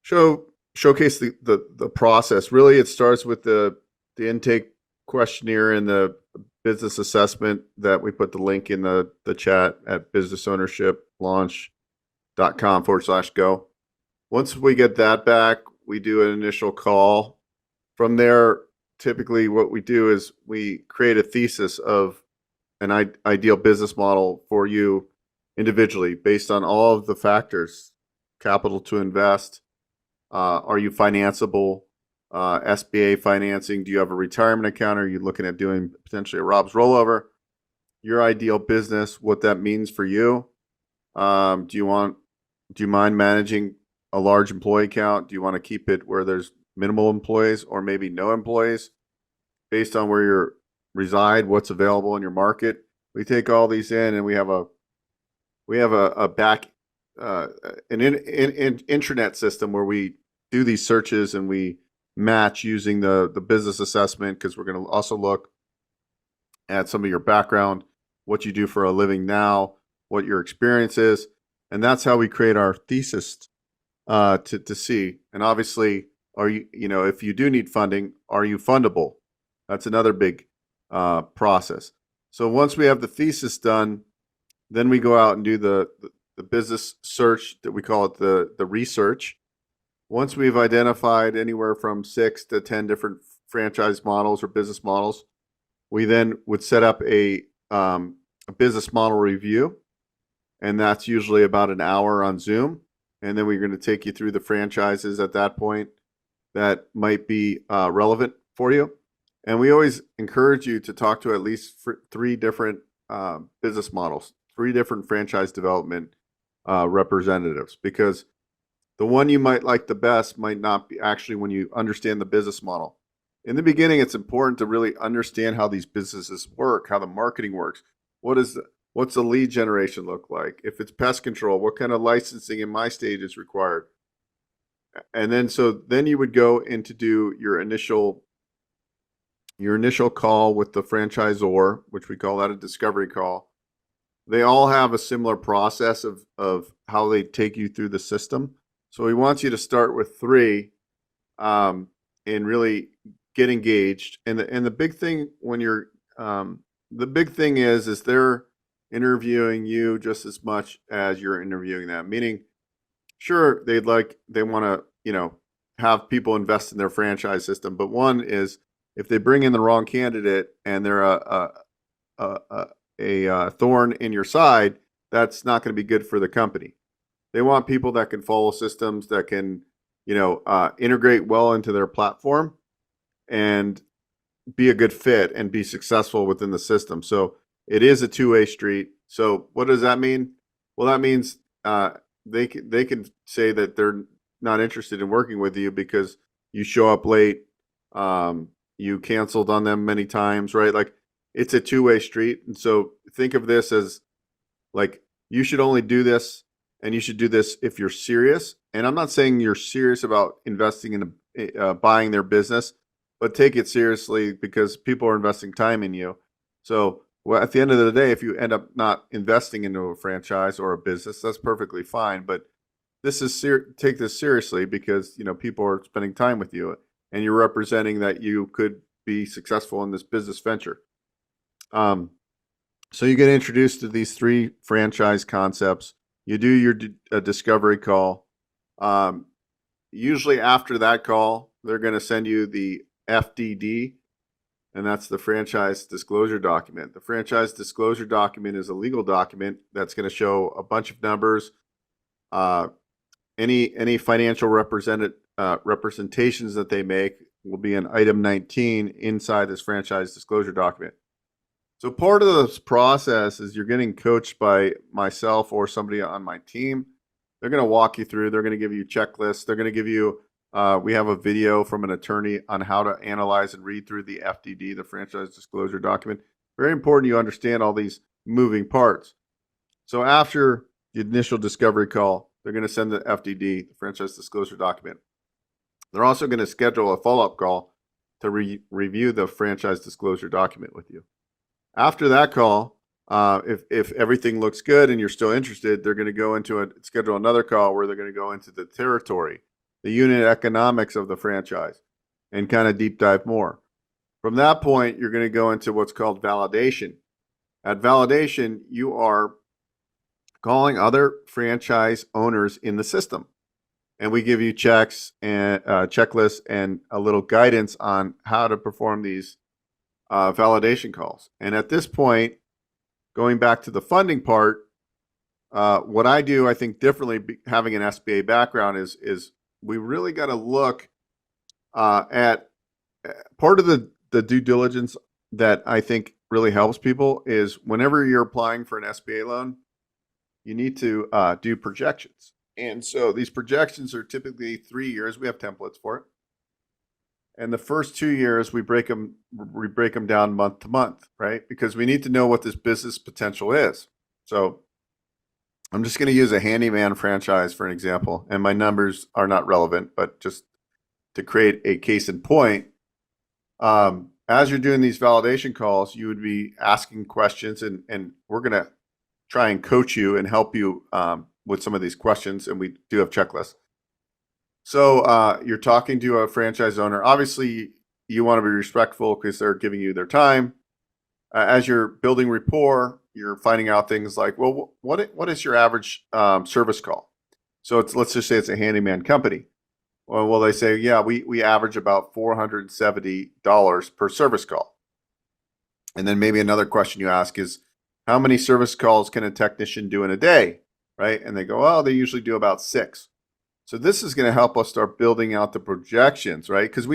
showcase the process. Really, it starts with the intake questionnaire and the business assessment that we put the link in the chat at businessownershiplaunch.com/go. Once we get that back, we do an initial call. From there, typically what we do is we create a thesis of an ideal business model for you individually based on all of the factors: capital to invest, are you financeable, SBA financing, do you have a retirement account, are you looking at doing potentially a Rob's rollover, your ideal business, what that means for you. Do you mind managing a large employee count? Do you want to keep it where there's minimal employees or maybe no employees? Based on where you reside, what's available in your market. We take all these in, and we have a back an intranet system where we do these searches and we match using the business assessment, because we're going to also look at some of your background, what you do for a living now, what your experience is, and that's how we create our thesis to see. And obviously, are you, if you do need funding, are you fundable? That's another big process. So once we have the thesis done, then we go out and do the business search, that we call it the research. Once we've identified anywhere from 6 to 10 different franchise models or business models, we then would set up a business model review, and that's usually about an hour on Zoom. And then we're going to take you through the franchises at that point that might be relevant for you. And we always encourage you to talk to at least 3 different business models, 3 different franchise development representatives, because the one you might like the best might not be actually when you understand the business model. In the beginning, it's important to really understand how these businesses work, how the marketing works. What's the lead generation look like? If it's pest control, what kind of licensing in my state is required? And then you would go in to do your initial call with the franchisor, which we call that a discovery call. They all have a similar process of how they take you through the system. So he wants you to start with 3 and really get engaged. And the big thing when you're the big thing is they're interviewing you just as much as you're interviewing them. Meaning, sure, they want to, have people invest in their franchise system, but one is if they bring in the wrong candidate and they're a thorn in your side, that's not going to be good for the company. They want people that can follow systems, that can, integrate well into their platform and be a good fit and be successful within the system. So it is a two-way street. So what does that mean? Well, that means they can say that they're not interested in working with you because you show up late, you canceled on them many times, right? Like, it's a two-way street. And so think of this as like, you should only do this, and you should do this if you're serious. And I'm not saying you're serious about investing in buying their business, but take it seriously because people are investing time in you. So at the end of the day, if you end up not investing into a franchise or a business, that's perfectly fine. But this is take this seriously because people are spending time with you, and you're representing that you could be successful in this business venture. So you get introduced to these 3 franchise concepts. You do your discovery call. Usually after that call, they're going to send you the FDD, and that's the franchise disclosure document. The franchise disclosure document is a legal document that's going to show a bunch of numbers, any financial representations that they make will be in item 19 inside this franchise disclosure document. So part of this process is you're getting coached by myself or somebody on my team. They're going to walk you through. They're going to give you checklists. They're going to give you, we have a video from an attorney on how to analyze and read through the FDD, the franchise disclosure document. Very important you understand all these moving parts. So after the initial discovery call, they're going to send the FDD, the franchise disclosure document. They're also going to schedule a follow-up call to review the franchise disclosure document with you. After that call, if everything looks good and you're still interested, they're going to go into schedule another call where they're going to go into the territory, the unit economics of the franchise, and kind of deep dive more. From that point, you're going to go into what's called validation. At validation, you are calling other franchise owners in the system. And we give you checks and checklists and a little guidance on how to perform these validation calls. And at this point, going back to the funding part, what I do, I think differently, having an SBA background, is we really got to look at part of the due diligence that I think really helps people is whenever you're applying for an SBA loan, you need to do projections. And so these projections are typically 3 years. We have templates for it. And the first 2 years, we break them down month to month, right? Because we need to know what this business potential is. So I'm just going to use a handyman franchise for an example. And my numbers are not relevant, but just to create a case in point, as you're doing these validation calls, you would be asking questions, and we're going to try and coach you and help you with some of these questions, and we do have checklists. So you're talking to a franchise owner. Obviously, you want to be respectful because they're giving you their time. As you're building rapport, you're finding out things like, well, what is your average service call? So let's just say it's a handyman company. Well, they say, yeah, we average about $470 per service call. And then maybe another question you ask is, how many service calls can a technician do in a day, right? And they go, oh, they usually do about 6. So this is going to help us start building out the projections, right? Because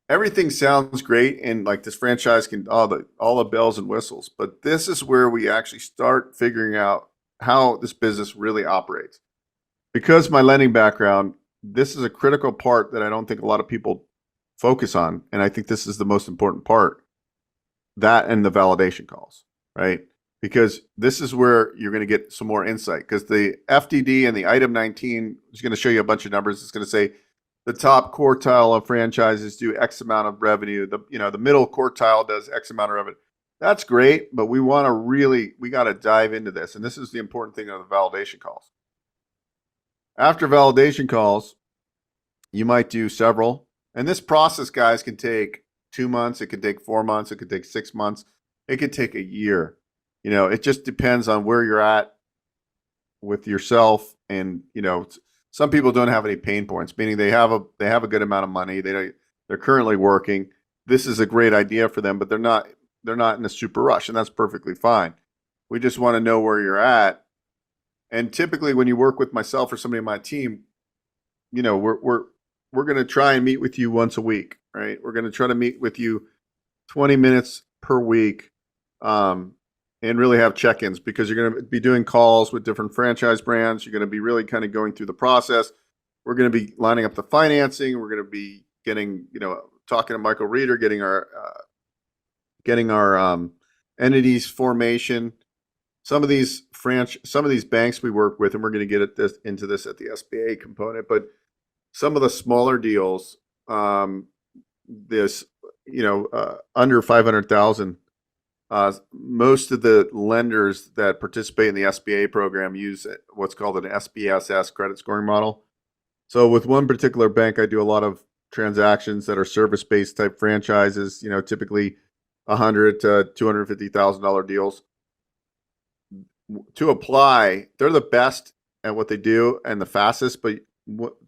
everything sounds great, and like this franchise can all the bells and whistles, but this is where we actually start figuring out how this business really operates. Because my lending background, this is a critical part that I don't think a lot of people focus on. And I think this is the most important part, that and the validation calls, right? Because this is where you're going to get some more insight, because the FDD and the item 19 is going to show you a bunch of numbers. It's going to say the top quartile of franchises do X amount of revenue. The middle quartile does X amount of revenue. That's great, but we got to dive into this. And this is the important thing of the validation calls. After validation calls, you might do several. And this process, guys, can take 2 months. It could take 4 months. It could take 6 months. It could take a year. It just depends on where you're at with yourself. And, some people don't have any pain points, meaning they have a good amount of money. They're currently working. This is a great idea for them, but they're not in a super rush, and that's perfectly fine. We just want to know where you're at. And typically when you work with myself or somebody on my team, we're going to try and meet with you once a week, right? We're going to try to meet with you 20 minutes per week, and really have check-ins, because you're going to be doing calls with different franchise brands. You're going to be really kind of going through the process. We're going to be lining up the financing. We're going to be getting, talking to Michael Reeder, getting our entities formation. Some of these banks we work with, and we're going to get into this at the SBA component, but some of the smaller deals, under 500,000. Most of the lenders that participate in the SBA program use what's called an SBSS credit scoring model. So with one particular bank, I do a lot of transactions that are service-based type franchises, typically $100,000 to $250,000 deals. To apply, they're the best at what they do and the fastest, but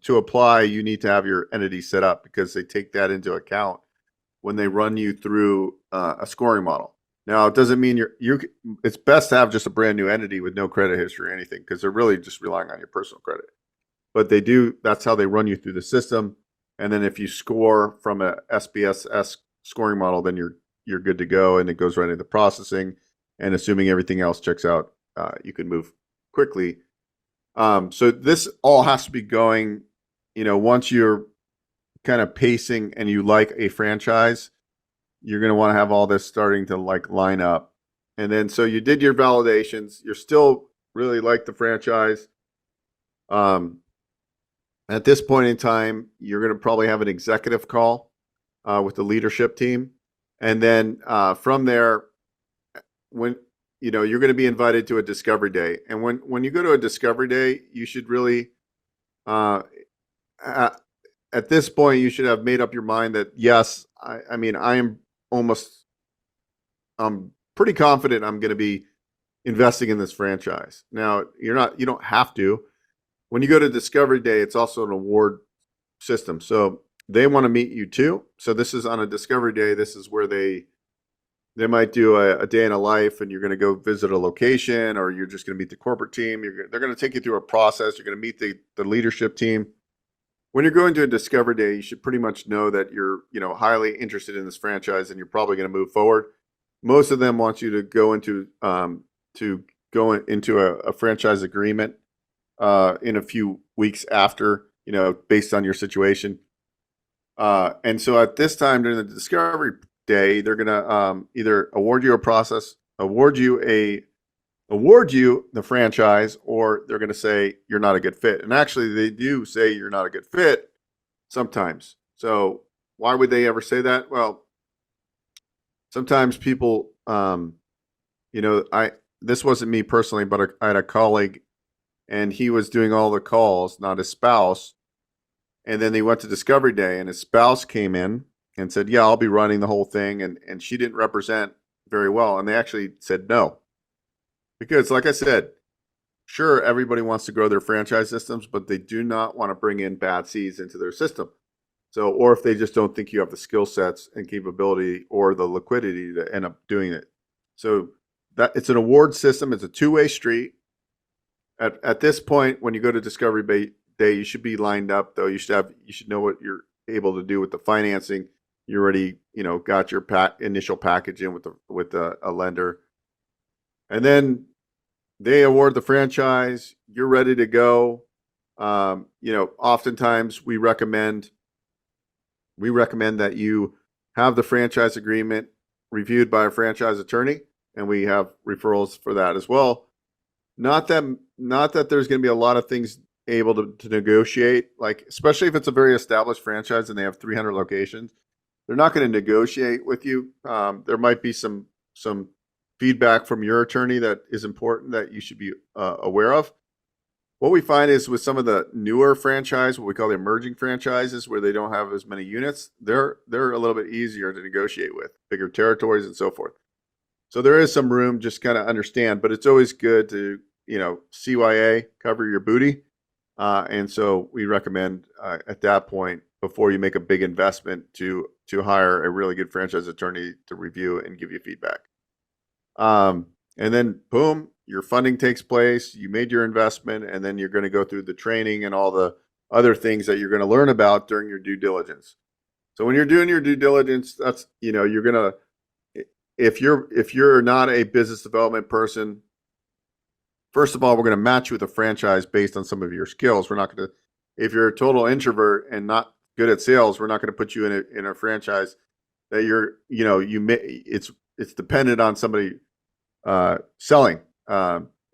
to apply, you need to have your entity set up, because they take that into account when they run you through a scoring model. Now, it doesn't mean it's best to have just a brand new entity with no credit history or anything, because they're really just relying on your personal credit. But that's how they run you through the system. And then if you score from a SBSS scoring model, then you're good to go, and it goes right into processing. And assuming everything else checks out, you can move quickly. So this all has to be going, once you're kind of pacing and you like a franchise, you're going to want to have all this starting to line up. And then, so you did your validations, you're still really like the franchise. At this point in time, you're going to probably have an executive call with the leadership team. And then from there, when you're going to be invited to a discovery day. And when you go to a discovery day, you should really, at this point, you should have made up your mind that, yes, I'm pretty confident I'm going to be investing in this franchise. Now, you don't have to. When you go to Discovery Day, it's also an award system. So they want to meet you too. So this is on a Discovery Day. This is where they might do a day in a life, and you're going to go visit a location, or you're just going to meet the corporate team. They're going to take you through a process. You're going to meet the leadership team. When you're going to a Discovery Day, you should pretty much know that you're, highly interested in this franchise, and you're probably going to move forward. Most of them want you to go into a franchise agreement in a few weeks after, based on your situation. And so at this time during the Discovery Day, they're going to either award you the franchise, or they're going to say you're not a good fit. And actually, they do say you're not a good fit sometimes. So why would they ever say that? Well, sometimes people, this wasn't me personally, but I had a colleague, and he was doing all the calls, not his spouse. And then they went to Discovery Day, and his spouse came in and said, yeah, I'll be running the whole thing. And she didn't represent very well. And they actually said no. Because like I said, sure, everybody wants to grow their franchise systems, but they do not want to bring in bad seeds into their system. So, or if they just don't think you have the skill sets and capability or the liquidity to end up doing it. So that it's an award system. It's a two-way street. At this point, when you go to Discovery Day, you should be lined up, though. You should know what you're able to do with the financing. You already, got your initial package in with a lender. And then they award the franchise, you're ready to go. Oftentimes we recommend that you have the franchise agreement reviewed by a franchise attorney, and we have referrals for that as well. Not that there's going to be a lot of things able to negotiate, like especially if it's a very established franchise and they have 300 locations, they're not going to negotiate with you. There might be some feedback from your attorney that is important that you should be aware of. What we find is with some of the newer franchise, what we call the emerging franchises, where they don't have as many units, they're a little bit easier to negotiate with, bigger territories and so forth. So there is some room, just kind of understand, but it's always good to, CYA, cover your booty. And so we recommend at that point, before you make a big investment, to hire a really good franchise attorney to review and give you feedback. And then boom, your funding takes place, you made your investment, and then you're going to go through the training and all the other things that you're going to learn about during your due diligence. So when you're doing your due diligence, that's, you're going to, if you're not a business development person, first of all, we're going to match you with a franchise based on some of your skills. We're not going to, if you're a total introvert and not good at sales, we're not going to put you in a franchise that it's dependent on somebody selling,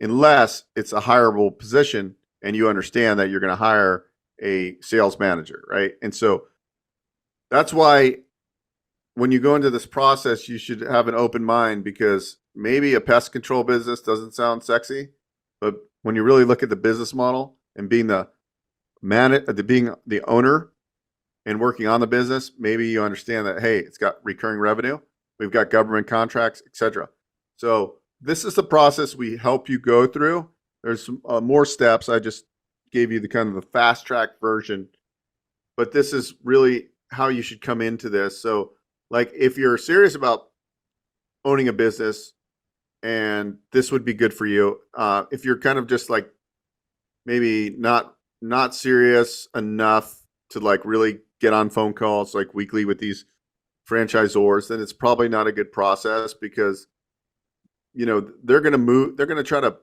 unless it's a hireable position and you understand that you're going to hire a sales manager, right? And so that's why when you go into this process, you should have an open mind, because maybe a pest control business doesn't sound sexy, but when you really look at the business model and being being the owner and working on the business, maybe you understand that, hey, it's got recurring revenue, we've got government contracts, etc. So this is the process we help you go through. There's some more steps. I just gave you the kind of the fast track version, but this is really how you should come into this. So like if you're serious about owning a business, and this would be good for you. If you're kind of just like maybe not serious enough to like really get on phone calls like weekly with these franchisors, then it's probably not a good process, because they're going to try to,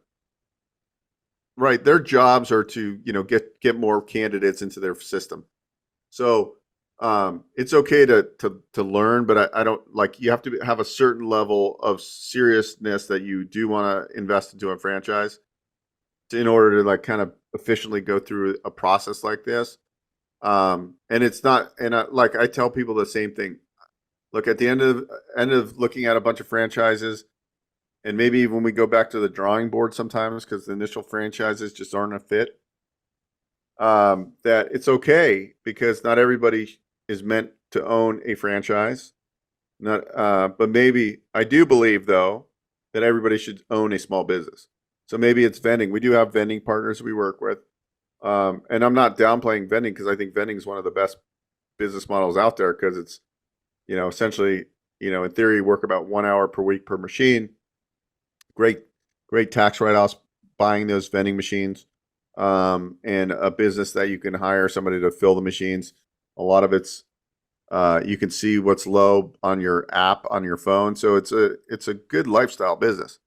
right, their jobs are to get more candidates into their system. So it's okay to learn, but I don't, like, you have to have a certain level of seriousness that you do want to invest into a franchise in order to like kind of efficiently go through a process like this. And it's not, and I tell people the same thing. Look, at the end of looking at a bunch of franchises, and maybe when we go back to the drawing board sometimes because the initial franchises just aren't a fit, that it's okay, because not everybody is meant to own a franchise. But maybe I do believe though that everybody should own a small business. So maybe it's vending. We do have vending partners we work with, and I'm not downplaying vending, because I think vending is one of the best business models out there, because it's essentially in theory work about 1 hour per week per machine. Great tax write-offs buying those vending machines, and a business that you can hire somebody to fill the machines. A lot of it's you can see what's low on your app on your phone, so it's a good lifestyle business.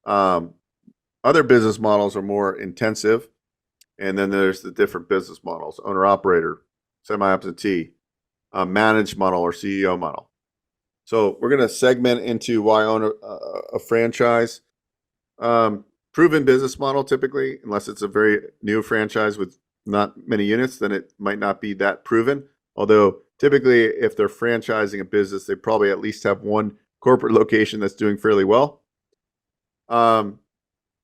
Other business models are more intensive, and then there's the different business models: owner operator, semi-absentee, managed model, or CEO model. So we're going to segment into why own a franchise. Proven business model, typically, unless it's a very new franchise with not many units, then it might not be that proven. Although typically if they're franchising a business, they probably at least have one corporate location that's doing fairly well.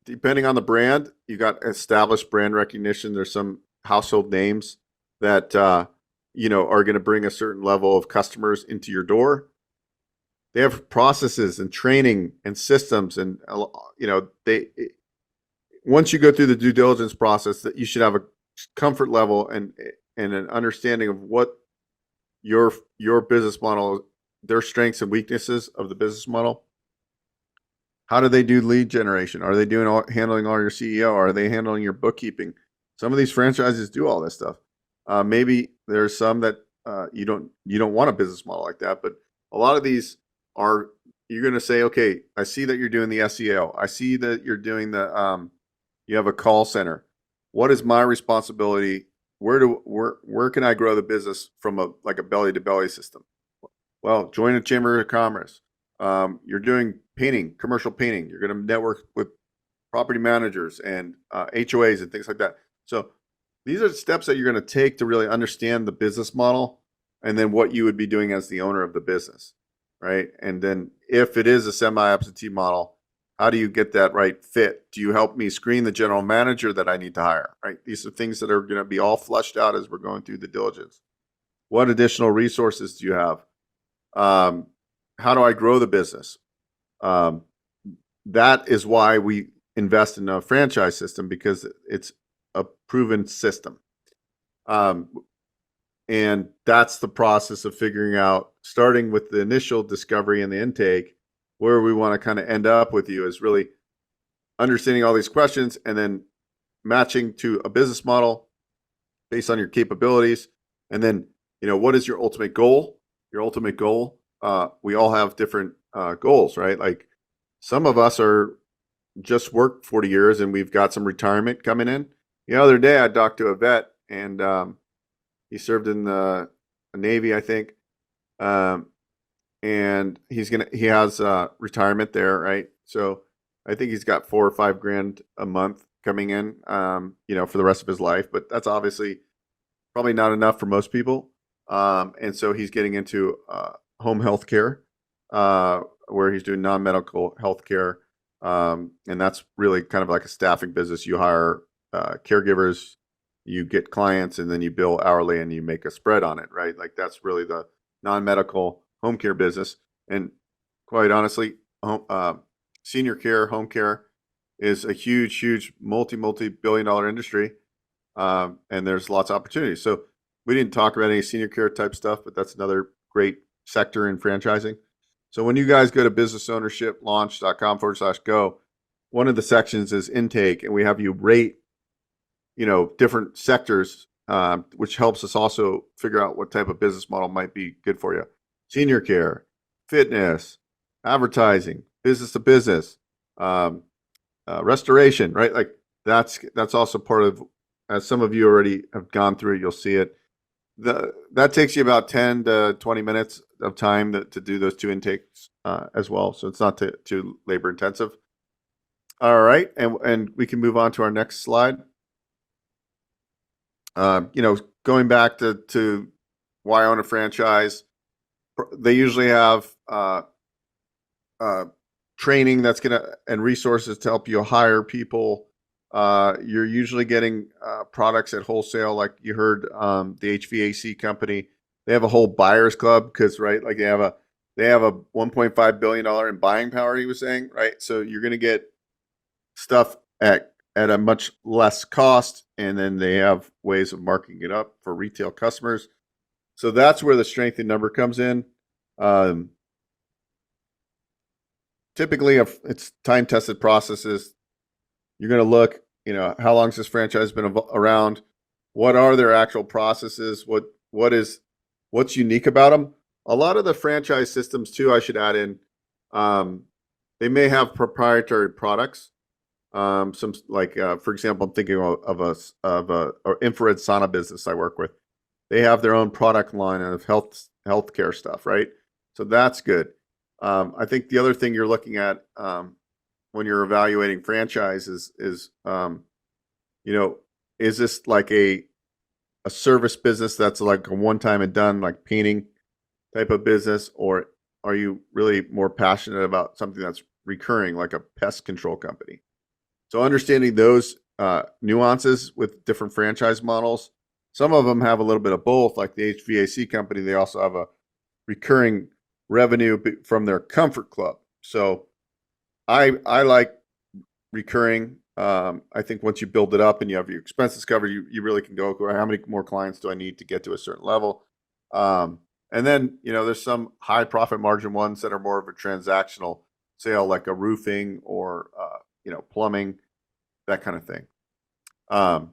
Depending on the brand, you got established brand recognition. There's some household names that are going to bring a certain level of customers into your door. They have processes and training and systems, and once you go through the due diligence process, that you should have a comfort level and an understanding of what your business model, their strengths and weaknesses of the business model. How do they do lead generation? Are they handling all your CEO? Are they handling your bookkeeping? Some of these franchises do all this stuff. Maybe there's some that you don't want a business model like that, but a lot of these are you're going to say, okay, I see that you're doing the SEO. I see that you're doing you have a call center. What is my responsibility? Where can I grow the business from a belly to belly system? Well, join a chamber of commerce. You're doing painting, commercial painting. You're going to network with property managers and HOAs and things like that. So these are steps that you're going to take to really understand the business model and then what you would be doing as the owner of the business, right? And then if it is a semi-absentee model, how do you get that right fit? Do you help me screen the general manager that I need to hire, right? These are things that are going to be all fleshed out as we're going through the diligence. What additional resources do you have? How do I grow the business? That is why we invest in a franchise system, because it's a proven system. And that's the process of figuring out, starting with the initial discovery and the intake, where we want to kind of end up with you is really understanding all these questions and then matching to a business model based on your capabilities. And then, what is your ultimate goal? Your ultimate goal, we all have different goals, right? Like some of us are just worked 40 years and we've got some retirement coming in. The other day I talked to a vet and he served in the Navy, I think. And he has retirement there, right? So I think he's got $4 or $5 grand a month coming in, for the rest of his life. But that's obviously probably not enough for most people. And so he's getting into home health care, where he's doing non-medical health care. And that's really kind of like a staffing business. You hire caregivers, you get clients, and then you bill hourly and you make a spread on it, right? Like that's really the non-medical home care business. And quite honestly, senior care, home care is a huge multi-billion dollar industry. And there's lots of opportunities. So we didn't talk about any senior care type stuff, but that's another great sector in franchising. So when you guys go to businessownershiplaunch.com/go, one of the sections is intake, and we have you rate, different sectors, which helps us also figure out what type of business model might be good for you. Senior care, fitness, advertising, business to business, restoration, right? Like that's also part of, as some of you already have gone through it, you'll see it. That takes you about 10 to 20 minutes of time to do those two intakes as well. So it's not too labor intensive. All right. And we can move on to our next slide. Going back to why own a franchise, they usually have training that's and resources to help you hire people. You're usually getting products at wholesale, like you heard the HVAC company. They have a whole buyers club because, right, like they have a $1.5 billion in buying power, he was saying, right? So you're going to get stuff at a much less cost, and then they have ways of marking it up for retail customers. So that's where the strength in number comes in. Typically, if it's time-tested processes, you're going to look, how long has this franchise been around? What are their actual processes? What's unique about them? A lot of the franchise systems too, I should add in, they may have proprietary products. Some like, for example, I'm thinking of a infrared sauna business I work with. They have their own product line of healthcare stuff, right? So that's good. I think the other thing you're looking at when you're evaluating franchises is this like a service business that's like a one-time and done, like painting type of business, or are you really more passionate about something that's recurring, like a pest control company? So understanding those nuances with different franchise models. Some of them have a little bit of both, like the HVAC company. They also have a recurring revenue from their comfort club. So I like recurring. I think once you build it up and you have your expenses covered, you really can go, how many more clients do I need to get to a certain level? And then, there's some high profit margin ones that are more of a transactional sale, like a roofing or, plumbing, that kind of thing.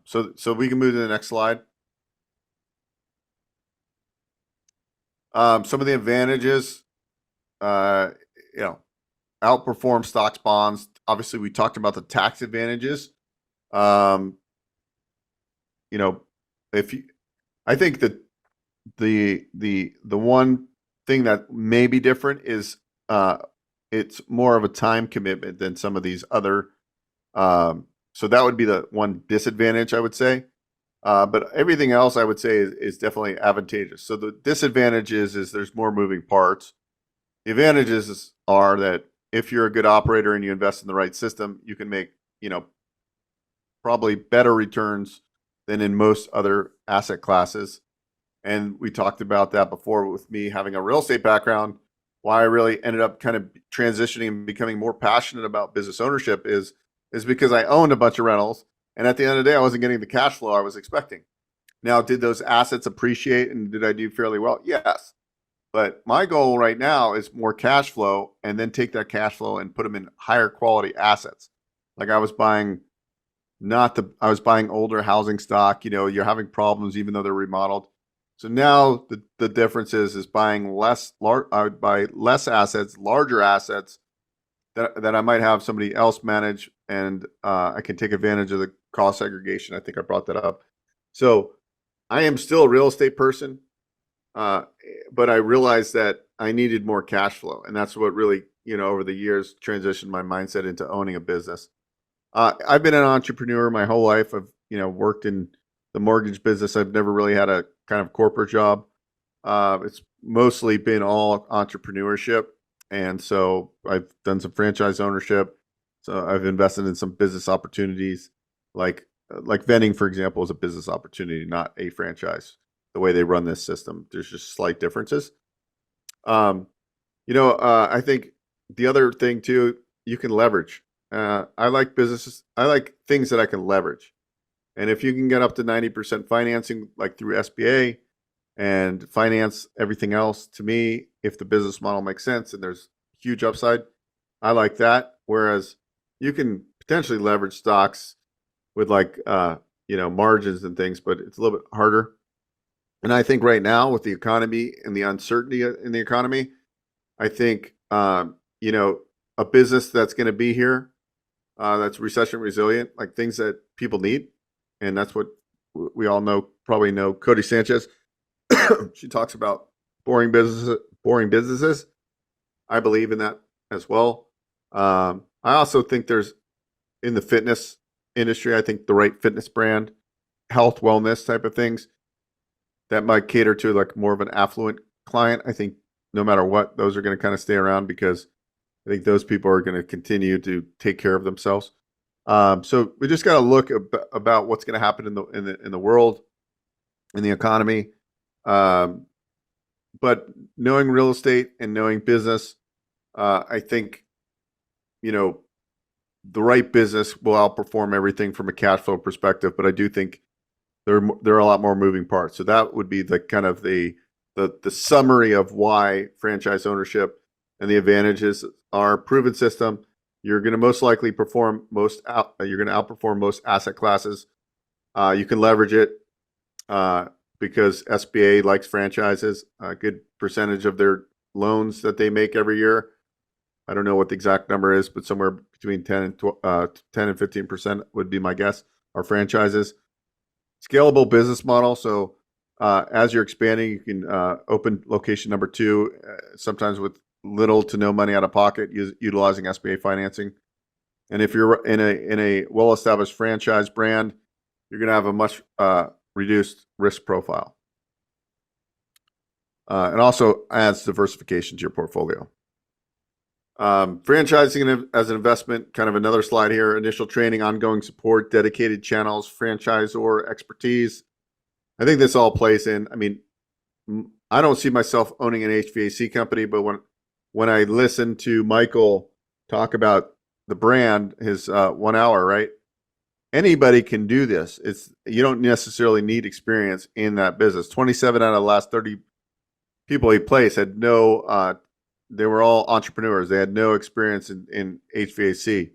So we can move to the next slide. Some of the advantages, outperform stocks, bonds. Obviously, we talked about the tax advantages. If you, I think that the one thing that may be different is it's more of a time commitment than some of these other. So that would be the one disadvantage, I would say. But everything else, I would say, is definitely advantageous. So the disadvantage is there's more moving parts. The advantages are that if you're a good operator and you invest in the right system, you can make, probably better returns than in most other asset classes. And we talked about that before with me having a real estate background. Why I really ended up kind of transitioning and becoming more passionate about business ownership is because I owned a bunch of rentals. And at the end of the day, I wasn't getting the cash flow I was expecting. Now, did those assets appreciate and did I do fairly well? Yes. But my goal right now is more cash flow and then take that cash flow and put them in higher quality assets. Like I was buying older housing stock, you're having problems even though they're remodeled. So now the difference is buying I would buy less assets, larger assets that I might have somebody else manage, and I can take advantage of the cost segregation. I think I brought that up. So I am still a real estate person, but I realized that I needed more cash flow, and that's what really, over the years transitioned my mindset into owning a business. I've been an entrepreneur my whole life. I've, worked in the mortgage business. I've never really had a kind of corporate job. It's mostly been all entrepreneurship. And so I've done some franchise ownership. So I've invested in some business opportunities, like vending, for example, is a business opportunity, not a franchise. The way they run this system, there's just slight differences. I think the other thing too, you can leverage. I like businesses. I like things that I can leverage. And if you can get up to 90% financing, like through SBA, and finance everything else, to me, if the business model makes sense and there's huge upside, I like that. Whereas you can potentially leverage stocks with margins and things, but it's a little bit harder. And I think right now with the economy and the uncertainty in the economy, I think, a business that's going to be here, that's recession resilient, like things that people need. And that's what we all probably know Cody Sanchez. She talks about boring businesses. I believe in that as well. I also think there's, in the fitness industry, I think the right fitness brand, health, wellness type of things that might cater to like more of an affluent client. I think no matter what, those are going to kind of stay around because I think those people are going to continue to take care of themselves. So we just got to look about what's going to happen in the world, in the economy. But knowing real estate and knowing business, I think, the right business will outperform everything from a cash flow perspective. But I do think there are a lot more moving parts. So that would be the kind of the summary of why franchise ownership and the advantages are proven system. You're going to most likely you're going to outperform most asset classes. You can leverage it because SBA likes franchises. A good percentage of their loans that they make every year, I don't know what the exact number is, but somewhere between 10 and 15% would be my guess, are franchises. Scalable business model. So as you're expanding, you can open location number 2, sometimes with little to no money out of pocket, utilizing SBA financing. And if you're in a well-established franchise brand, you're going to have a much reduced risk profile. And also adds diversification to your portfolio. Franchising as an investment, kind of another slide here. Initial training, ongoing support, dedicated channels, franchisor expertise. I think this all plays in. I mean, I don't see myself owning an HVAC company, but when I listen to Michael talk about the brand, his 1 hour, right? Anybody can do this. You don't necessarily need experience in that business. 27 out of the last 30 people he placed had they were all entrepreneurs. They had no experience in HVAC.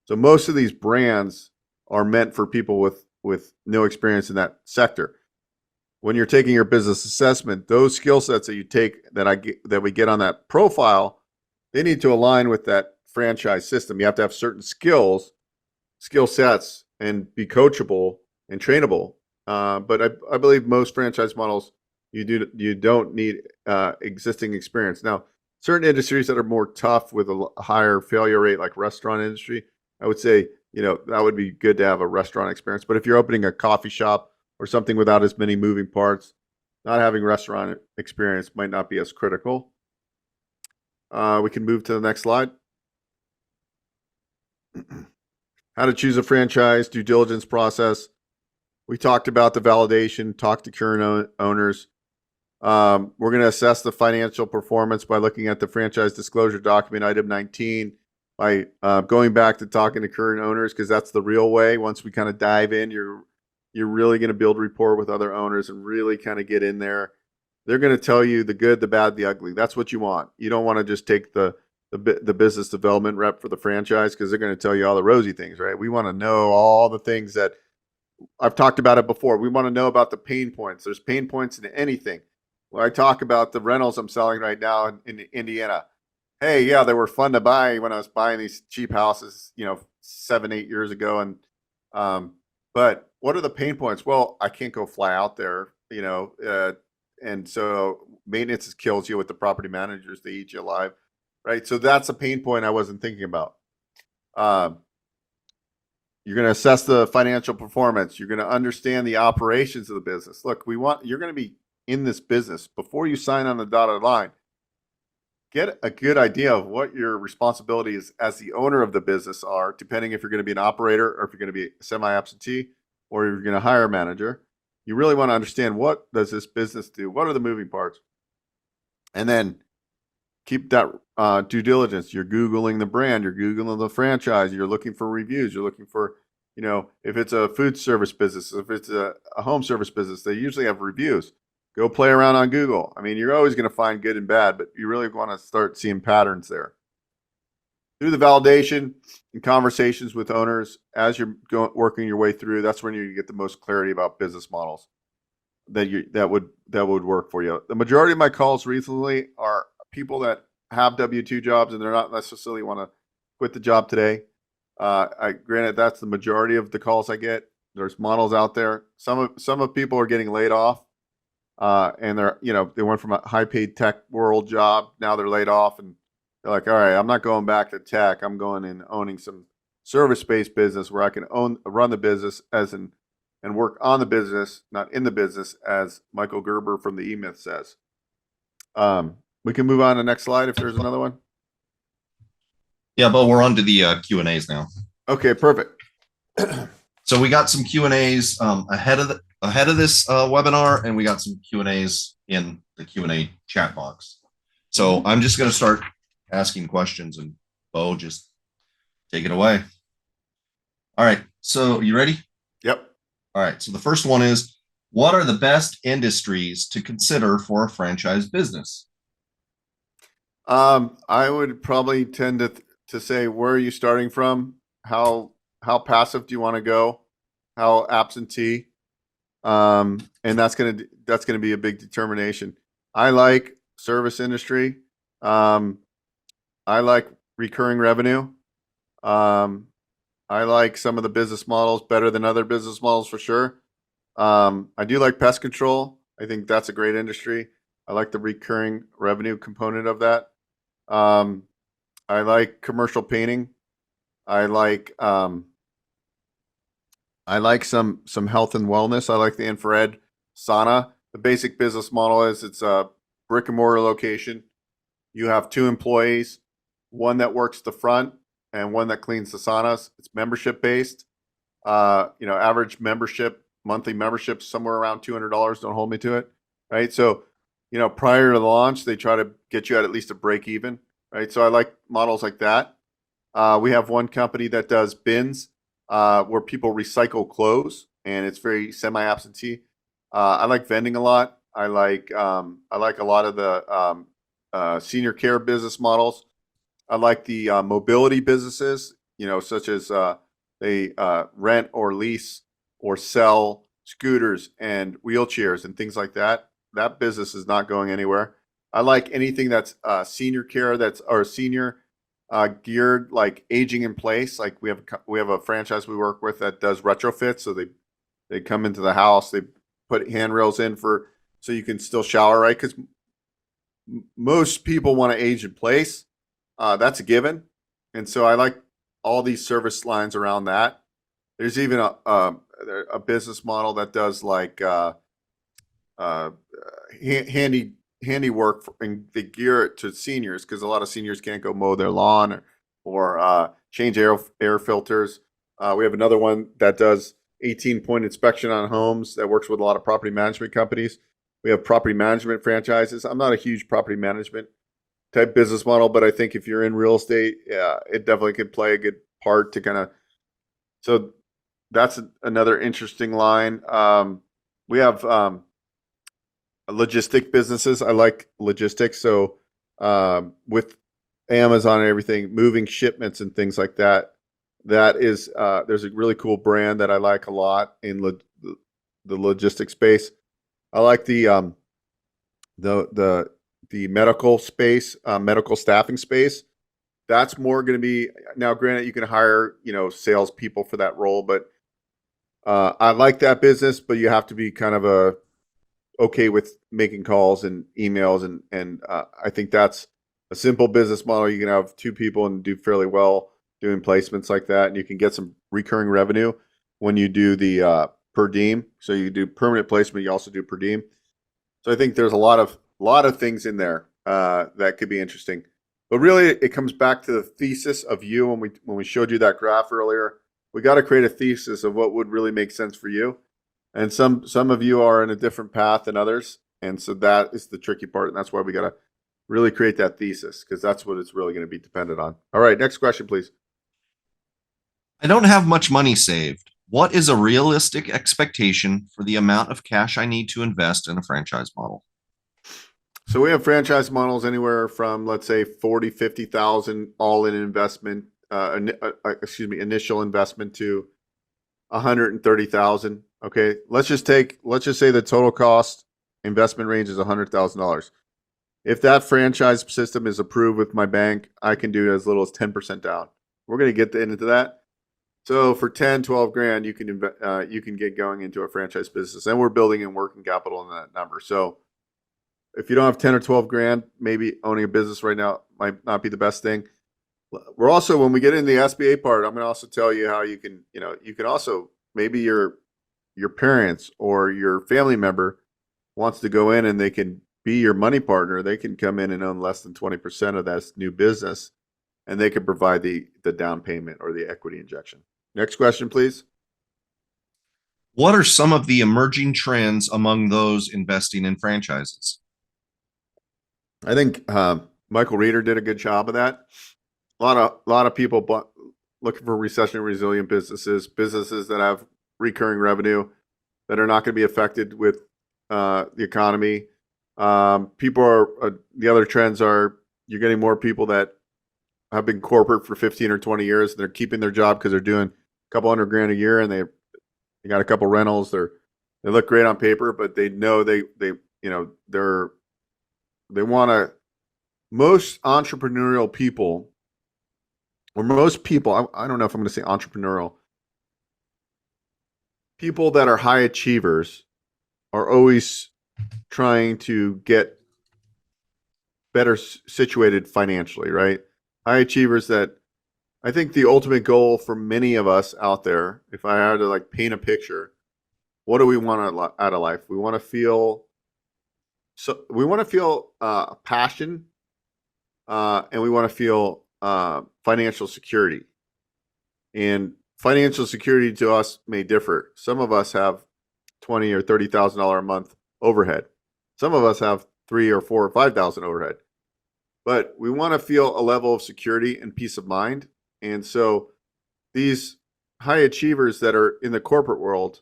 So most of these brands are meant for people with no experience in that sector. When you're taking your business assessment, those skill sets that you take that we get on that profile they need to align with that franchise system. You have to have certain skill sets, and be coachable and trainable. But I believe most franchise models, you don't need existing experience. Now, certain industries that are more tough with a higher failure rate, like restaurant industry, I would say, that would be good to have a restaurant experience. But if you're opening a coffee shop or something without as many moving parts, not having restaurant experience might not be as critical. We can move to the next slide. How to choose a franchise, due diligence process. We talked about the validation, talk to current owners. We're going to assess the financial performance by looking at the franchise disclosure document, item 19, by going back to talking to current owners, because that's the real way. Once we kind of dive in, you're really going to build rapport with other owners and really kind of get in there. They're going to tell you the good, the bad, the ugly. That's what you want. You don't want to just take the business development rep for the franchise, because they're going to tell you all the rosy things, right? We want to know all the things that I've talked about it before. We want to know about the pain points. There's pain points in anything. When I talk about the rentals I'm selling right now in Indiana, hey, yeah, they were fun to buy when I was buying these cheap houses, 7-8 years ago. And but what are the pain points? Well, I can't go fly out there, and so maintenance kills you with the property managers. They eat you alive, right? So that's a pain point I wasn't thinking about. You're going to assess the financial performance. You're going to understand the operations of the business. Look, you're going to be in this business before you sign on the dotted line. Get a good idea of what your responsibilities as the owner of the business are, depending if you're going to be an operator or if you're going to be semi-absentee or you're going to hire a manager. You really want to understand, what does this business do? What are the moving parts? And then keep that due diligence. You're Googling the brand, you're Googling the franchise, you're looking for reviews, you're looking for, if it's a food service business, if it's a home service business, they usually have reviews. Go play around on Google. I mean, you're always going to find good and bad, but you really want to start seeing patterns there. Do the validation and conversations with owners as you're working your way through. That's when you get the most clarity about business models that would work for you. The majority of my calls recently are people that have W-2 jobs and they're not necessarily want to quit the job today. Granted, that's the majority of the calls I get. There's models out there. Some of people are getting laid off. And they went from a high-paid tech world job. Now they're laid off, and they're like, all right, I'm not going back to tech. I'm going and owning some service-based business where I can run the business and work on the business, not in the business, as Michael Gerber from the E-Myth says. We can move on to the next slide if there's another one. Yeah, but we're on to the Q&As now. Okay, perfect. So we got some Q&As ahead of this webinar, and we got some Q&As in the Q&A chat box. So I'm just going to start asking questions, and Beau, just take it away. All right. So you ready? Yep. All right. So the first one is, what are the best industries to consider for a franchise business? I would probably tend to say, where are you starting from? How passive do you want to go? How absentee? And that's gonna be a big determination. I like service industry. I like recurring revenue. I like some of the business models better than other business models for sure. I do like pest control. I think that's a great industry. I like the recurring revenue component of that. I like commercial painting. I like some health and wellness. I like the infrared sauna. The basic business model is it's a brick and mortar location. You have 2 employees, one that works the front and one that cleans the saunas. It's membership based. Average monthly membership somewhere around $200. Don't hold me to it, right? So, prior to the launch, they try to get you at least a break even, right? So I like models like that. We have one company that does bins where people recycle clothes, and it's very semi-absentee. I like vending a lot. I like a lot of the senior care business models. I like the mobility businesses, such as they rent or lease or sell scooters and wheelchairs and things like that. That business is not going anywhere. I like anything that's senior care or senior geared, like aging in place. Like we have a franchise we work with that does retrofits. So they come into the house, they put handrails in so you can still shower, right? Because most people want to age in place. That's a given. And so I like all these service lines around that. There's even a business model that does like handiwork and they gear it to seniors because a lot of seniors can't go mow their lawn or change air filters. We have another one that does 18-point inspection on homes that works with a lot of property management companies. We have property management franchises. I'm not a huge property management type business model, but I think if you're in real estate, it definitely could play a good part to kind of. So that's another interesting line. We have logistic businesses. I like logistics. So with Amazon and everything, moving shipments and things like that, that is there's a really cool brand that I like a lot in the logistics space. I like the medical space, medical staffing space. That's more going to be now. Granted, you can hire salespeople for that role, but I like that business. But you have to be kind of okay with making calls and emails, and I think that's a simple business model. You can have two people and do fairly well doing placements like that, and you can get some recurring revenue when you do the per diem. So you do permanent placement, you also do per diem. So I think there's a lot of things in there that could be interesting. But really, it comes back to the thesis of you. When we showed you that graph earlier, we got to create a thesis of what would really make sense for you. And some of you are in a different path than others, and so that is the tricky part. And that's why we got to really create that thesis, because that's what it's really going to be dependent on. All right, next question, please. I don't have much money saved. What is a realistic expectation for the amount of cash I need to invest in a franchise model? So we have franchise models anywhere from, let's say, 40, 50,000 all in investment, initial investment to 130,000. Okay. Let's just say the total cost investment range is $100,000. If that franchise system is approved with my bank, I can do as little as 10% down. We're going to get into that. So for 10, 12 grand, you can get going into a franchise business, and we're building in working capital in that number. So if you don't have 10 or 12 grand, maybe owning a business right now might not be the best thing. We're also, when we get into the SBA part, I'm going to also tell you how you can also, maybe your parents or your family member wants to go in and they can be your money partner. They can come in and own less than 20% of that new business, and they can provide the down payment or the equity injection. Next question, please. What are some of the emerging trends among those investing in franchises? I think Michael Reeder did a good job of that. A lot of people looking for recession resilient businesses that have recurring revenue that are not going to be affected with the economy. People are the other trends are you're getting more people that have been corporate for 15 or 20 years. And they're keeping their job because they're doing a couple $100,000 a year, and they got a couple rentals. They look great on paper, but they know they want to. Most entrepreneurial people, or most people, I don't know if I'm going to say entrepreneurial. People that are high achievers are always trying to get better situated financially, right? High achievers that I think the ultimate goal for many of us out there, if I had to paint a picture, what do we want out of life? We want to feel passion, and we want to feel financial security. And financial security to us may differ. Some of us have $20,000 or $30,000 a month overhead. Some of us have $3,000 or $4,000 or $5,000 overhead. But we want to feel a level of security and peace of mind. And so these high achievers that are in the corporate world,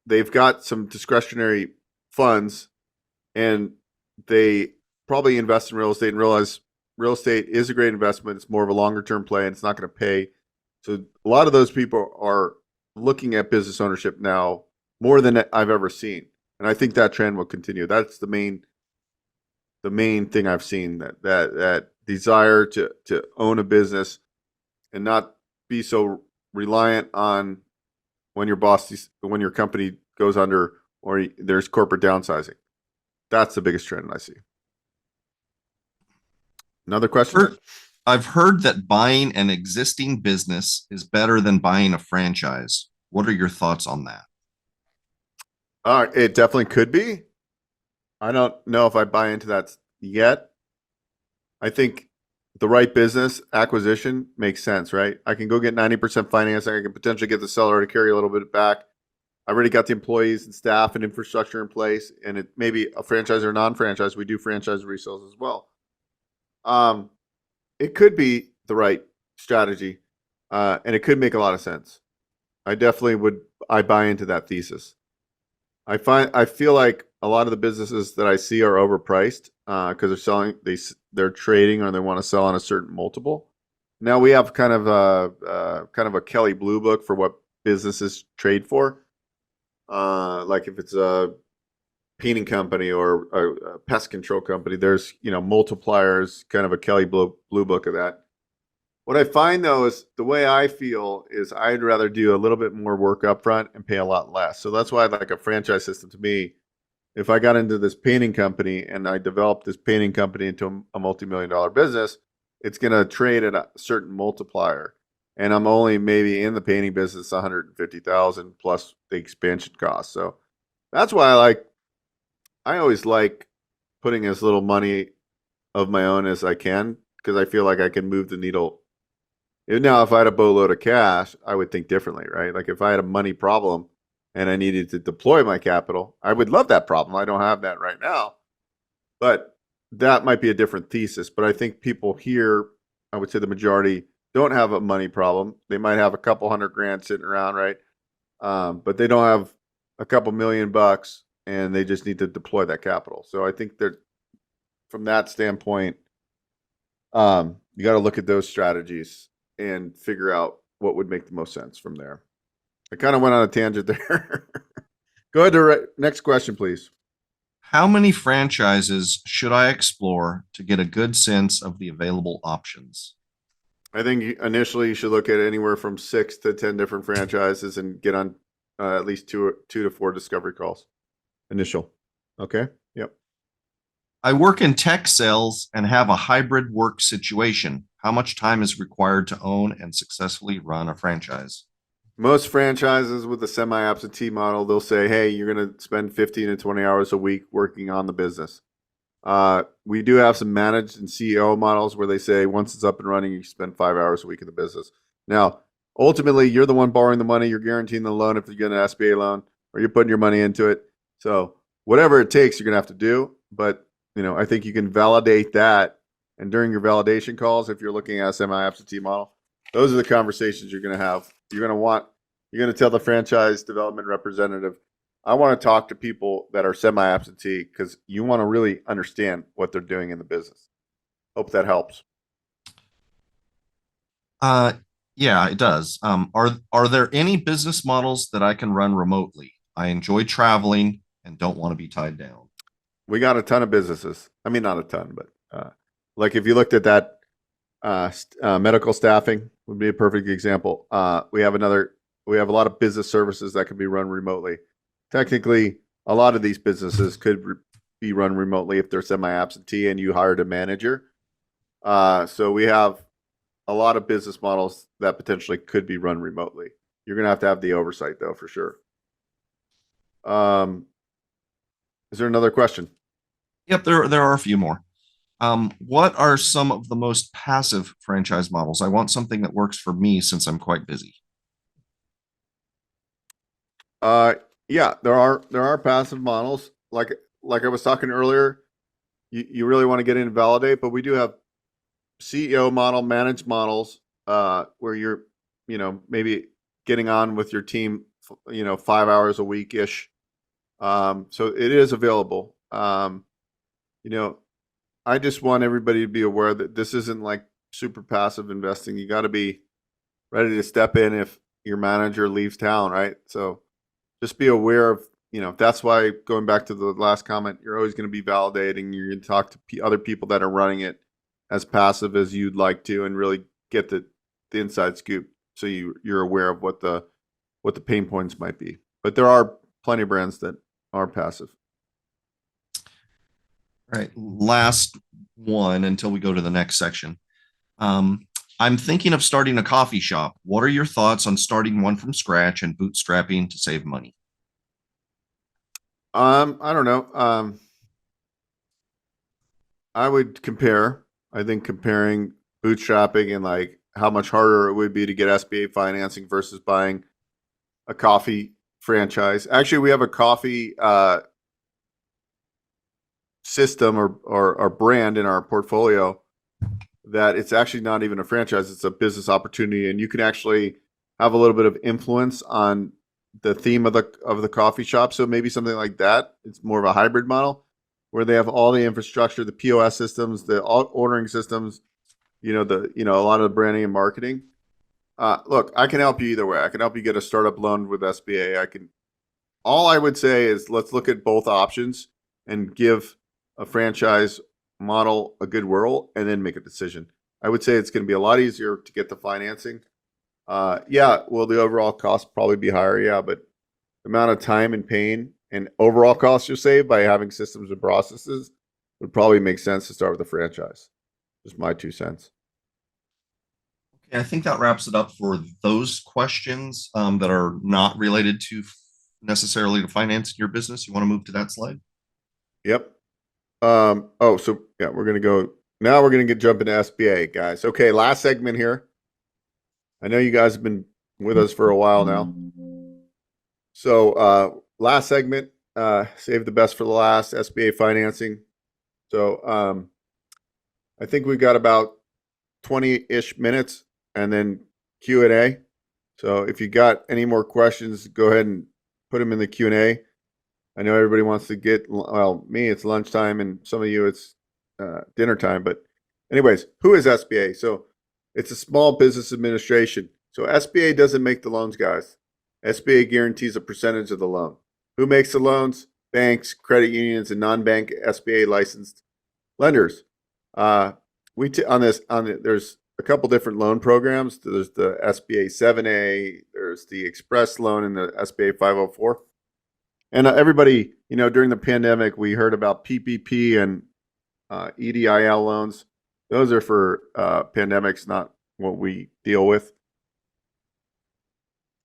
they've got some discretionary funds, and they probably invest in real estate and realize real estate is a great investment. It's more of a longer term play, and it's not going to pay. So a lot of those people are looking at business ownership now more than I've ever seen. And I think that trend will continue. That's the main the main thing I've seen, that desire to own a business and not be so reliant on when when your company goes under or there's corporate downsizing. That's the biggest trend I see. Another question? I've heard that buying an existing business is better than buying a franchise. What are your thoughts on that? It definitely could be. I don't know if I buy into that yet. I think the right business acquisition makes sense, right? I can go get 90% financing. I can potentially get the seller to carry a little bit back. I already got the employees and staff and infrastructure in place, and it may be a franchise or non-franchise. We do franchise resales as well. It could be the right strategy, and it could make a lot of sense. I buy into that thesis. I feel like a lot of the businesses that I see are overpriced because they're trading or they want to sell on a certain multiple. Now we have kind of a Kelly Blue Book for what businesses trade for. Like if it's a painting company or a pest control company, there's multipliers, kind of a Kelly Blue Book of that. What I find though is the way I feel is I'd rather do a little bit more work up front and pay a lot less. So that's why like a franchise system to me, if I got into this painting company and I developed this painting company into a multi-million-dollar business, it's going to trade at a certain multiplier. And I'm only maybe in the painting business 150,000 plus the expansion cost. So that's why I always like putting as little money of my own as I can because I feel like I can move the needle. Now, if I had a boatload of cash, I would think differently, right? Like if I had a money problem and I needed to deploy my capital, I would love that problem. I don't have that right now, but that might be a different thesis. But I think people here, I would say the majority, don't have a money problem. They might have a couple $100,000 sitting around, right? But they don't have a couple $1,000,000 and they just need to deploy that capital. So I think that from that standpoint, you got to look at those strategies and figure out what would make the most sense from there. I kind of went on a tangent there. Go ahead to next question, please. How many franchises should I explore to get a good sense of the available options? I think initially you should look at anywhere from 6 to 10 different franchises and get on at least two to four discovery calls. Initial. Okay. Yep. I work in tech sales and have a hybrid work situation. How much time is required to own and successfully run a franchise? Most franchises with the semi-absentee model, they'll say, hey, you're going to spend 15 to 20 hours a week working on the business. We do have some managed and CEO models where they say once it's up and running, you spend 5 hours a week in the business. Now, ultimately, you're the one borrowing the money. You're guaranteeing the loan if you get an SBA loan or you're putting your money into it. So whatever it takes, you're going to have to do. But, I think you can validate that. And during your validation calls, if you're looking at a semi-absentee model, those are the conversations you're going to have. You're going to tell the franchise development representative, I want to talk to people that are semi-absentee because you want to really understand what they're doing in the business. Hope that helps. Yeah, it does. Are there any business models that I can run remotely? I enjoy traveling and don't want to be tied down. We got a ton of businesses. I mean, not a ton, but like if you looked at that, medical staffing would be a perfect example. We have a lot of business services that can be run remotely. Technically, a lot of these businesses could be run remotely if they're semi-absentee and you hired a manager. So we have a lot of business models that potentially could be run remotely. You're going to have the oversight though, for sure. Is there another question? Yep, there are a few more. What are some of the most passive franchise models? I want something that works for me since I'm quite busy. Yeah, there are passive models. Like I was talking earlier, you really want to get in and validate, but we do have CEO model, managed models, where you're, maybe getting on with your team, 5 hours a week ish. So it is available. I just want everybody to be aware that this isn't like super passive investing. You got to be ready to step in if your manager leaves town, right? So just be aware of that's why, going back to the last comment, you're always going to be validating. You're going to talk to other people that are running it as passive as you'd like to, and really get the inside scoop, so you're aware of what the pain points might be. But there are plenty of brands that are passive. All right, last one until we go to the next section. I'm thinking of starting a coffee shop. What are your thoughts on starting one from scratch and bootstrapping to save money? I don't know. I would compare. I think comparing bootstrapping and like how much harder it would be to get SBA financing versus buying a coffee franchise. Actually, we have a coffee system or brand in our portfolio that it's actually not even a franchise. It's a business opportunity, and you can actually have a little bit of influence on the theme of the coffee shop. So maybe something like that. It's more of a hybrid model where they have all the infrastructure, the POS systems, the ordering systems, a lot of the branding and marketing. Look, I can help you either way. I can help you get a startup loan with SBA. All I would say is let's look at both options and give a franchise model a good whirl and then make a decision. I would say it's going to be a lot easier to get the financing. Will the overall cost probably be higher? Yeah, but the amount of time and pain and overall costs you'll save by having systems and processes would probably make sense to start with a franchise. Just my 2 cents. Okay, I think that wraps it up for those questions that are not related to necessarily to financing your business. You want to move to that slide? Yep. We're going to jump into SBA, guys. Okay, last segment here. I know you guys have been with us for a while now. So last segment, save the best for the last, SBA financing. So I think we've got about 20-ish minutes and then Q&A. So if you got any more questions, go ahead and put them in the Q&A. I know everybody wants to me, it's lunchtime, and some of you it's dinner time. But anyways, who is SBA? So it's a small business administration. So SBA doesn't make the loans, guys. SBA guarantees a percentage of the loan. Who makes the loans? Banks, credit unions, and non-bank SBA licensed lenders. There's a couple different loan programs. There's the SBA 7A. There's the Express loan and the SBA 504. And everybody, during the pandemic, we heard about PPP and EDIL loans. Those are for pandemics, not what we deal with.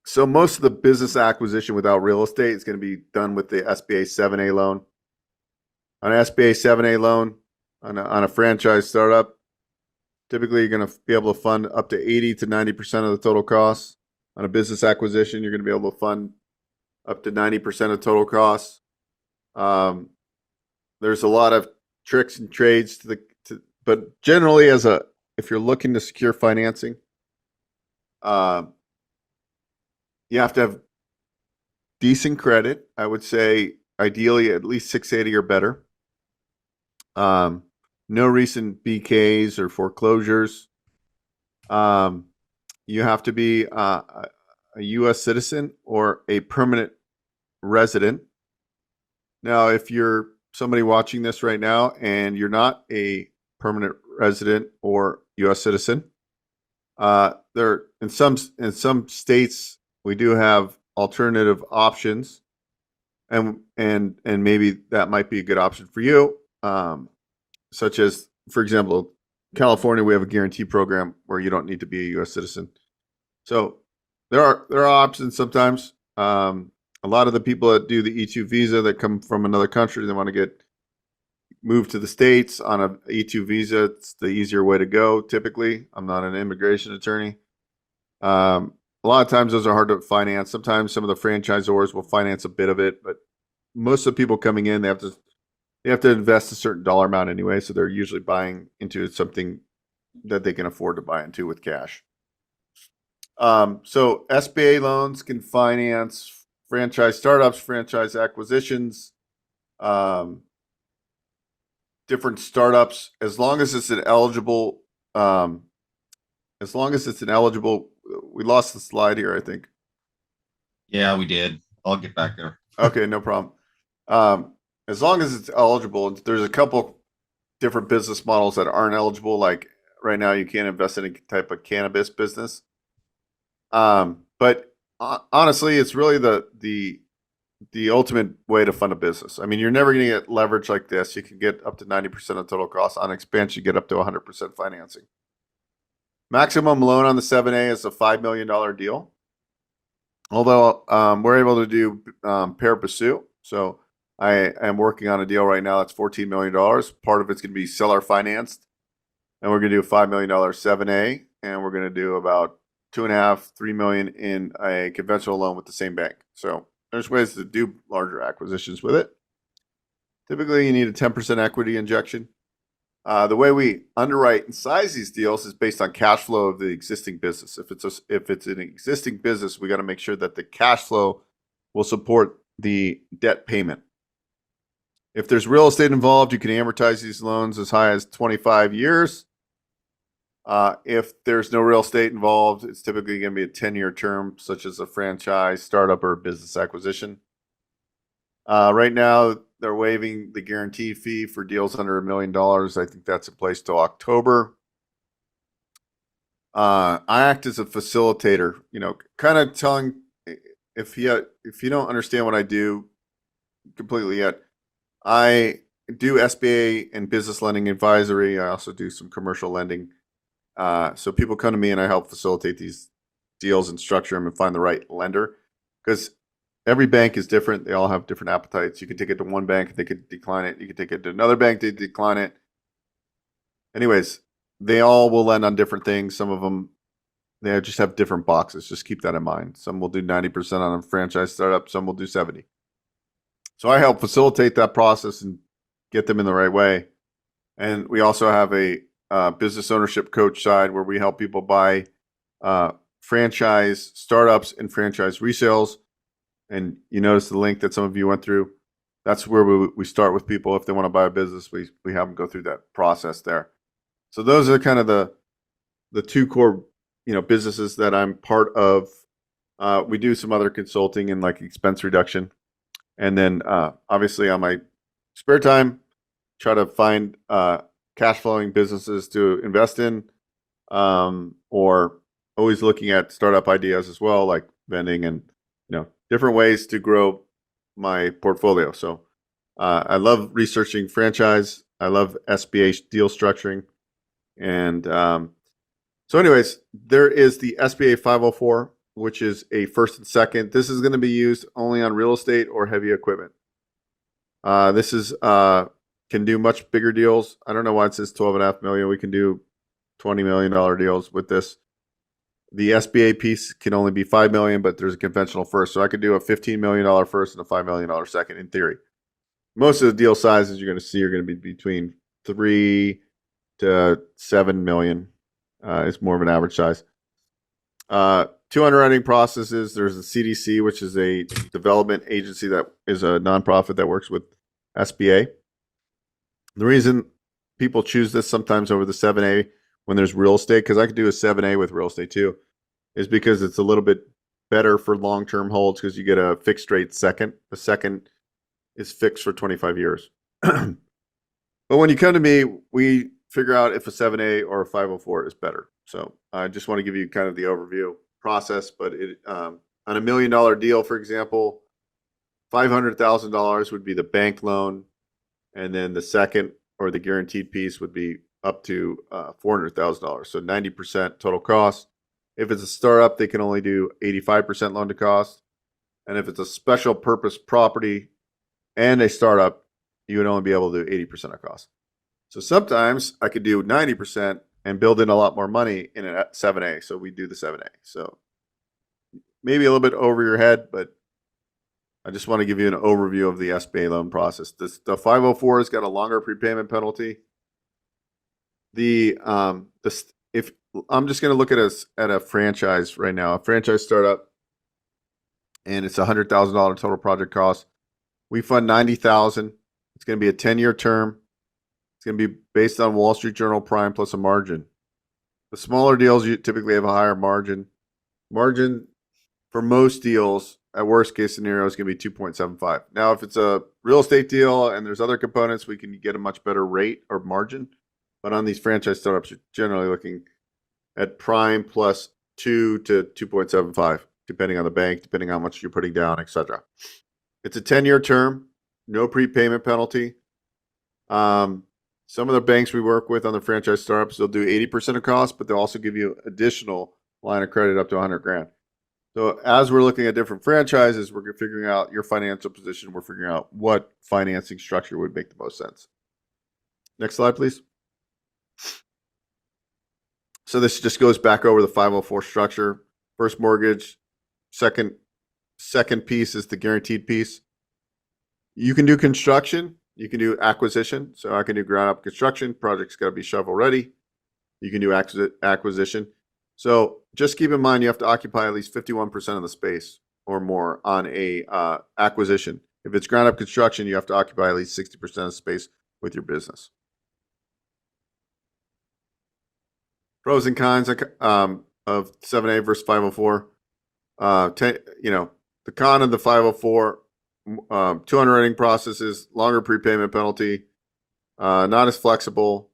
So most of the business acquisition without real estate is going to be done with the SBA 7A loan. On an SBA 7A loan, on a franchise startup, typically you're going to be able to fund up to 80 to 90% of the total costs. On a business acquisition, you're going to be able to fund up to 90% of total costs. There's a lot of tricks and trades but generally, if you're looking to secure financing, you have to have decent credit. I would say ideally at least 680 or better. No recent BKs or foreclosures. You have to be a U.S. citizen or a permanent resident. Now, if you're somebody watching this right now and you're not a permanent resident or U.S. citizen, there in some states we do have alternative options, and maybe that might be a good option for you. Such as, for example, California, we have a guarantee program where you don't need to be a U.S. citizen. So there are options sometimes. A lot of the people that do the E2 visa that come from another country, they want to get moved to the States on a E2 visa. It's the easier way to go, typically. I'm not an immigration attorney. A lot of times those are hard to finance. Sometimes some of the franchisors will finance a bit of it, but most of the people coming in, they have to invest a certain dollar amount anyway, so they're usually buying into something that they can afford to buy into with cash. So SBA loans can finance franchise startups, franchise acquisitions, different startups, as long as it's an eligible. We lost the slide here, I think. Yeah, we did. I'll get back there. Okay, no problem. As long as it's eligible, there's a couple different business models that aren't eligible. Like right now, you can't invest in any type of cannabis business. But honestly, it's really the ultimate way to fund a business. I mean, you're never going to get leverage like this. You can get up to 90% of total cost. On expansion, you get up to 100% financing. Maximum loan on the 7A is a $5 million deal. Although we're able to do pari passu. So I am working on a deal right now that's $14 million. Part of it's going to be seller financed. And we're going to do a $5 million 7A. And we're going to do about 2.5, 3 million in a conventional loan with the same bank. So there's ways to do larger acquisitions with it. Typically, you need a 10% equity injection. The way we underwrite and size these deals is based on cash flow of the existing business. If it's an existing business, we got to make sure that the cash flow will support the debt payment. If there's real estate involved, you can amortize these loans as high as 25 years. If there's no real estate involved, it's typically going to be a 10-year term, such as a franchise, startup, or business acquisition. Right now, they're waiving the guarantee fee for deals under $1 million. I think that's in place till October. I act as a facilitator, kind of telling if you don't understand what I do completely yet, I do SBA and business lending advisory. I also do some commercial lending. So people come to me and I help facilitate these deals and structure them and find the right lender, because every bank is different. They all have different appetites. You can take it to one bank, they could decline it. You can take it to another bank, they decline it. Anyways, they all will lend on different things. Some of them, they just have different boxes. Just keep that in mind. Some will do 90% on a franchise startup. Some will do 70. So I help facilitate that process and get them in the right way. And we also have a business ownership coach side where we help people buy franchise startups and franchise resales. And you notice the link that some of you went through. That's where we start with people. If they want to buy a business, we have them go through that process there. So those are kind of the two core businesses that I'm part of. We do some other consulting and like expense reduction, and then obviously on my spare time, try to find cash flowing businesses to invest in, or always looking at startup ideas as well, like vending and different ways to grow my portfolio. So I love researching franchise. I love SBA deal structuring. And so anyways, there is the SBA 504, which is a first and second. This is going to be used only on real estate or heavy equipment. This is can do much bigger deals. I don't know why it says 12.5 million. We can do $20 million deals with this. The SBA piece can only be 5 million, but there's a conventional first. So I could do a $15 million first and a $5 million second in theory. Most of the deal sizes you're going to see are going to be between 3 to 7 million. It's more of an average size. Two underwriting processes. There's the CDC, which is a development agency that is a nonprofit that works with SBA. The reason people choose this sometimes over the 7A when there's real estate, because I could do a 7A with real estate too, is because it's a little bit better for long-term holds because you get a fixed rate second. The second is fixed for 25 years. But when you come to me, we figure out if a 7A or a 504 is better. So I just want to give you kind of the overview process, but on a $1 million deal, for example, $500,000 would be the bank loan. And then the second or the guaranteed piece would be up to $400,000. So 90% total cost. If it's a startup, they can only do 85% loan to cost. And if it's a special purpose property and a startup, you would only be able to do 80% of cost. So sometimes I could do 90% and build in a lot more money in a 7A. So we do the 7A. So maybe a little bit over your head, but I just want to give you an overview of the SBA loan process. The 504 has got a longer prepayment penalty. If I'm just going to look at a franchise right now, a franchise startup, and it's $100,000 total project cost. We fund $90,000. It's going to be a 10-year term. It's going to be based on Wall Street Journal Prime plus a margin. The smaller deals, you typically have a higher margin. Margin for most deals, at worst case scenario, is going to be 2.75. Now, if it's a real estate deal and there's other components, we can get a much better rate or margin. But on these franchise startups, you're generally looking at prime plus 2 to 2.75, depending on the bank, depending on how much you're putting down, etc. It's a 10-year term, no prepayment penalty. Some of the banks we work with on the franchise startups, they'll do 80% of cost, but they'll also give you additional line of credit up to 100 grand. So as we're looking at different franchises, we're figuring out your financial position. We're figuring out what financing structure would make the most sense. Next slide, please. So this just goes back over the 504 structure. First mortgage, second piece is the guaranteed piece. You can do construction, you can do acquisition. So I can do ground up construction. Project's got to be shovel ready. You can do acquisition. So just keep in mind you have to occupy at least 51% of the space or more on a acquisition. If it's ground up construction, you have to occupy at least 60% of space with your business. Pros and cons of 7A versus 504. The con of the 504, 2 underwriting processes, longer prepayment penalty, not as flexible,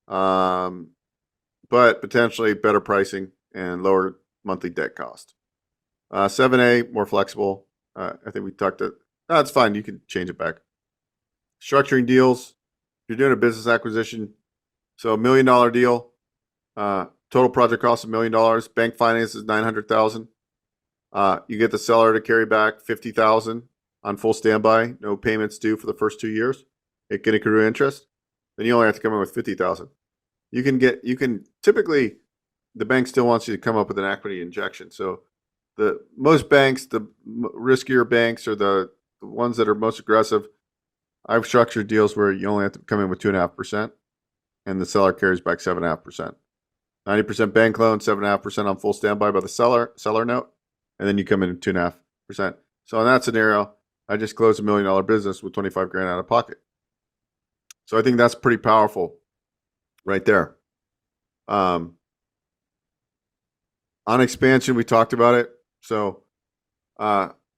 but potentially better pricing and lower monthly debt cost. 7A, more flexible. I think we talked to, that's fine. You can change it back. Structuring deals. If you're doing a business acquisition, so $1 million deal, total project cost $1 million. Bank finance is $900,000. You get the seller to carry back $50,000 on full standby. No payments due for the first 2 years. It can accrue interest. Then you only have to come in with $50,000. Typically the bank still wants you to come up with an equity injection. So most banks, the riskier banks or the ones that are most aggressive, I've structured deals where you only have to come in with 2.5% and the seller carries back 7.5%. 90% bank loan, 7.5% on full standby by the seller note, and then you come in at 2.5%. So in that scenario, I just closed $1 million business with 25 grand out of pocket. So I think that's pretty powerful right there. On expansion, we talked about it. So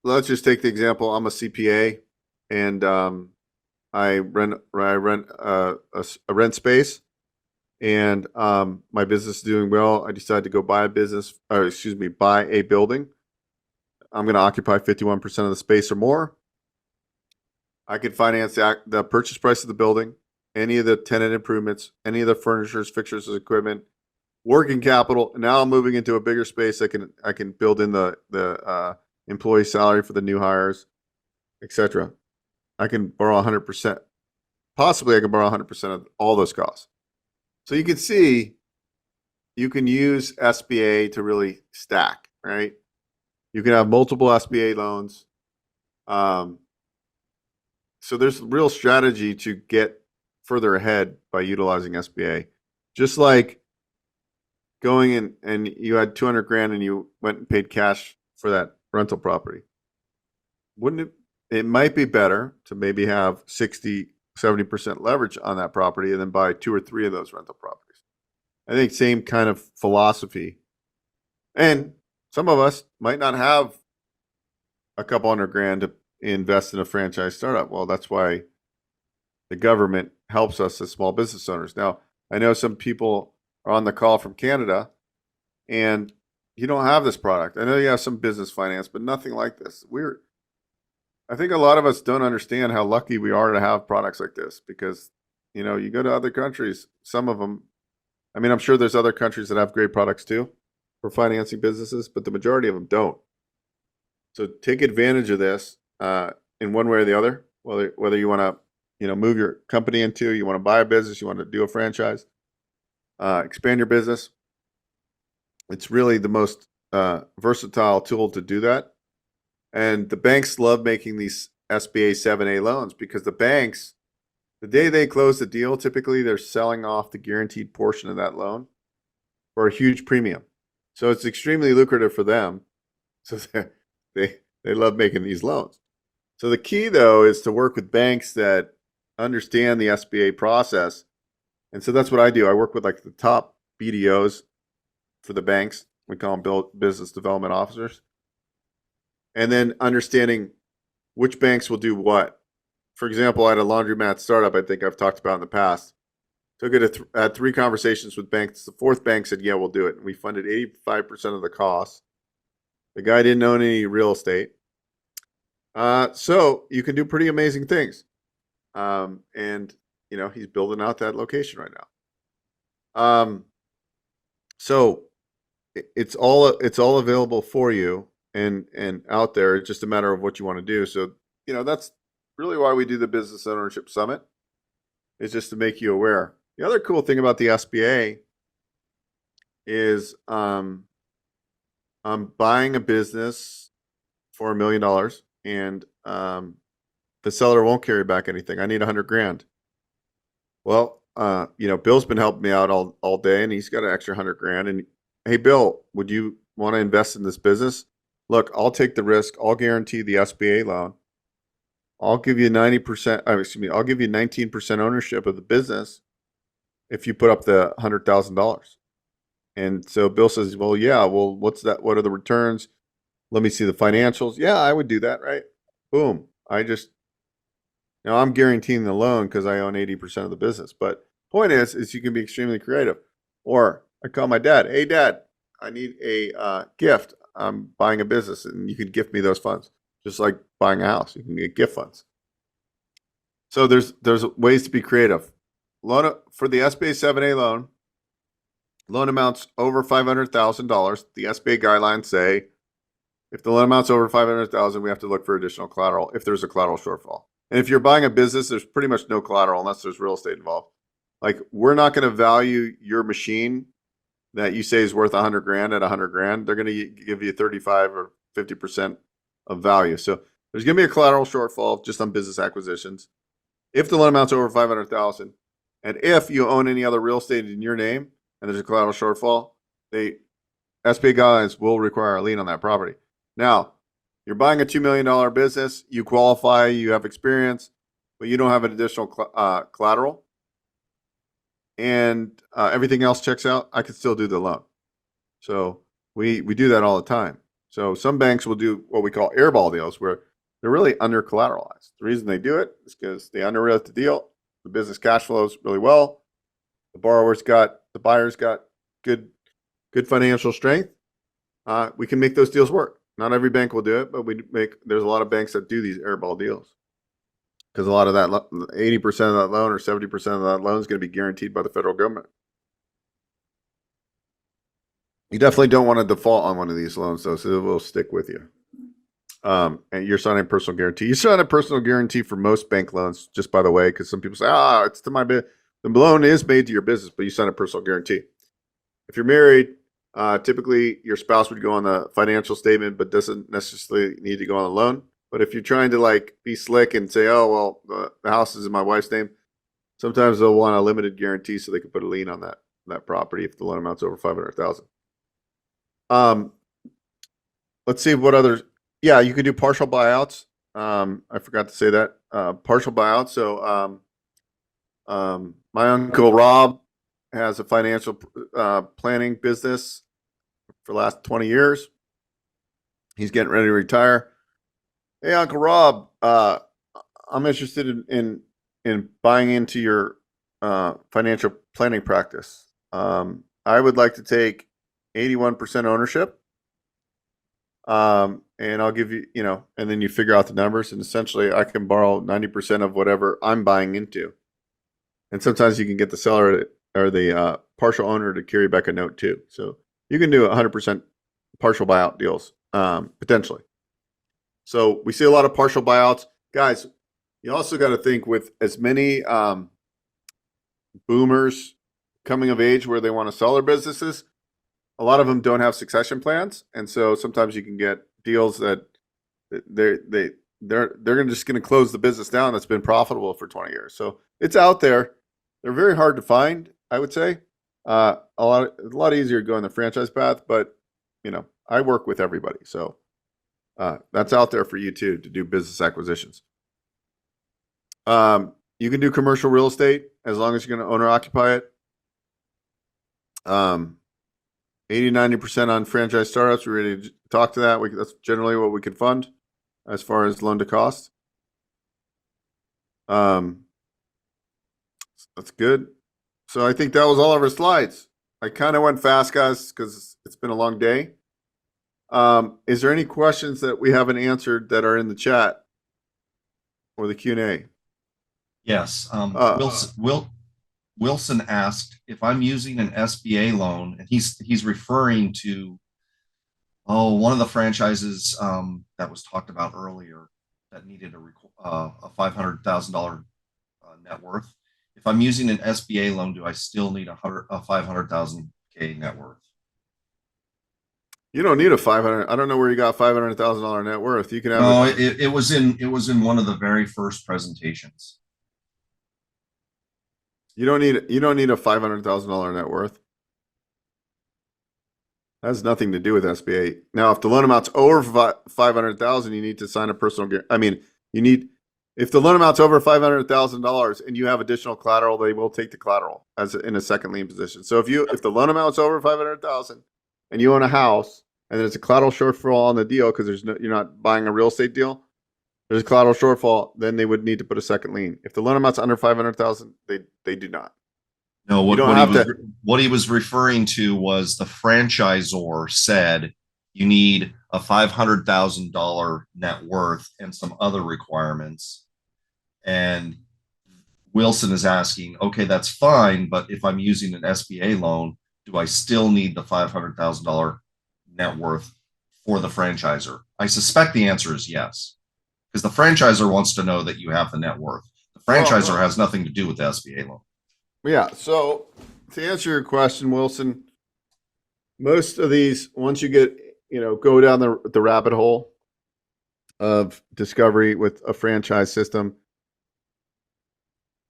let's just take the example. I'm a CPA and I rent rent space, and my business is doing well. I decided to go buy a building. I'm going to occupy 51% of the space or more. I could finance the purchase price of the building, any of the tenant improvements, any of the furnitures, fixtures, equipment, working capital. Now I'm moving into a bigger space. I can build in the employee salary for the new hires, etc. I can borrow 100%. Possibly I can borrow 100% of all those costs. So you can see you can use SBA to really stack, right? You can have multiple SBA loans. So there's real strategy to get further ahead by utilizing SBA. Just like going in and you had 200 grand and you went and paid cash for that rental property. It might be better to maybe have 60, 70% leverage on that property and then buy 2 or 3 of those rental properties. I think same kind of philosophy. And some of us might not have a couple $100 grand to invest in a franchise startup. Well, that's why the government helps us as small business owners. Now, I know some people are on the call from Canada and you don't have this product. I know you have some business finance, but nothing like this. I think a lot of us don't understand how lucky we are to have products like this because, you go to other countries, some of them, I'm sure there's other countries that have great products too for financing businesses, but the majority of them don't. So take advantage of this in one way or the other, whether you want to, move your company into, you want to buy a business, you want to do a franchise, expand your business. It's really the most versatile tool to do that. And the banks love making these SBA 7A loans because the banks, the day they close the deal, typically they're selling off the guaranteed portion of that loan for a huge premium. So it's extremely lucrative for them. So they love making these loans. So the key, though, is to work with banks that understand the SBA process. And so that's what I do. I work with like the top BDOs for the banks. We call them business development officers. and then understanding which banks will do what. For example, I had a laundromat startup I think I've talked about in the past. Took it had 3 conversations with banks. The 4th bank said, yeah, we'll do it. And we funded 85% of the cost. The guy didn't own any real estate. So you can do pretty amazing things. And, you know, he's building out that location right now. So it's all available for you and out there. It's just a matter of what you want to do. So, you know, that's really why we do the Business Ownership Summit, is just to make you aware. The other cool thing about the SBA is I'm buying a business for $1 million, and the seller won't carry back anything. I need 100 grand. Well, you know, Bill's been helping me out all day, and he's got an extra 100 grand. And hey, Bill, would you want to invest in this business? Look, I'll take the risk. I'll guarantee the SBA loan. I'll give you 90%. Excuse me. I'll give you 19% ownership of the business if you put up the $100,000. And so Bill says, well, yeah, well, what's that? What are the returns? Let me see the financials. Yeah, I would do that, right? Boom. Now I'm guaranteeing the loan because I own 80% of the business. But point is you can be extremely creative. Or I call my dad, hey, Dad, I need a gift. I'm buying a business, and you could gift me those funds. Just like buying a house, you can get gift funds. So there's ways to be creative. Loan for the SBA 7A loan amounts over $500,000. The SBA guidelines say if the loan amounts over $500,000, we have to look for additional collateral if there's a collateral shortfall. And if you're buying a business, there's pretty much no collateral unless there's real estate involved. Like, we're not going to value your machine that you say is worth 100 grand at 100 grand. They're going to give you 35 or 50% of value. So there's going to be a collateral shortfall just on business acquisitions. If the loan amounts over 500,000, and if you own any other real estate in your name and there's a collateral shortfall, SBA guidelines will require a lien on that property. Now, you're buying a $2 million business, you qualify, you have experience, but you don't have an additional collateral, and everything else checks out, I could still do the loan. So we do that all the time. So some banks will do what we call airball deals, where they're really under collateralized. The reason they do it is because they underwrite the deal, the business cash flows really well, the buyer's got good financial strength. We can make those deals work. Not every bank will do it, but there's a lot of banks that do these airball deals, because a lot of that, 80% of that loan or 70% of that loan is going to be guaranteed by the federal government. You definitely don't want to default on one of these loans, though, so it will stick with you. And you're signing a personal guarantee. You sign a personal guarantee for most bank loans, just by the way, because some people say, it's to my business. The loan is made to your business, but you sign a personal guarantee. If you're married, typically your spouse would go on the financial statement, but doesn't necessarily need to go on the loan. But if you're trying to like be slick and say, oh, well, the house is in my wife's name, sometimes they'll want a limited guarantee so they can put a lien on that property if the loan amounts over 500,000. Let's see what others. Yeah, you could do partial buyouts. I forgot to say that. Partial buyouts. So my uncle Rob has a financial planning business for the last 20 years. He's getting ready to retire. Hey, Uncle Rob, I'm interested in buying into your financial planning practice. I would like to take 81% ownership. And I'll give you, and then you figure out the numbers, and essentially I can borrow 90% of whatever I'm buying into. And sometimes you can get the seller or the partial owner to carry back a note too. So you can do 100% partial buyout deals, potentially. So we see a lot of partial buyouts. Guys, you also got to think, with as many boomers coming of age where they want to sell their businesses, a lot of them don't have succession plans. And so sometimes you can get deals that they're just going to close the business down that's been profitable for 20 years. So it's out there. They're very hard to find, I would say. A lot easier to go on the franchise path, but I work with everybody. So that's out there for you too, to do business acquisitions. You can do commercial real estate as long as you're going to owner occupy it. 80-90% on franchise startups. We're ready to talk to that. That's generally what we can fund as far as loan to cost. That's good. So I think that was all of our slides. I kind of went fast, guys, because it's been a long day. Is there any questions that we haven't answered that are in the chat or the Q&A? Yes. Wilson asked if I'm using an SBA loan, and he's referring to one of the franchises that was talked about earlier that needed a $500,000 net worth. If I'm using an SBA loan, do I still need a $500,000 net worth? You don't need a 500. I don't know where you got $500,000 net worth. You can have. No, it was in one of the very first presentations. You don't need a $500,000 net worth. That has nothing to do with SBA. Now, if the loan amount's over $500,000, you need to sign a personal. I mean, if the loan amount's over $500,000 and you have additional collateral, they will take the collateral as in a second lien position. So if the loan amount's over $500,000 and you own a house and there's a collateral shortfall on the deal because you're not buying a real estate deal, there's a collateral shortfall, then they would need to put a second lien. If the loan amount's under $500,000, they do not. No, what he was referring to was the franchisor said you need a $500,000 net worth and some other requirements. And Wilson is asking, okay, that's fine, but if I'm using an SBA loan, do I still need the $500,000 net worth for the franchisor? I suspect the answer is yes, because the franchisor wants to know that you have the net worth. The franchisor has nothing to do with the SBA loan. Yeah. So to answer your question, Wilson, most of these, once you get, go down the rabbit hole of discovery with a franchise system,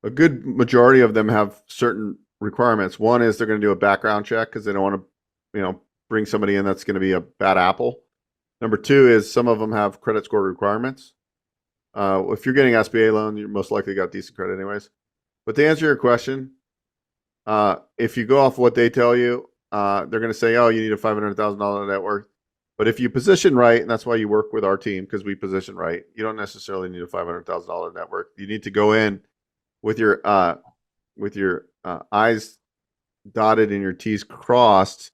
a good majority of them have certain requirements. One is they're going to do a background check because they don't want to, bring somebody in that's going to be a bad apple. Number two is some of them have credit score requirements. If you're getting SBA loan, you're most likely got decent credit anyways. But to answer your question, if you go off what they tell you, they're going to say, oh, you need a $500,000 net worth. But if you position right, and that's why you work with our team, because we position right, you don't necessarily need a $500,000 net worth. You need to go in with your I's dotted and your T's crossed,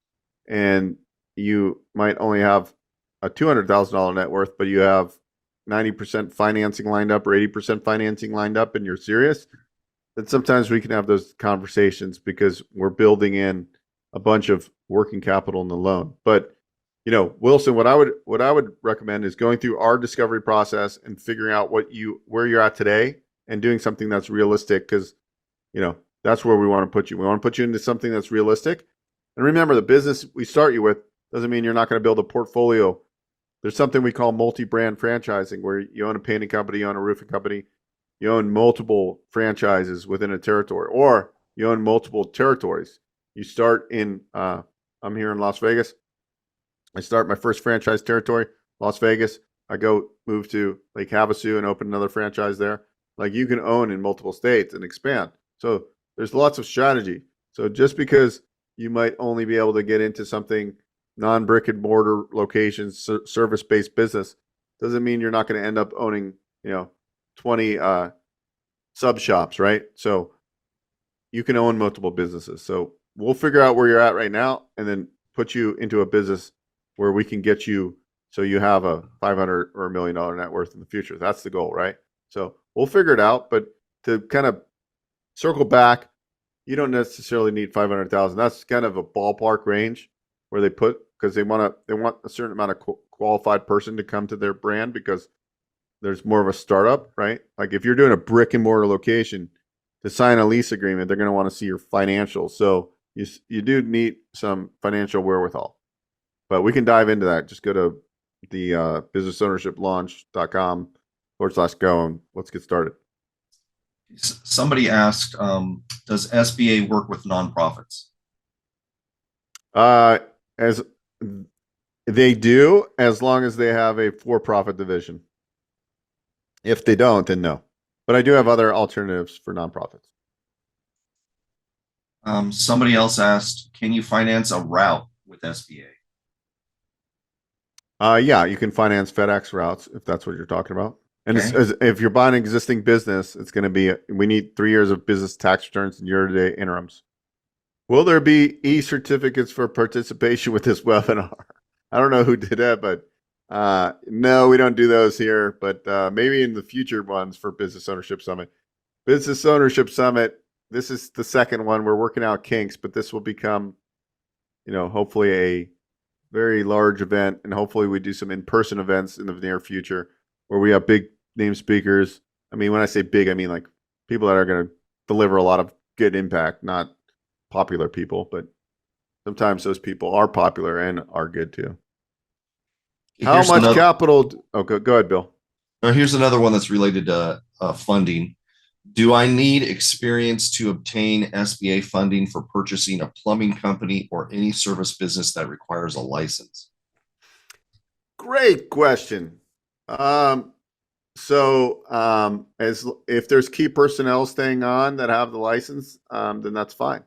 and you might only have a $200,000 net worth, but you have 90% financing lined up or 80% financing lined up, and you're serious. Then sometimes we can have those conversations because we're building in a bunch of working capital in the loan. But Wilson, what I would recommend is going through our discovery process and figuring out where you're at today and doing something that's realistic, because that's where we want to put you. We want to put you into something that's realistic. And remember, the business we start you with doesn't mean you're not going to build a portfolio. There's something we call multi-brand franchising, where you own a painting company, you own a roofing company, you own multiple franchises within a territory, or you own multiple territories. You start in, I'm here in Las Vegas. I start my first franchise territory, Las Vegas. I move to Lake Havasu and open another franchise there. Like, you can own in multiple states and expand. So there's lots of strategy. So just because you might only be able to get into something non-brick and mortar locations, service-based business, doesn't mean you're not going to end up owning, 20 sub shops, right? So you can own multiple businesses. So we'll figure out where you're at right now and then put you into a business where we can get you so you have a $500 or $1 million net worth in the future. That's the goal, right? So we'll figure it out. But to kind of circle back, you don't necessarily need 500,000. That's kind of a ballpark range where they put, because they want a certain amount of qualified person to come to their brand, because there's more of a startup, right? Like, if you're doing a brick and mortar location, to sign a lease agreement, they're going to want to see your financials. So you do need some financial wherewithal. But we can dive into that. Just go to the businessownershiplaunch.com/go and let's get started. Somebody asked, does SBA work with nonprofits? As they do, as long as they have a for-profit division. If they don't, then no. But I do have other alternatives for nonprofits. Somebody else asked, can you finance a route with SBA? Yeah, you can finance FedEx routes if that's what you're talking about. And Okay. if you're buying an existing business, it's going to be, we need 3 years of business tax returns and year-to-date interims. Will there be e-certificates for participation with this webinar? I don't know who did that, but no, we don't do those here, but maybe in the future ones for Business Ownership Summit. Business Ownership Summit, this is the second one. We're working out kinks, but this will become, hopefully a very large event, and hopefully we do some in-person events in the near future where we have big name speakers. I mean, when I say big, I mean like people that are going to deliver a lot of good impact, not popular people, but sometimes those people are popular and are good too. How Here's much another- capital? Oh, go ahead, Bill. Here's another one that's related to funding. Do I need experience to obtain SBA funding for purchasing a plumbing company or any service business that requires a license? Great question. As if there's key personnel staying on that have the license, then that's fine.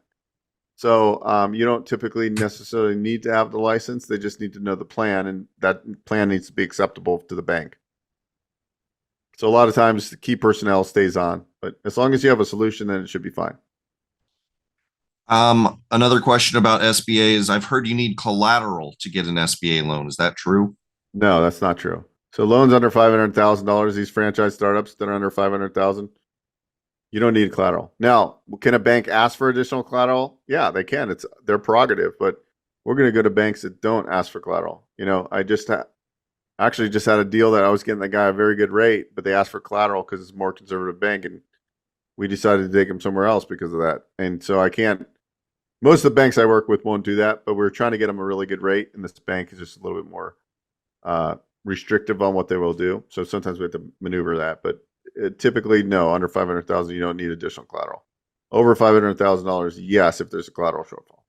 So you don't typically necessarily need to have the license. They just need to know the plan, and that plan needs to be acceptable to the bank. So a lot of times the key personnel stays on, but as long as you have a solution, then it should be fine. Another question about SBA is I've heard you need collateral to get an SBA loan. Is that true? No, that's not true. So loans under $500,000, these franchise startups that are under 500,000, you don't need collateral. Now, can a bank ask for additional collateral? Yeah, they can. It's their prerogative, but we're going to go to banks that don't ask for collateral. I actually just had a deal that I was getting the guy a very good rate, but they asked for collateral because it's a more conservative bank, and we decided to take him somewhere else because of that. And so most of the banks I work with won't do that, but we're trying to get them a really good rate, and this bank is just a little bit more restrictive on what they will do. So sometimes we have to maneuver that, but typically, no, under 500,000, you don't need additional collateral. Over $500,000, yes, if there's a collateral shortfall.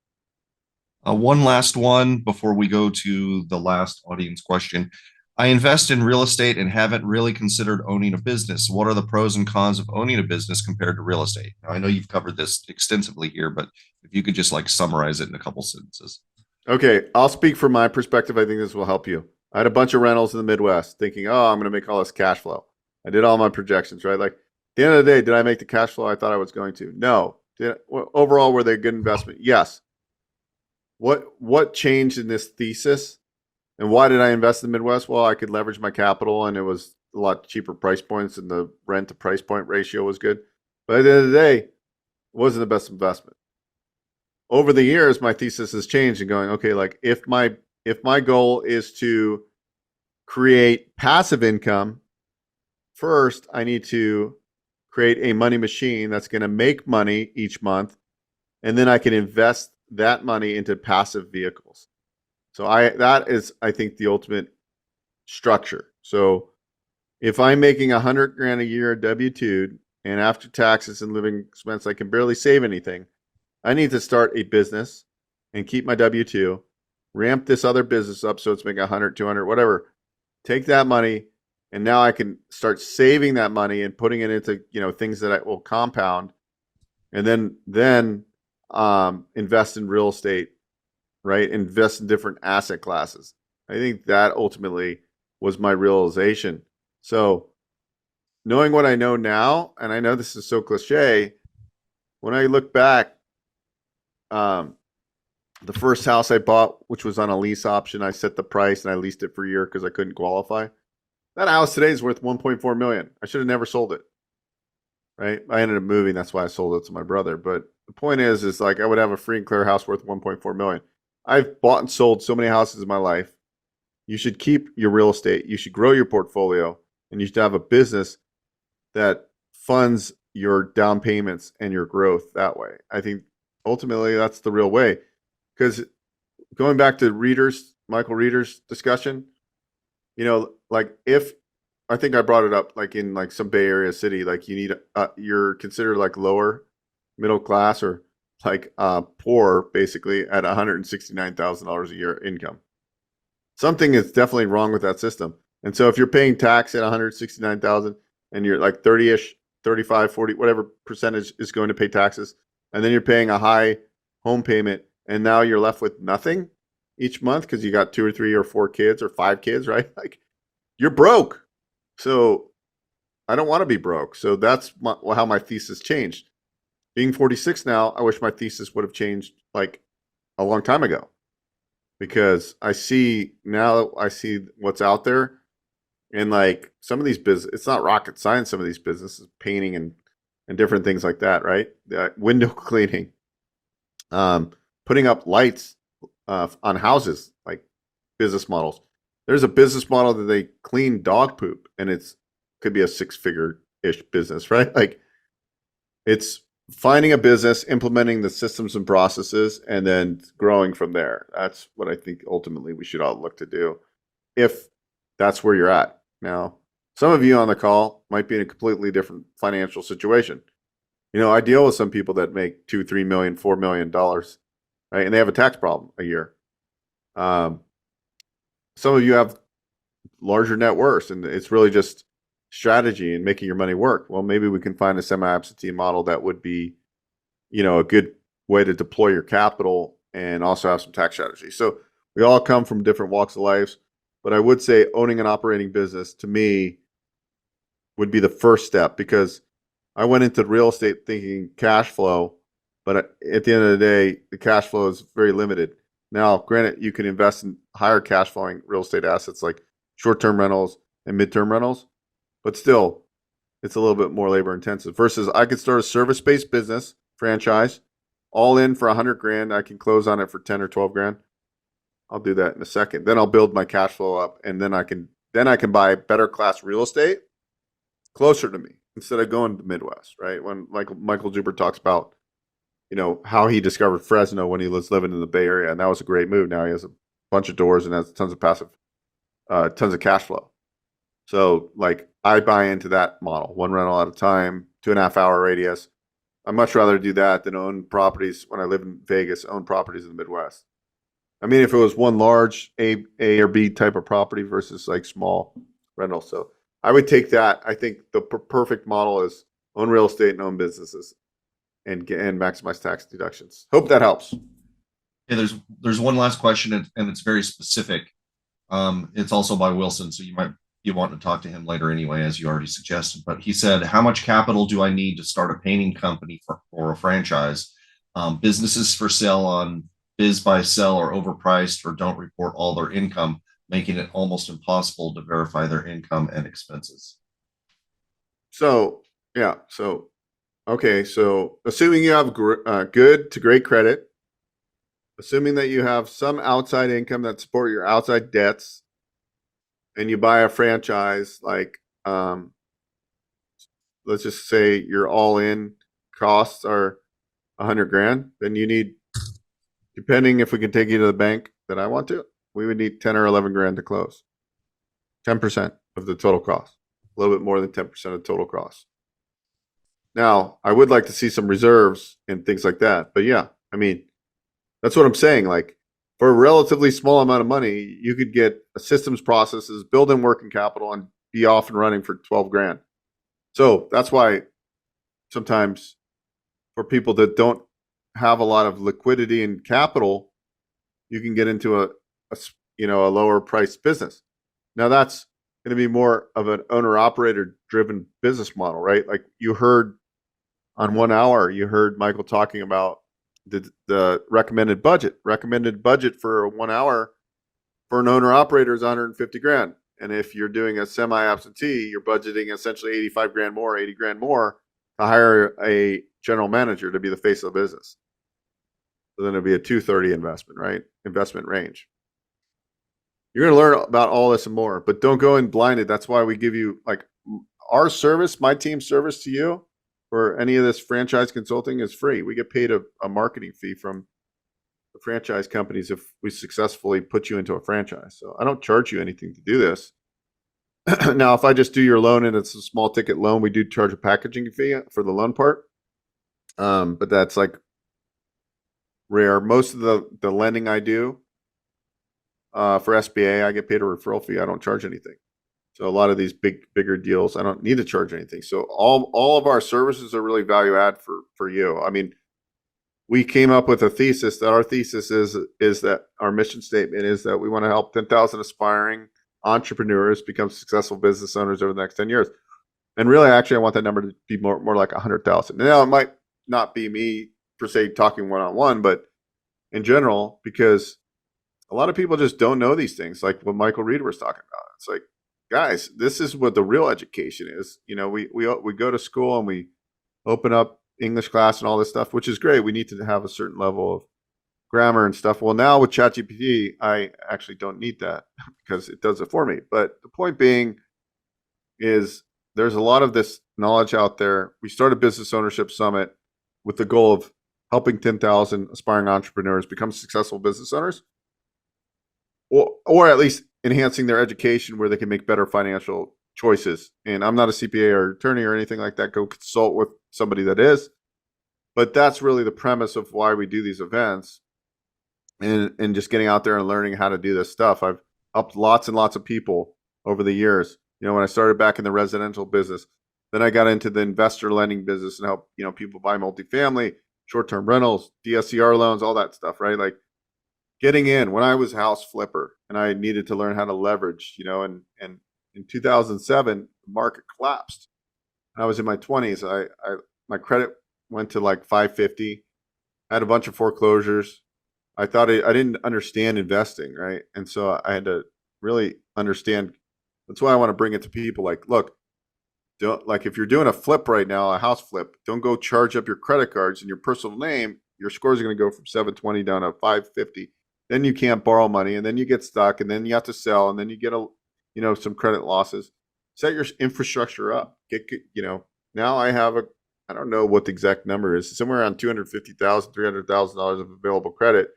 One last one before we go to the last audience question. I invest in real estate and haven't really considered owning a business. What are the pros and cons of owning a business compared to real estate? Now, I know you've covered this extensively here, but if you could just summarize it in a couple sentences. Okay, I'll speak from my perspective. I think this will help you. I had a bunch of rentals in the Midwest thinking, oh, I'm going to make all this cash flow. I did all my projections, right? Like at the end of the day, did I make the cash flow I thought I was going to? No. Overall, were they a good investment? Yes. What changed in this thesis? And why did I invest in the Midwest? Well, I could leverage my capital, and it was a lot cheaper price points, and the rent to price point ratio was good. But at the end of the day, it wasn't the best investment. Over the years, my thesis has changed and going, okay, like if my goal is to create passive income, first I need to create a money machine that's going to make money each month, and then I can invest that money into passive vehicles. So that is, I think, the ultimate structure. So if I'm making $100,000 a year W-2, and after taxes and living expense, I can barely save anything, I need to start a business and keep my W-2, ramp this other business up so it's making 100, 200, whatever. Take that money, and now I can start saving that money and putting it into things that will compound, and then invest in real estate. Right? Invest in different asset classes. I think that ultimately was my realization. So knowing what I know now, and I know this is so cliche, when I look back, the first house I bought, which was on a lease option, I set the price and I leased it for a year because I couldn't qualify. That house today is worth $1.4 million. I should have never sold it. Right? I ended up moving. That's why I sold it to my brother. But the point is like I would have a free and clear house worth $1.4 million. I've bought and sold so many houses in my life. You should keep your real estate. You should grow your portfolio, and you should have a business that funds your down payments and your growth that way. I think ultimately that's the real way. Because going back to Michael Reeder's discussion, if I think I brought it up in some Bay Area city, you need you're considered lower middle class or poor basically at $169,000 a year income. Something is definitely wrong with that system. And so if you're paying tax at $169,000 and you're 30-ish, 35, 40, whatever percentage is going to pay taxes, and then you're paying a high home payment and now you're left with nothing, each month because you got 2 or 3 or 4 kids or 5 kids, right? Like you're broke. So I don't want to be broke. So that's how my thesis changed. Being 46 now, I wish my thesis would have changed like a long time ago, because I see what's out there, and like some of these business, it's not rocket science. Some of these businesses, painting and different things like that, right? Window cleaning, putting up lights on houses, like business models. There's a business model that they clean dog poop, and could be a 6-figure-ish business, right? Like it's finding a business, implementing the systems and processes, and then growing from there. That's what I think ultimately we should all look to do, if that's where you're at. Now, some of you on the call might be in a completely different financial situation. You know, I deal with some people that make $2, $3 million, $4 million, right? And they have a tax problem a year. Some of you have larger net worths, and it's really just strategy and making your money work. Well, maybe we can find a semi-absentee model that would be, you know, a good way to deploy your capital and also have some tax strategy. So we all come from different walks of life, but I would say owning an operating business to me would be the first step, because I went into real estate thinking cash flow, but at the end of the day, the cash flow is very limited. Now, granted, you can invest in higher cash flowing real estate assets like short-term rentals and mid-term rentals, but still, it's a little bit more labor intensive versus I could start a service-based business franchise, all in for 100 grand. I can close on it for 10 or 12 grand. I'll do that in a second. Then I'll build my cash flow up, and then I can buy better class real estate closer to me instead of going to the Midwest, right? When Michael Zuber talks about, you know, how he discovered Fresno when he was living in the Bay Area, and that was a great move. Now he has a bunch of doors and has tons of tons of cash flow. So like I buy into that model, one rental at a time, 2.5-hour radius. I'd much rather do that than own properties when I live in Vegas, own properties in the Midwest. I mean, if it was one large A or B type of property versus like small rental. So I would take that. I think the perfect model is own real estate and own businesses and maximize tax deductions. Hope that helps. Okay, there's one last question, and it's very specific. It's also by Wilson, so you want to talk to him later anyway, as you already suggested. But he said, how much capital do I need to start a painting company for a franchise? Businesses for sale on Biz Buy Sell are overpriced or don't report all their income, making it almost impossible to verify their income and expenses. So, yeah. So, okay. So assuming you have good to great credit, assuming that you have some outside income that support your outside debts, and you buy a franchise, like, let's just say your all-in costs are 100 grand, then you need, depending if we can take you to the bank that I want to, we would need 10 or 11 grand to close. 10% of the total cost, a little bit more than 10% of the total cost. Now, I would like to see some reserves and things like that, but yeah, I mean, that's what I'm saying. Like, for a relatively small amount of money, you could get a systems processes, build in working capital, and be off and running for 12 grand. So that's why sometimes for people that don't have a lot of liquidity and capital, you can get into a lower priced business. Now that's going to be more of an owner operator driven business model, right? Like you heard on 1 hour, you heard Michael talking about the recommended budget for 1 hour for an owner operator is 150 grand. And if you're doing a semi-absentee, you're budgeting essentially 85 grand more, 80 grand more to hire a general manager to be the face of the business. So then it'd be a 230 investment, right? Investment range. You're going to learn about all this and more, but don't go in blinded. That's why we give you, like, our service, my team's service to you for any of this franchise consulting is free. We get paid a marketing fee from the franchise companies if we successfully put you into a franchise. So I don't charge you anything to do this. Now, if I just do your loan and it's a small ticket loan, we do charge a packaging fee for the loan part. But that's like rare. Most of the lending I do for SBA, I get paid a referral fee. I don't charge anything. So a lot of these bigger deals, I don't need to charge anything. So all of our services are really value add for you. I mean, we came up with a thesis that our thesis is that our mission statement is that we want to help 10,000 aspiring entrepreneurs become successful business owners over the next 10 years. And really, actually, I want that number to be more like 100,000. Now, it might not be me per se talking one-on-one, but in general, because a lot of people just don't know these things, like what Michael Reed was talking about. It's like, guys, this is what the real education is. You know, we go to school and we open up English class and all this stuff, which is great. We need to have a certain level of grammar and stuff. Well, now with ChatGPT, I actually don't need that because it does it for me. But the point being is there's a lot of this knowledge out there. We started Business Ownership Summit with the goal of helping 10,000 aspiring entrepreneurs become successful business owners, or at least enhancing their education where they can make better financial choices. And I'm not a CPA or attorney or anything like that. Go consult with somebody that is. But that's really the premise of why we do these events, and just getting out there and learning how to do this stuff. I've helped lots and lots of people over the years. You know, when I started back in the residential business, then I got into the investor lending business and help, you know, people buy multifamily, short-term rentals, DSCR loans, all that stuff, right? Like getting in when I was a house flipper and I needed to learn how to leverage, you know, and in 2007, the market collapsed. I was in my 20s. My credit went to like 550. I had a bunch of foreclosures. I didn't understand investing, right? And so I had to really understand. That's why I want to bring it to people. Like, look, don't, like if you're doing a flip right now, a house flip, don't go charge up your credit cards in your personal name. Your scores are going to go from 720 down to 550. Then you can't borrow money, and then you get stuck, and then you have to sell, and then you get some credit losses. Set your infrastructure up. Now I have I don't know what the exact number is, somewhere around $250,000, $300,000 of available credit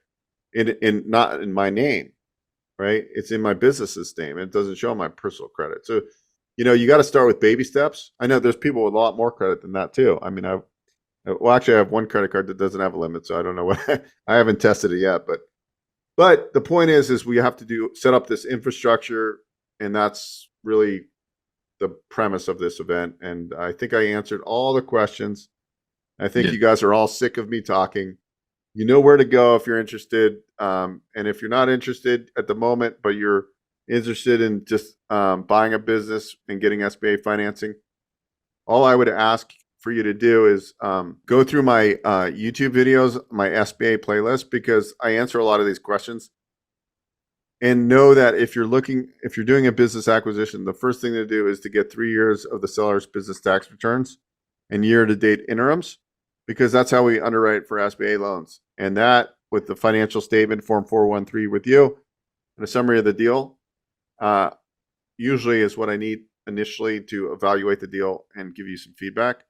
in not in my name, right? It's in my business's name. It doesn't show my personal credit. So, you got to start with baby steps. I know there's people with a lot more credit than that too. I mean, I have one credit card that doesn't have a limit, so I don't know what I haven't tested it yet, but the point is we have to set up this infrastructure, and that's really the premise of this event. And I think I answered all the questions. I think you guys are all sick of me talking. You know where to go if you're interested. And if you're not interested at the moment, but you're interested in just buying a business and getting SBA financing, all I would ask for you to do is go through my YouTube videos, my SBA playlist, because I answer a lot of these questions. And know that if you're doing a business acquisition, the first thing to do is to get 3 years of the seller's business tax returns and year-to-date interims, because that's how we underwrite for SBA loans. And that, with the financial statement, Form 413 with you, and a summary of the deal, usually is what I need initially to evaluate the deal and give you some feedback.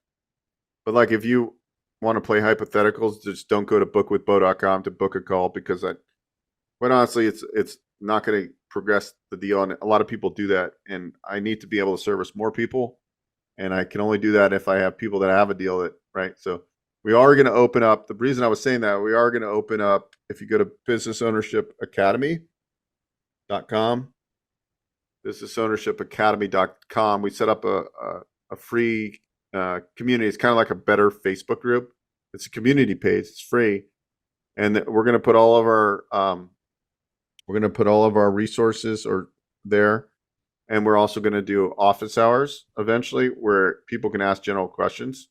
But like if you want to play hypotheticals, just don't go to bookwithbeau.com to book a call, because quite honestly, it's not going to progress the deal. And a lot of people do that. And I need to be able to service more people. And I can only do that if I have people that have a deal right? So we are going to open up. The reason I was saying that, we are going to open up, if you go to businessownershipacademy.com, businessownershipacademy.com, we set up a free community. It's kind of like a better Facebook group. It's a community page. It's free. And we're going to put all of our resources there, and we're also going to do office hours eventually where people can ask general questions,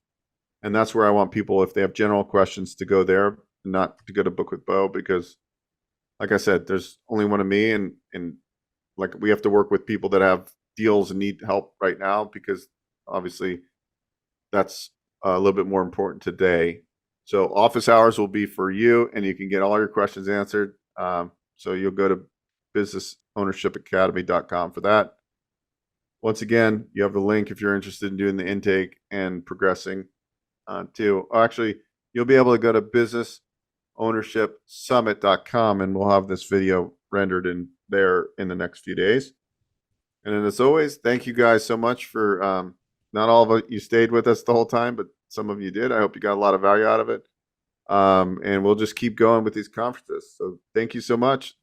and that's where I want people, if they have general questions, to go there, not to go to Book with Beau, because, like I said, there's only one of me, and like we have to work with people that have deals and need help right now, because obviously that's a little bit more important today. So office hours will be for you, and you can get all your questions answered. So you'll go to businessownershipacademy.com for that. Once again, you have the link if you're interested in doing the intake and progressing too. Actually, you'll be able to go to businessownershipsummit.com, and we'll have this video rendered in there in the next few days. And then, as always, thank you guys so much for not all of you stayed with us the whole time, but some of you did. I hope you got a lot of value out of it. And we'll just keep going with these conferences. So thank you so much.